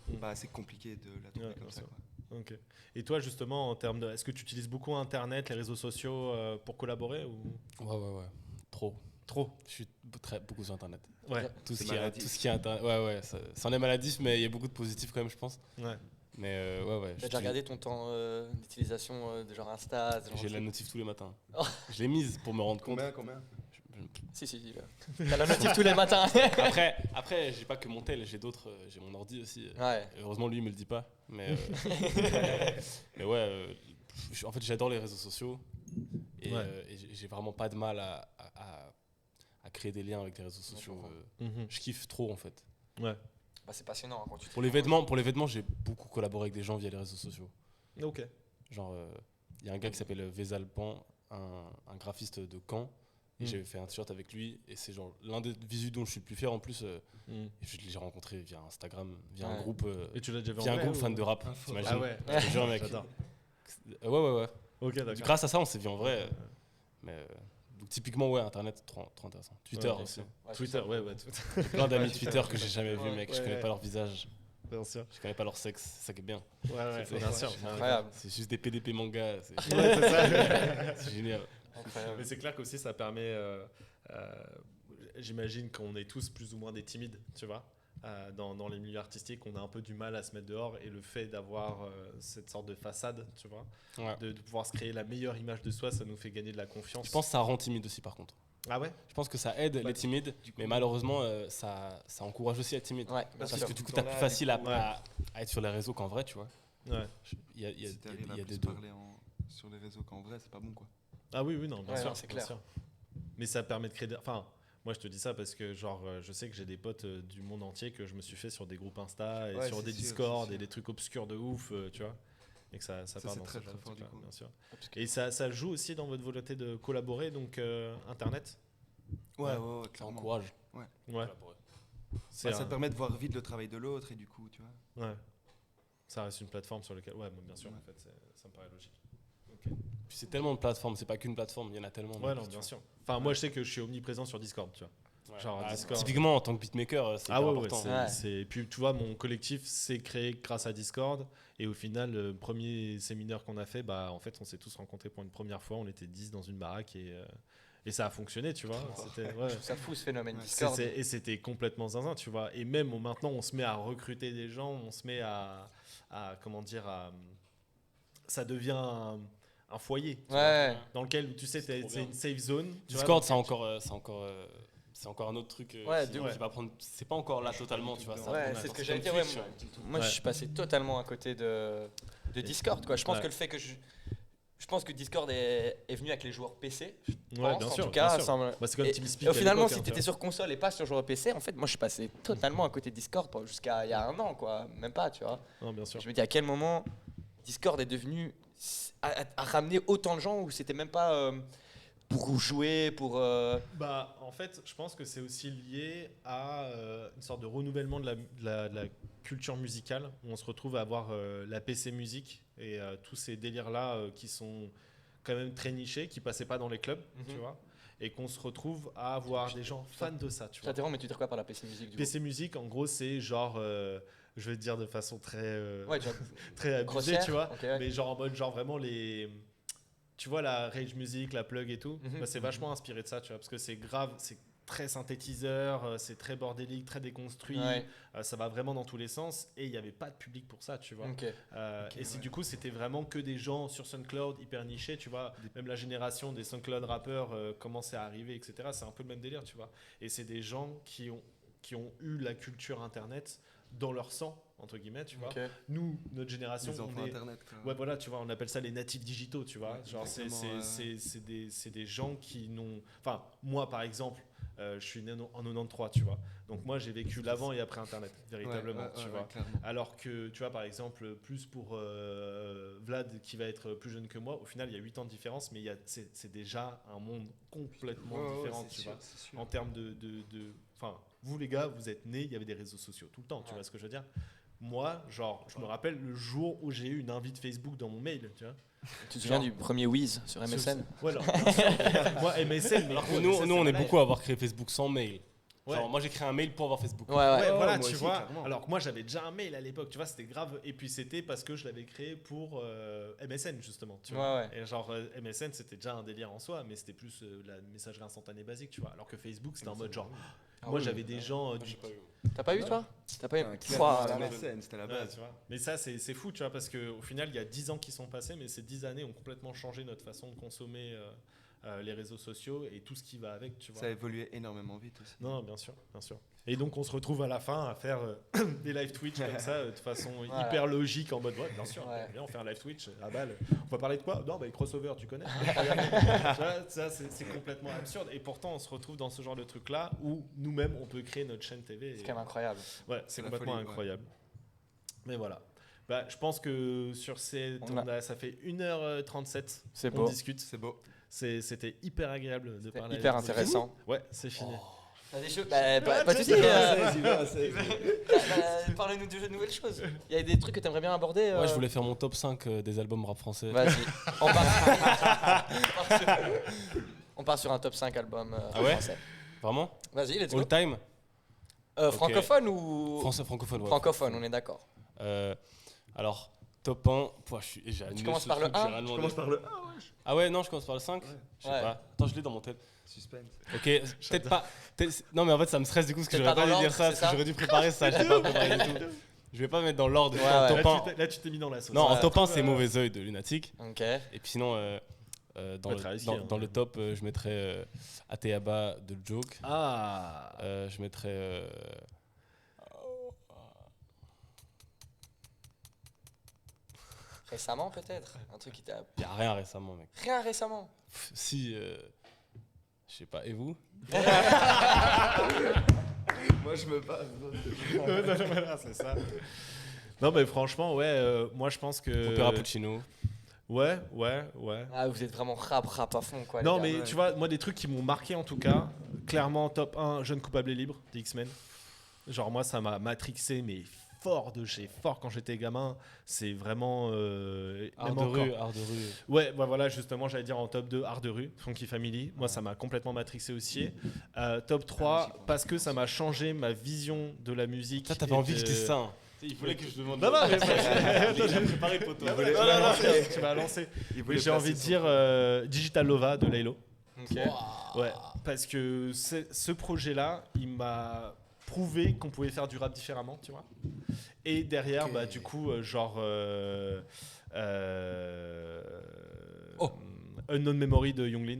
bah, c'est compliqué de la trouver Ouais, comme bien ça, sûr. quoi. Ok. Et toi, justement, en termes de. Est-ce que tu utilises beaucoup Internet, les réseaux sociaux pour collaborer ou... Ouais. Trop. Trop? Je suis beaucoup sur Internet. Ouais. Tout ce C'est qui est maladif. Internet. Ouais, ça en est maladif, mais il y a beaucoup de positifs quand même, je pense. Ouais. Mais ouais. T'as déjà regardé ton temps d'utilisation de genre Insta ce genre J'ai de la truc notif tous les matins. Oh. Je l'ai mise pour me rendre compte. Combien Si, là. T'as la notif tous les matins. Après, j'ai pas que mon tel, j'ai d'autres. J'ai mon ordi aussi. Ouais. Heureusement, lui, il me le dit pas. Mais, mais ouais, en fait, j'adore les réseaux sociaux. Et, Ouais. et j'ai vraiment pas de mal à créer des liens avec les réseaux sociaux. Mhm. Je kiffe trop, en fait. Ouais. Bah, c'est passionnant hein, quand tu Pour les vêtements, j'ai beaucoup collaboré avec des gens via les réseaux sociaux. Ok. Genre, il y a un gars qui s'appelle Vézal Pan, un graphiste de Caen. Et j'avais fait un t-shirt avec lui. Et c'est genre l'un des visus dont je suis le plus fier en plus. Je l'ai rencontré via Instagram, via un Ouais. groupe, Et tu l'as déjà vu via en un vrai, groupe ou- fan de rap. T'imagines? Ah ouais. Je te jure, mec. J'adore. Ouais. Ok, d'accord. Grâce à ça, on s'est vu en vrai. Mais donc, typiquement, ouais, Internet, trop intéressant. Twitter Ouais, bien aussi. sûr. Ouais, Twitter, ouais. J'ai plein d'amis Twitter que j'ai jamais vus, Ouais. mec. Je Ouais. connais pas leur visage. Bien sûr. Je connais pas leur sexe. C'est ça qui est bien. Ouais, C'est- bien sûr. C'est incroyable. C'est juste des PDP manga. C'est Ouais, c'est ça. c'est génial. Incroyable. Mais c'est clair qu'aussi ça permet, j'imagine qu'on est tous plus ou moins des timides, tu vois, dans les milieux artistiques, on a un peu du mal à se mettre dehors et le fait d'avoir cette sorte de façade, tu vois, Ouais. de pouvoir se créer la meilleure image de soi, ça nous fait gagner de la confiance. Je pense que ça rend timide aussi, par contre. Ah ouais. Je pense que ça aide les timides, mais malheureusement, ça encourage aussi à être timide. Ouais, Parce bien sûr. que du coup, Tout t'as le temps plus là, facile du coup, à être sur les réseaux qu'en vrai, tu vois. Ouais. Il y a Si t'arrives à des plus deux. parler sur les réseaux qu'en vrai, c'est pas bon, quoi. Ah oui, non, bien Ouais, sûr, non, c'est bien clair. sûr. Mais ça permet de créer, enfin, Moi, je te dis ça parce que, genre, je sais que j'ai des potes du monde entier que je me suis fait sur des groupes Insta et Ouais, sur c'est des sûr, Discord c'est sûr. et des trucs obscurs de ouf, tu vois. Et que ça part c'est dans très, ce genre très de fort, trucs-là, du coup. bien sûr. Et ça joue aussi dans votre volonté de collaborer, donc Internet. Ouais, Ouais. Ça clairement. encourage. Ouais. Collaborer. C'est Ça un- te permet de voir vite le travail de l'autre et du coup, tu vois. Ouais. Ça reste une plateforme sur laquelle. Ouais, bien sûr, Ouais. en fait, ça me paraît logique. Puis c'est tellement de plateformes, c'est pas qu'une plateforme, il y en a tellement. Ouais, donc, non, tu bien vois. sûr. Enfin, moi, je sais que je suis omniprésent sur Discord, tu vois. Ouais. Genre, Discord. Typiquement, en tant que beatmaker, c'est Ah hyper ouais, important. Ouais. Et puis, tu vois, mon collectif s'est créé grâce à Discord. Et au final, le premier séminaire qu'on a fait, bah, en fait, on s'est tous rencontrés pour une première fois. On était 10 dans une baraque et ça a fonctionné, tu vois. C'était, ouais. Je trouve ça fou ce phénomène Ouais, Discord. Et c'était complètement zinzin, tu vois. Et même maintenant, on se met à recruter des gens, on se met comment dire, ça devient un foyer, tu vois, Ouais. dans lequel, tu sais, C'est trop c'est bien. une safe zone. Tu vois, Discord, dans c'est encore un autre truc Ouais, qui, de qui ouf. va prendre. C'est pas encore là totalement, tu vois. Ça va Ouais, prendre c'est un ce que temps. j'allais Comme dire. Twitch, Ouais, ouais. moi, je suis passé totalement à côté de Discord. Quoi. Je pense Ouais. que le fait que je pense que Discord est venu avec les joueurs PC. Je Ouais, pense, bien en sûr, tout cas, bien sûr. ça Bah, c'est comme et, TeamSpeak et à finalement, l'époque, si hein, tu étais tu sur console et pas sur joueur PC, en fait, moi, je suis passé totalement à côté de Discord jusqu'à il y a un an, quoi. Même pas, tu vois. vois. Non, bien sûr. Je me dis à quel moment Discord est devenu à ramener autant de gens où c'était même pas pour jouer, pour. Bah, en fait, je pense que c'est aussi lié à une sorte de renouvellement de la culture musicale, où on se retrouve à avoir la PC musique et tous ces délires-là qui sont quand même très nichés, qui passaient pas dans les clubs, tu vois, et qu'on se retrouve à avoir des gens fans de ça, tu Je vois. t'interromps, mais tu dis quoi par la PC musique du coup PC musique, en gros, c'est genre, je vais te dire de façon très, Ouais, tu vois. très abusée, Grossière, tu vois, ok, ouais. mais genre en mode, genre vraiment les. Tu vois la rage music, la plug et tout, Mhm. bah, c'est vachement inspiré de ça, tu vois, parce que c'est grave, c'est très synthétiseur, c'est très bordélique, très déconstruit, Ouais. ça va vraiment dans tous les sens, et il n'y avait pas de public pour ça, tu vois. Ok. Et c'est du coup, c'était vraiment que des gens sur SoundCloud hyper nichés, tu vois. Même la génération des SoundCloud rappeurs commençait à arriver, etc. C'est un peu le même délire, tu vois. Et c'est des gens qui ont eu la culture Internet dans leur sang, entre guillemets, tu vois. Ok. Nous, notre génération, Les enfants on est... Internet, quoi. Ouais, voilà, tu vois, on appelle ça les natifs digitaux, tu vois. Ouais, Genre, exactement, c'est des gens qui n'ont. Enfin, moi, par exemple, je suis né en 93, tu vois. Donc, moi, j'ai vécu l'avant et après Internet, véritablement, Ouais, tu ouais, vois. ouais, clairement. Alors que, tu vois, par exemple, plus pour Vlad, qui va être plus jeune que moi, au final, il y a 8 ans de différence, mais c'est déjà un monde complètement Ouais, ouais, différent, c'est tu sûr, vois. c'est sûr. En termes de. Enfin, vous, les gars, vous êtes nés, il y avait des réseaux sociaux tout le temps, tu Ouais. vois ce que je veux dire. Moi, genre, je me rappelle le jour où j'ai eu une invite Facebook dans mon mail, tu vois. Tu te souviens du premier Wiz sur MSN Ouais, alors, bien sûr. Moi, MSN, mais Alors que gros, nous, MSN, nous, on c'est est ma beaucoup à avoir créé Facebook sans mail. Ouais. Genre, moi, j'ai créé un mail pour avoir Facebook. Ouais, Ouais, ouais. voilà, moi tu aussi, vois. clairement. Alors que moi, j'avais déjà un mail à l'époque, tu vois, c'était grave. Et puis c'était parce que je l'avais créé pour MSN, justement, tu vois. Ouais, Et genre, MSN, c'était déjà un délire en soi, mais c'était plus la messagerie instantanée basique, tu vois. Alors que Facebook, c'était en mode genre. Moi, oui, j'avais mais des ouais. gens Moi, du. j'ai pas eu. T'as pas eu toi T'as pas eu Clairement, Ouah, la là, là. MSN, c'était la Ouais, base. tu vois. Mais ça, c'est fou, tu vois, parce qu'au final, il y a 10 ans qui sont passés, mais ces 10 années ont complètement changé notre façon de consommer les réseaux sociaux et tout ce qui va avec, tu vois. Ça a évolué énormément vite aussi. Non, bien sûr, bien sûr. Et donc, on se retrouve à la fin à faire des live Twitch comme ça, de façon Voilà. hyper logique, en mode, ouais, bien sûr, Ouais. viens, on fait un live Twitch à balle. On va parler de quoi? Non, bah, les crossovers, tu connais. Tu vois, ça, c'est complètement absurde. Et pourtant, on se retrouve dans ce genre de truc-là où nous-mêmes, on peut créer notre chaîne TV. C'est quand même incroyable. Ouais, c'est la complètement folie, ouais. incroyable. Mais voilà. Bah, je pense que sur ces. Ça fait 1h37 C'est qu'on beau. discute. C'est beau. C'était hyper agréable de C'était parler. hyper avec vous. intéressant. Ouais, c'est fini. T'as des choses pas de soucis. Parle-nous de nouvelles choses. Il y a des trucs que t'aimerais bien aborder. Ouais, je voulais faire mon top 5 des albums rap français. Vas-y. On part sur un top 5 album Ah ouais français. Vraiment? Vas-y, let's go. All time? Francophone ou Français, francophone, ouais. francophone, on est d'accord. Alors, top 1. J'ai annulé commences ce par le truc, j'ai 1? rien demandé. Commence par le 1, Ah ouais, non, je commence par le 5? Je sais Ouais. pas. Attends, je l'ai dans mon tel. suspense. Ok, peut-être pas. Non, mais en fait, ça me stresse du coup parce que Peut-être j'aurais pas pas dans dû dire l'ordre, ça, c'est parce que ça j'aurais dû préparer ça, j'ai pas préparé du tout. Je vais pas mettre dans l'ordre. Ouais, En ouais. top 1. Là, tu t'es mis dans la sauce. Non, en Ouais. top 1, c'est Mauvais Oeil de Lunatic. Ok. Et puis sinon, dans, Très risqué, hein. dans le top, je mettrais Ateaba de Joke. Ah. Je mettrais. Récemment peut-être. Un truc qui t'a. Y a rien récemment, mec. Rien récemment. Si. sais pas. Et vous? Moi, je me passe. Voilà, c'est ça. Non, mais franchement, ouais, moi je pense que. Opéra Puccino. Ouais. Ah, vous êtes vraiment rap à fond, quoi. Non, les mais gars. tu vois, moi, des trucs qui m'ont marqué en tout cas, clairement, top 1, Jeune coupable et libre, des X-Men. Genre, moi, ça m'a matrixé, mais fort de chez fort quand j'étais gamin. C'est vraiment. Art même de encore. rue, art de rue. Ouais, bah voilà, justement, j'allais dire en top 2, Art de rue, Funky Family. Moi, ça m'a complètement matrixé aussi. Top 3, parce que ça m'a changé ma vision de la musique. Toi, t'avais et envie de- que je dise ça. Hein. Il fallait que je demande. Non, non, mais Il a préparé le poteau. Non, tu m'as lancé. Il voulait J'ai envie de placer dire Digital Lova de Laylo. Ok. Ouais, parce que ce projet-là, il m'a prouvé qu'on pouvait faire du rap différemment, tu vois. Et derrière, Ok. bah, du coup, Unknown Memory de Younglin.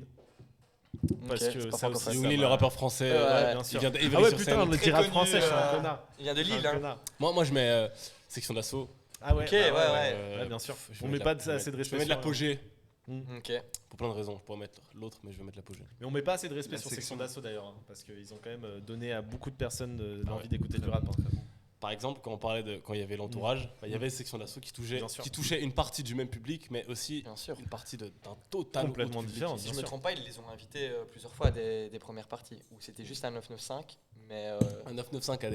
Parce Ok, que c'est pas ça francophone. aussi, ça Younglin, le m'a- rappeur français. Ouais, bien il sûr. vient d'Evry Ah ouais, sur putain, scène. on le Très dit rap connu, français, je suis un connard. Il vient de Je suis Lille, un hein. connard. Moi, je mets section d'assaut. Ah ouais, Ok, bah ouais. Ouais, bien sûr. Je vais On met mettre pas la- assez de Je respect vais mettre sur- l'apogée. Ok. Pour plein de raisons. Je pourrais mettre l'autre, mais je vais mettre l'apogée. Mais on met pas assez de respect La sur section. Section d'Assaut d'ailleurs, hein, parce qu'ils ont quand même donné à beaucoup de personnes Ah l'envie ouais. d'écouter du rap. hein. Par exemple, quand on parlait de quand il y avait l'entourage, bah, il y avait section d'assaut qui Bien sûr. touchait une partie du même public, mais aussi Bien sûr. une partie d'un total Complètement autre public. différent. Si bien je me sûr. trompe pas, ils les ont invités plusieurs fois des premières parties où c'était juste un 995, mais Un 995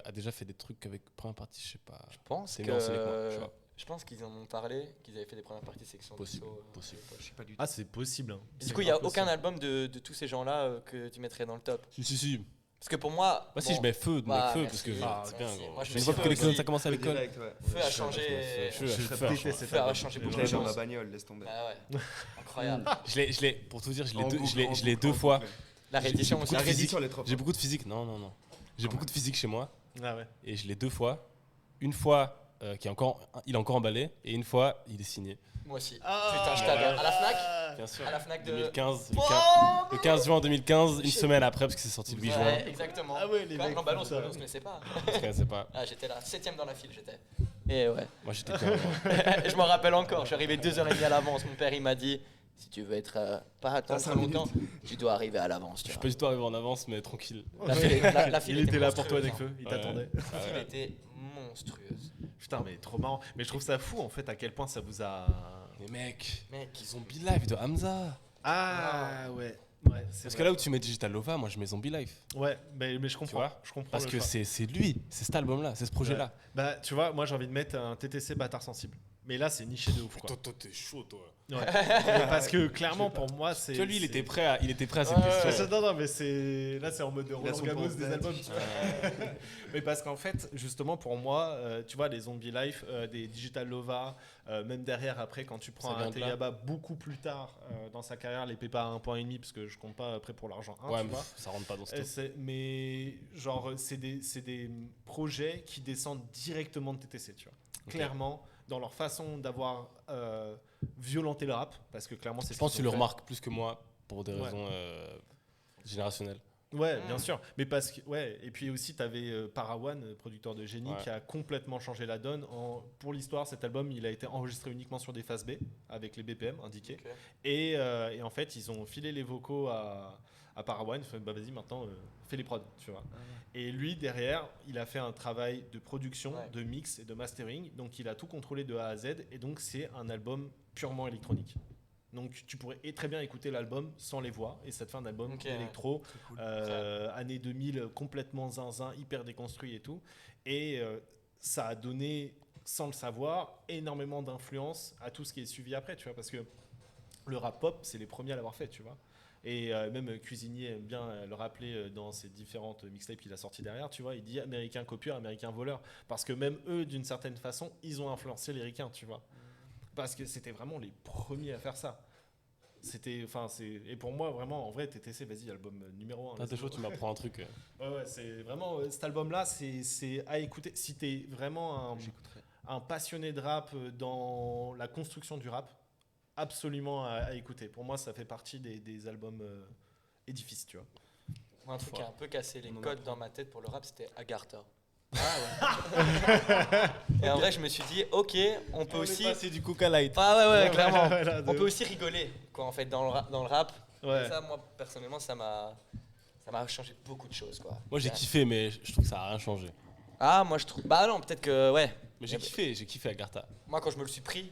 a déjà fait des trucs avec première partie, je sais pas. je pense C'est que mieux enseigné que moi, tu vois. je pense qu'ils en ont parlé, qu'ils avaient fait des premières parties section Possible, d'assaut, possible. Je sais pas du tout. Ah, c'est possible. hein. Du C'est coup, il n'y a grave aucun possible. album de tous ces gens-là que tu mettrais dans le top. Si. Parce que pour moi, Bah si, bon, je mets feu, bah, feu, merci, parce que merci, c'est bien, merci. gros. Moi, je Une suis fois feu que aussi. ça commence avec Cole. Direct, ouais. Feu a changé. Feu, Je feu, déteste cet Feu a album. changé Je beaucoup l'ai de dans ma choses. bagnole, laisse tomber. Bah ouais, incroyable. Je l'ai, pour tout dire, je l'ai En deux, boucle, je l'ai- en je l'ai boucle, deux en fois. boucle. La réédition aussi. La physique. réédition, elle est trop J'ai forte. beaucoup de physique. Non. J'ai beaucoup de physique chez moi. Ah ouais. Et je l'ai deux fois. Une fois, il est encore emballé. Et une fois, il est signé. Moi aussi. Ah, Putain, je t'adore. À la Fnac Bien sûr. À la Fnac de. 2015. Oh Le 15 juin 2015, une semaine après, parce que c'est sorti le 8 juin. Ouais, exactement. Ah ouais, les Quand même, mecs, l'emballon, putain. on se connaissait pas. Je connaissais pas. Ah, j'étais là, 7ème dans la file, j'étais. Et ouais. Moi, j'étais bien. Je m'en rappelle encore, je suis arrivé 2h30 à l'avance. Mon père, il m'a dit si tu veux être pas attendre cinq trop longtemps, tu dois arriver à l'avance. Je suis pas du tout arrivé en avance, mais tranquille. La file, la file Il était là monstrueuse, pour toi avec hein. feu, il Ouais. t'attendait. La file était monstrueuse. Putain, mais trop marrant. Mais je trouve ça fou en fait à quel point ça vous a. Mais mec, Mec, Zombie Life de Hamza. Ah ouais. Ouais, c'est Parce que vrai. là où tu mets Digital Lova, moi je mets Zombie Life. Ouais, mais je comprends. Tu vois Je comprends. Parce le que choix. c'est lui, c'est cet album-là, c'est ce projet-là. Bah, tu vois, moi j'ai envie de mettre un TTC bâtard sensible. Mais là, c'est niché de ouf quoi. Toi, t'es chaud, toi. Ouais. Mais parce que clairement, pour moi, c'est. Tu vois, lui, il c'est- était prêt à cette Ouais, question. Non, mais c'est. Là, c'est en mode Roland son Gamos pense des d'être. albums, tu vois. Mais parce qu'en fait, justement, pour moi, tu vois, les Zombie Life, des Digital Lova, même derrière, après, quand tu prends Ça un vient de là. Teyaba beaucoup plus tard dans sa carrière, les Pépas à 1,5, parce que je compte pas après pour l'argent 1, Ouais, tu mais vois. ça rentre pas dans ce top. Mais genre, c'est des projets qui descendent directement de TTC, tu vois. Ok. Clairement, dans leur façon d'avoir violenté le rap, parce que clairement, c'est Je pense ce que tu qu'ils le ont fait. remarques plus que moi pour des Ouais. raisons générationnelles. Ouais, bien sûr. Mais parce que, ouais, et puis aussi, tu avais Parawan, producteur de génie, Ouais. qui a complètement changé la donne. Pour l'histoire, cet album, il a été enregistré uniquement sur des phases B, avec les BPM indiqués. Ok. Et en fait, ils ont filé les vocaux à Parawan. Ils ont fait, bah vas-y, maintenant, fais les prods, tu vois. Et lui, derrière, il a fait un travail de production, Ouais. de mix et de mastering. Donc, il a tout contrôlé de A à Z. Et donc, c'est un album purement électronique. Donc, tu pourrais très bien écouter l'album sans les voix. Et ça te fait un album Ok, électro, cool. années 2000, complètement zinzin, hyper déconstruit et tout. Et ça a donné, sans le savoir, énormément d'influence à tout ce qui est suivi après, tu vois. Parce que le rap pop, c'est les premiers à l'avoir fait, tu vois. Et même Cuisinier aime bien le rappeler dans ses différentes mixtapes qu'il a sorties derrière, tu vois. Il dit américain copieur, américain voleur. Parce que même eux, d'une certaine façon, ils ont influencé les ricains, tu vois. Parce que c'était vraiment les premiers à faire ça. Et pour moi, vraiment, en vrai, TTC, vas-y, album numéro 1. Ah, t'es chaud, tu m'apprends un truc. Ouais, c'est vraiment, cet album-là, c'est à écouter. Si t'es vraiment un passionné de rap dans la construction du rap, absolument à écouter. Pour moi, ça fait partie des albums édifices, tu vois. Moi, un truc qui a un peu cassé les codes dans ma tête pour le rap, c'était Agartha. Et en vrai, je me suis dit, ok, on peut aussi. C'est du Coca Light. Ah ouais, Ouais, clairement. voilà, On peut aussi rigoler, quoi, en fait, dans le rap. Ouais. Et ça, moi, personnellement, ça m'a changé beaucoup de choses, quoi. Moi, j'ai kiffé, mais je trouve que ça a rien changé. Ah, moi, je trouve... Bah non, peut-être que, ouais. Mais j'ai kiffé Agartha. Moi, quand je me le suis pris,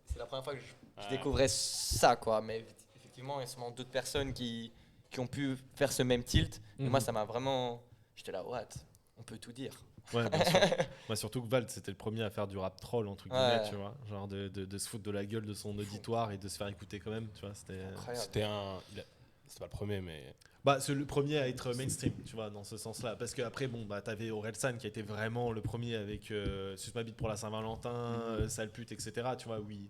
c'est la première fois que je Ouais. découvrais ça, quoi. Mais effectivement, il y a sûrement d'autres personnes qui ont pu faire ce même tilt. Et Mhm. moi, ça m'a vraiment... J'étais là, what? On peut tout dire. Ouais, bien sûr. Moi, surtout que Vald, c'était le premier à faire du rap troll, entre guillemets, Ouais. tu vois. Genre de se foutre de la gueule de son auditoire et de se faire écouter quand même, tu vois. C'était. Incroyable. C'était pas le premier, mais. Bah, c'est le premier à être mainstream, tu vois, dans ce sens-là. Parce qu'après, bon, bah, t'avais Orelsan qui a été vraiment le premier avec Suce ma bite pour la Saint-Valentin, Sale pute, etc. Tu vois, où il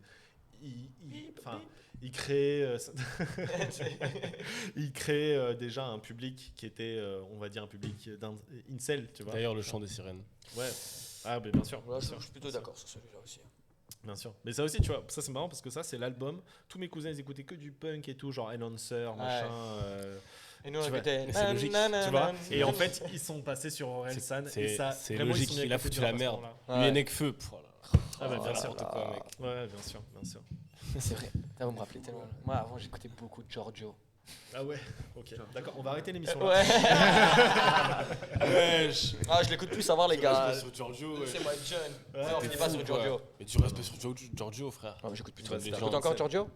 crée, il crée déjà un public qui était, on va dire, un public incel, tu vois. D'ailleurs, le chant des sirènes. Ouais. Ah, mais bien sûr. Ouais, bien je sûr. suis plutôt d'accord sur celui-là aussi. Bien sûr. Mais ça aussi, tu vois, ça c'est marrant parce que ça, c'est l'album. Tous mes cousins, ils écoutaient que du punk et tout, genre Enhancer, machin. Et nous, on Tu vois, écoutait... mais c'est logique, Tu vois. Et en fait, ils sont passés sur Orelsan. Et ça, C'est vraiment, ils logique, sont mis à il a écouter foutu du la rap à ce merde. moment-là. Lui et Ouais. Nekfeu. Ah, bah, bien sûr. N'importe quoi, mec. Ouais, bien sûr, bien sûr. C'est vrai. Putain, vous me rappelez tellement. Moi, avant, j'écoutais beaucoup de Giorgio. Ah ouais, ok. D'accord, on va arrêter l'émission là. Ouais. Wesh. Ah, je l'écoute plus savoir, les gars. Sur Giorgio, C'est moi jeune. Ouais, Ouais, on t'es finit pas sur Giorgio. Mais tu respectes sur Giorgio, frère. Ouais, mais j'écoute plus Tu trop. vois, des T'écoutes gens, encore tu sais. Giorgio?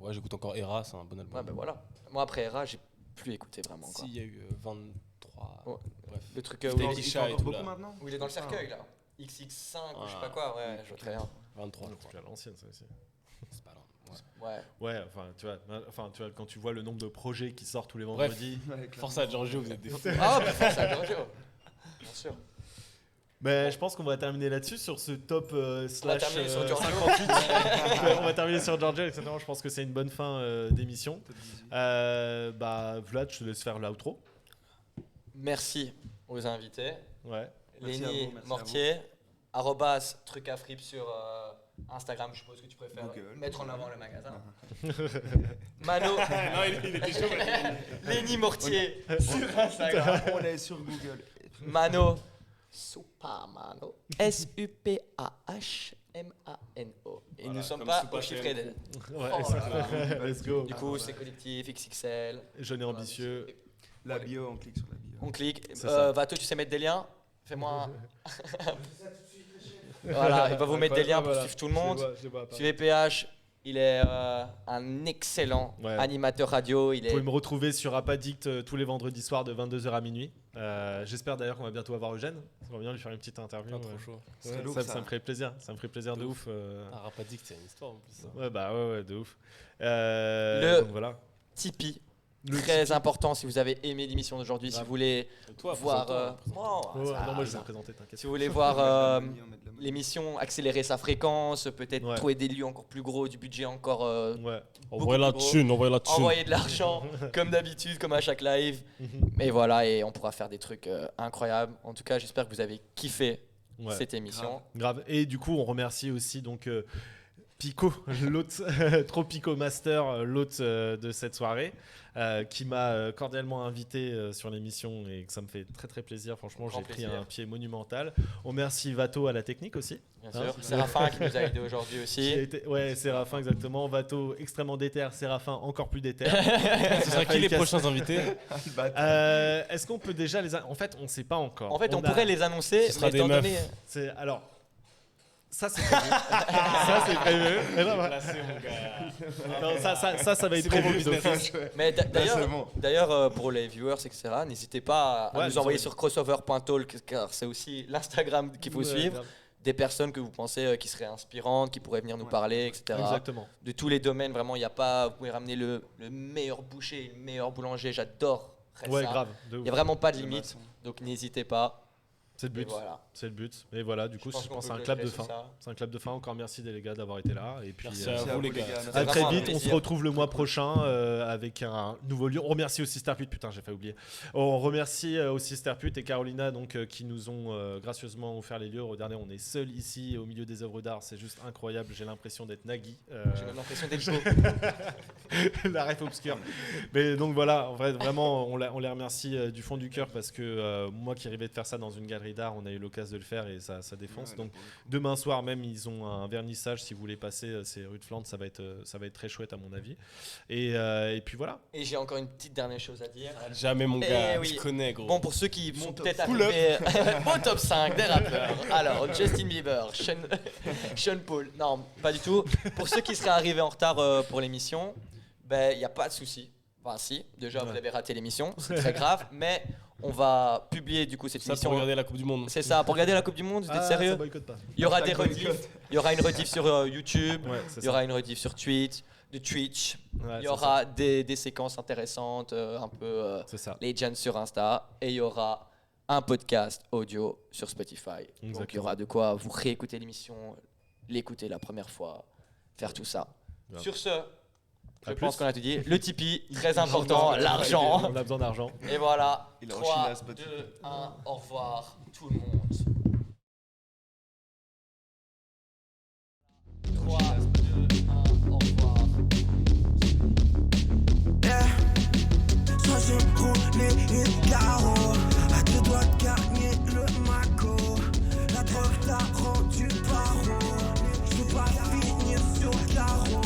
Ouais, j'écoute encore Era, c'est un bon album. Ouais, ben voilà. Moi, après Era, j'ai plus écouté vraiment, quoi. Si, il y a eu 23. Ouais. Bref. Le truc C'était où Daily Il Shy fait et encore tout, beaucoup là. maintenant il est dans le cercueil, là. XX5 ou je sais pas quoi, ouais, je vois très bien. 23, je C'est crois. à l'ancienne, ça aussi. C'est pas loin. Ouais. Ouais. Ouais, enfin, tu vois, quand tu vois le nombre de projets qui sortent tous les vendredis. Force à Giorgio, vous êtes des fous. Ah, mais force à Giorgio. Bien sûr. Mais je pense qu'on va terminer là-dessus sur ce top slash terminer sur Giorgio. 58. On va terminer sur Giorgio, etc. Je pense que c'est une bonne fin d'émission. Bah, Vlad, je te laisse faire l'outro. Merci aux invités. Ouais. Merci à Lenny vous, merci à Mortier, arrobas truc à frip sur Instagram, je suppose que tu préfères Google. mettre en avant le magasin. Mano, Non, il était chaud. Lenny Mortier sur Instagram. On est sur Google. Mano, Supamano, Supahmano. Et nous ne sommes comme pas Soupa au chiffre des. Ouais, Oh là let's go. Du coup, c'est collectif XXL. Jeune et ambitieux. La bio, on clique sur la bio. On clique. C'est ça. Vato, tu sais mettre des liens? Fais-moi un. Voilà, il va vous mettre des liens pour suivre tout le monde. Suivez PH, il est un excellent Ouais. animateur radio. Il Vous est... pouvez me retrouver sur Apadict tous les vendredis soirs de 22h à minuit. J'espère d'ailleurs qu'on va bientôt avoir Eugène. Ça va bien lui faire une petite interview. Ah, trop chaud. Ce serait Ouais, lourd, ça ça. me ferait plaisir. Ça me ferait plaisir de ouf. Ah, Rapadic, c'est une histoire en plus. Ça. Ouais, bah ouais, de ouf. Donc voilà. Tipeee. Le Très Tipeee. important si vous avez aimé l'émission d'aujourd'hui, si Grave. vous voulez Et toi, voir, présente-toi, présente-toi. oh, Ouais, ça- non, moi je vais ça- me présenter, t'inquiète. si vous voulez voir On met de la main. l'émission, accélérer sa fréquence, peut-être Ouais. trouver des lieux encore plus gros, du budget encore, Ouais. Envoyez la plus gros. thune, envoyez la thune. envoyer de l'argent comme d'habitude, comme à chaque live. Mais voilà, et on pourra faire des trucs incroyables. En tout cas, j'espère que vous avez kiffé Ouais. cette émission. Grave. Et du coup, on remercie aussi donc Pico, l'hôte, Tropico Master, l'hôte de cette soirée, qui m'a cordialement invité sur l'émission et que ça me fait très très plaisir. Franchement, Grand j'ai pris plaisir. un pied monumental. On remercie Vato à la technique aussi. Bien Hein, sûr. Séraphin qui nous a aidé aujourd'hui Qui a aussi. été- Ouais, Séraphin exactement. Vato extrêmement déter, Séraphin encore plus déter. Ce sera qui les prochains invités? Est-ce qu'on peut déjà les... En fait, on sait pas encore. En fait, on a- pourrait les annoncer, Ce sera mais des étant meufs. donné... C'est... Alors... Ça, c'est prévu. Ça, c'est prévu. Et là, voilà. Placé, mon gars. Non, ça va être C'est bon, prévu mon business. d'office. Mais d'ailleurs, c'est bon. pour les viewers, etc., n'hésitez pas à Ouais, nous nous envoyer envoyer. sur crossover.talk, car c'est aussi l'Instagram qu'il faut Ouais, suivre. grave. Des personnes que vous pensez qui seraient inspirantes, qui pourraient venir nous Ouais. parler, etc. Exactement. De tous les domaines, vraiment, il n'y a pas... Vous pouvez ramener le meilleur boucher, le meilleur boulanger, j'adore Ouais, ça. grave. De Il ouf. n'y a vraiment pas de Le limite, maçon. donc n'hésitez pas. C'est le Et but. voilà. C'est le but. Et voilà, du coup, pense je qu'on pense peut à un clap de clôturer fin. sur ça. C'est un clap de fin. Encore merci les gars d'avoir été là. Et puis, Merci à Merci vous, les gars. Merci à très vraiment un vite. On se plaisir. retrouve le mois prochain avec un nouveau lieu. On remercie aussi Starput. Putain, j'ai failli oublier. On remercie aussi Starput et Carolina donc, qui nous ont gracieusement offert les lieux. Regardez, on est seul ici au milieu des œuvres d'art. C'est juste incroyable. J'ai l'impression d'être Nagui. J'ai même l'impression d'être beau. La ref obscure. Mais donc voilà, en vrai, vraiment, on les remercie du fond du cœur parce que moi qui rêvais de faire ça dans une galerie Radar, on a eu l'occasion de le faire et ça défonce. Ouais, Donc demain soir même, ils ont un vernissage. Si vous voulez passer, c'est rue de Flandre, ça va être très chouette à mon avis. Et puis voilà. Et j'ai encore une petite dernière chose à dire. Jamais, mon Eh gars. oui. Je connais, gros. Bon, pour ceux qui sont top peut-être pull-up. arrivés au top 5 des rappeurs. Alors, Justin Bieber, Sean Paul. Non, pas du tout. Pour ceux qui seraient arrivés en retard pour l'émission, il n'y a pas de souci. Enfin, si, déjà, vous avez raté l'émission, c'est très grave. Mais on va publier du coup cette Ça émission. pour regarder la Coupe du Monde. C'est ça, pour regarder la Coupe du Monde, vous êtes Ça sérieux? boycotte pas. Il y aura des rediffs. Il y aura une rediff sur YouTube. Ouais, c'est Il y aura une rediff sur Twitch. Ouais, Il y aura des séquences intéressantes, un peu c'est ça. Legends sur Insta. Et il y aura un podcast audio sur Spotify. Donc il y Exactement. aura de quoi vous réécouter l'émission, l'écouter la première fois, faire tout ça. Grave. Sur ce, je À pense plus. qu'on a tout dit. Le Tipeee, très important, l'argent. On a besoin d'argent. Et voilà, Il a enchaîné 3, à Spotify. 2, 1, au revoir tout le monde. 3, 2, 1, au revoir. Soit j'ai roulé une carreau, à 2 doigts de gagner le maco. La drogue t'a rendu paro, je veux pas finir sur le carreau.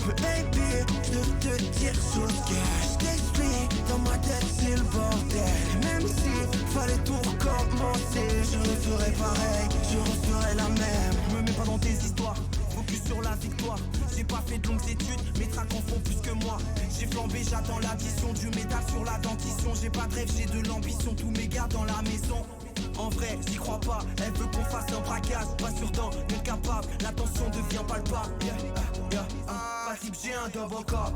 Mais baby, je veux te dire chose que je t'explique, dans ma tête c'est le bordel. Et même si fallait tout recommencer, je referais pareil, je referais la même. Me mets pas dans tes histoires, focus sur la victoire. J'ai pas fait de longues études, mes tracks en font plus que moi. J'ai flambé, j'attends l'addition du métal sur la dentition. J'ai pas de rêve, j'ai de l'ambition, tous mes gars dans la maison. En vrai, j'y crois pas, elle veut qu'on fasse un braquage. Pas sûr d'en être capable, la tension devient palpable. Pas type, j'ai un double cop.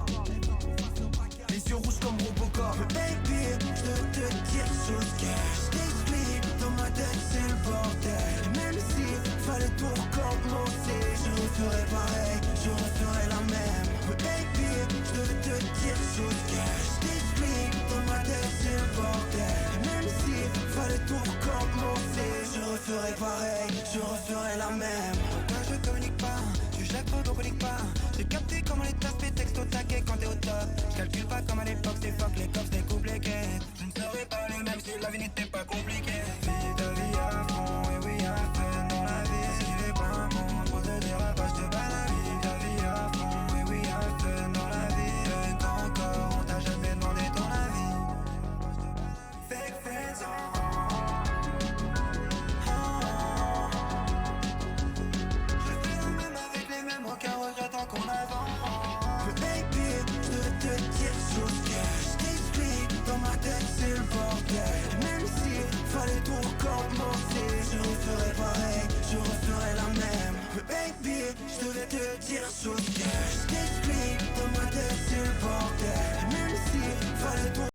Les yeux rouges comme Robocop. Baby, je veux te dire chose que je t'explique. Dans ma tête c'est le bordel. Et même si fallait tout recommencer, je referais pareil, je referais la même. Baby, je veux te dire chose que je t'explique. Dans ma tête c'est le bordel. Et même si fallait tout recommencer, je referais pareil, je referais la même. Quand je communique pas, tu jettes trop donc communique pas. J'ai capté comment les tasses fait texte au taquet quand t'es au top. Je calcule pas comme à l'époque, c'est fuck, les cops découpent les quêtes. Je ne serais pas le même si la vie n'était pas compliquée. Vis ta vie à fond, et oui à peine dans la vie. Si les pas bon, trop de dérapage de banane. Vis ta vie à fond, et oui à peine dans la vie. Et quand encore, on t'a jamais demandé ton avis. Fake friends, je fais la même avec les mêmes, aucun regret tant qu'on avance. Baby, je veux te dire chose que je t'explique. Dans ma tête c'est le bordel. Et même si fallait tout recommencer, je referais pareil, je referais la même. Baby, je devais te dire chose que je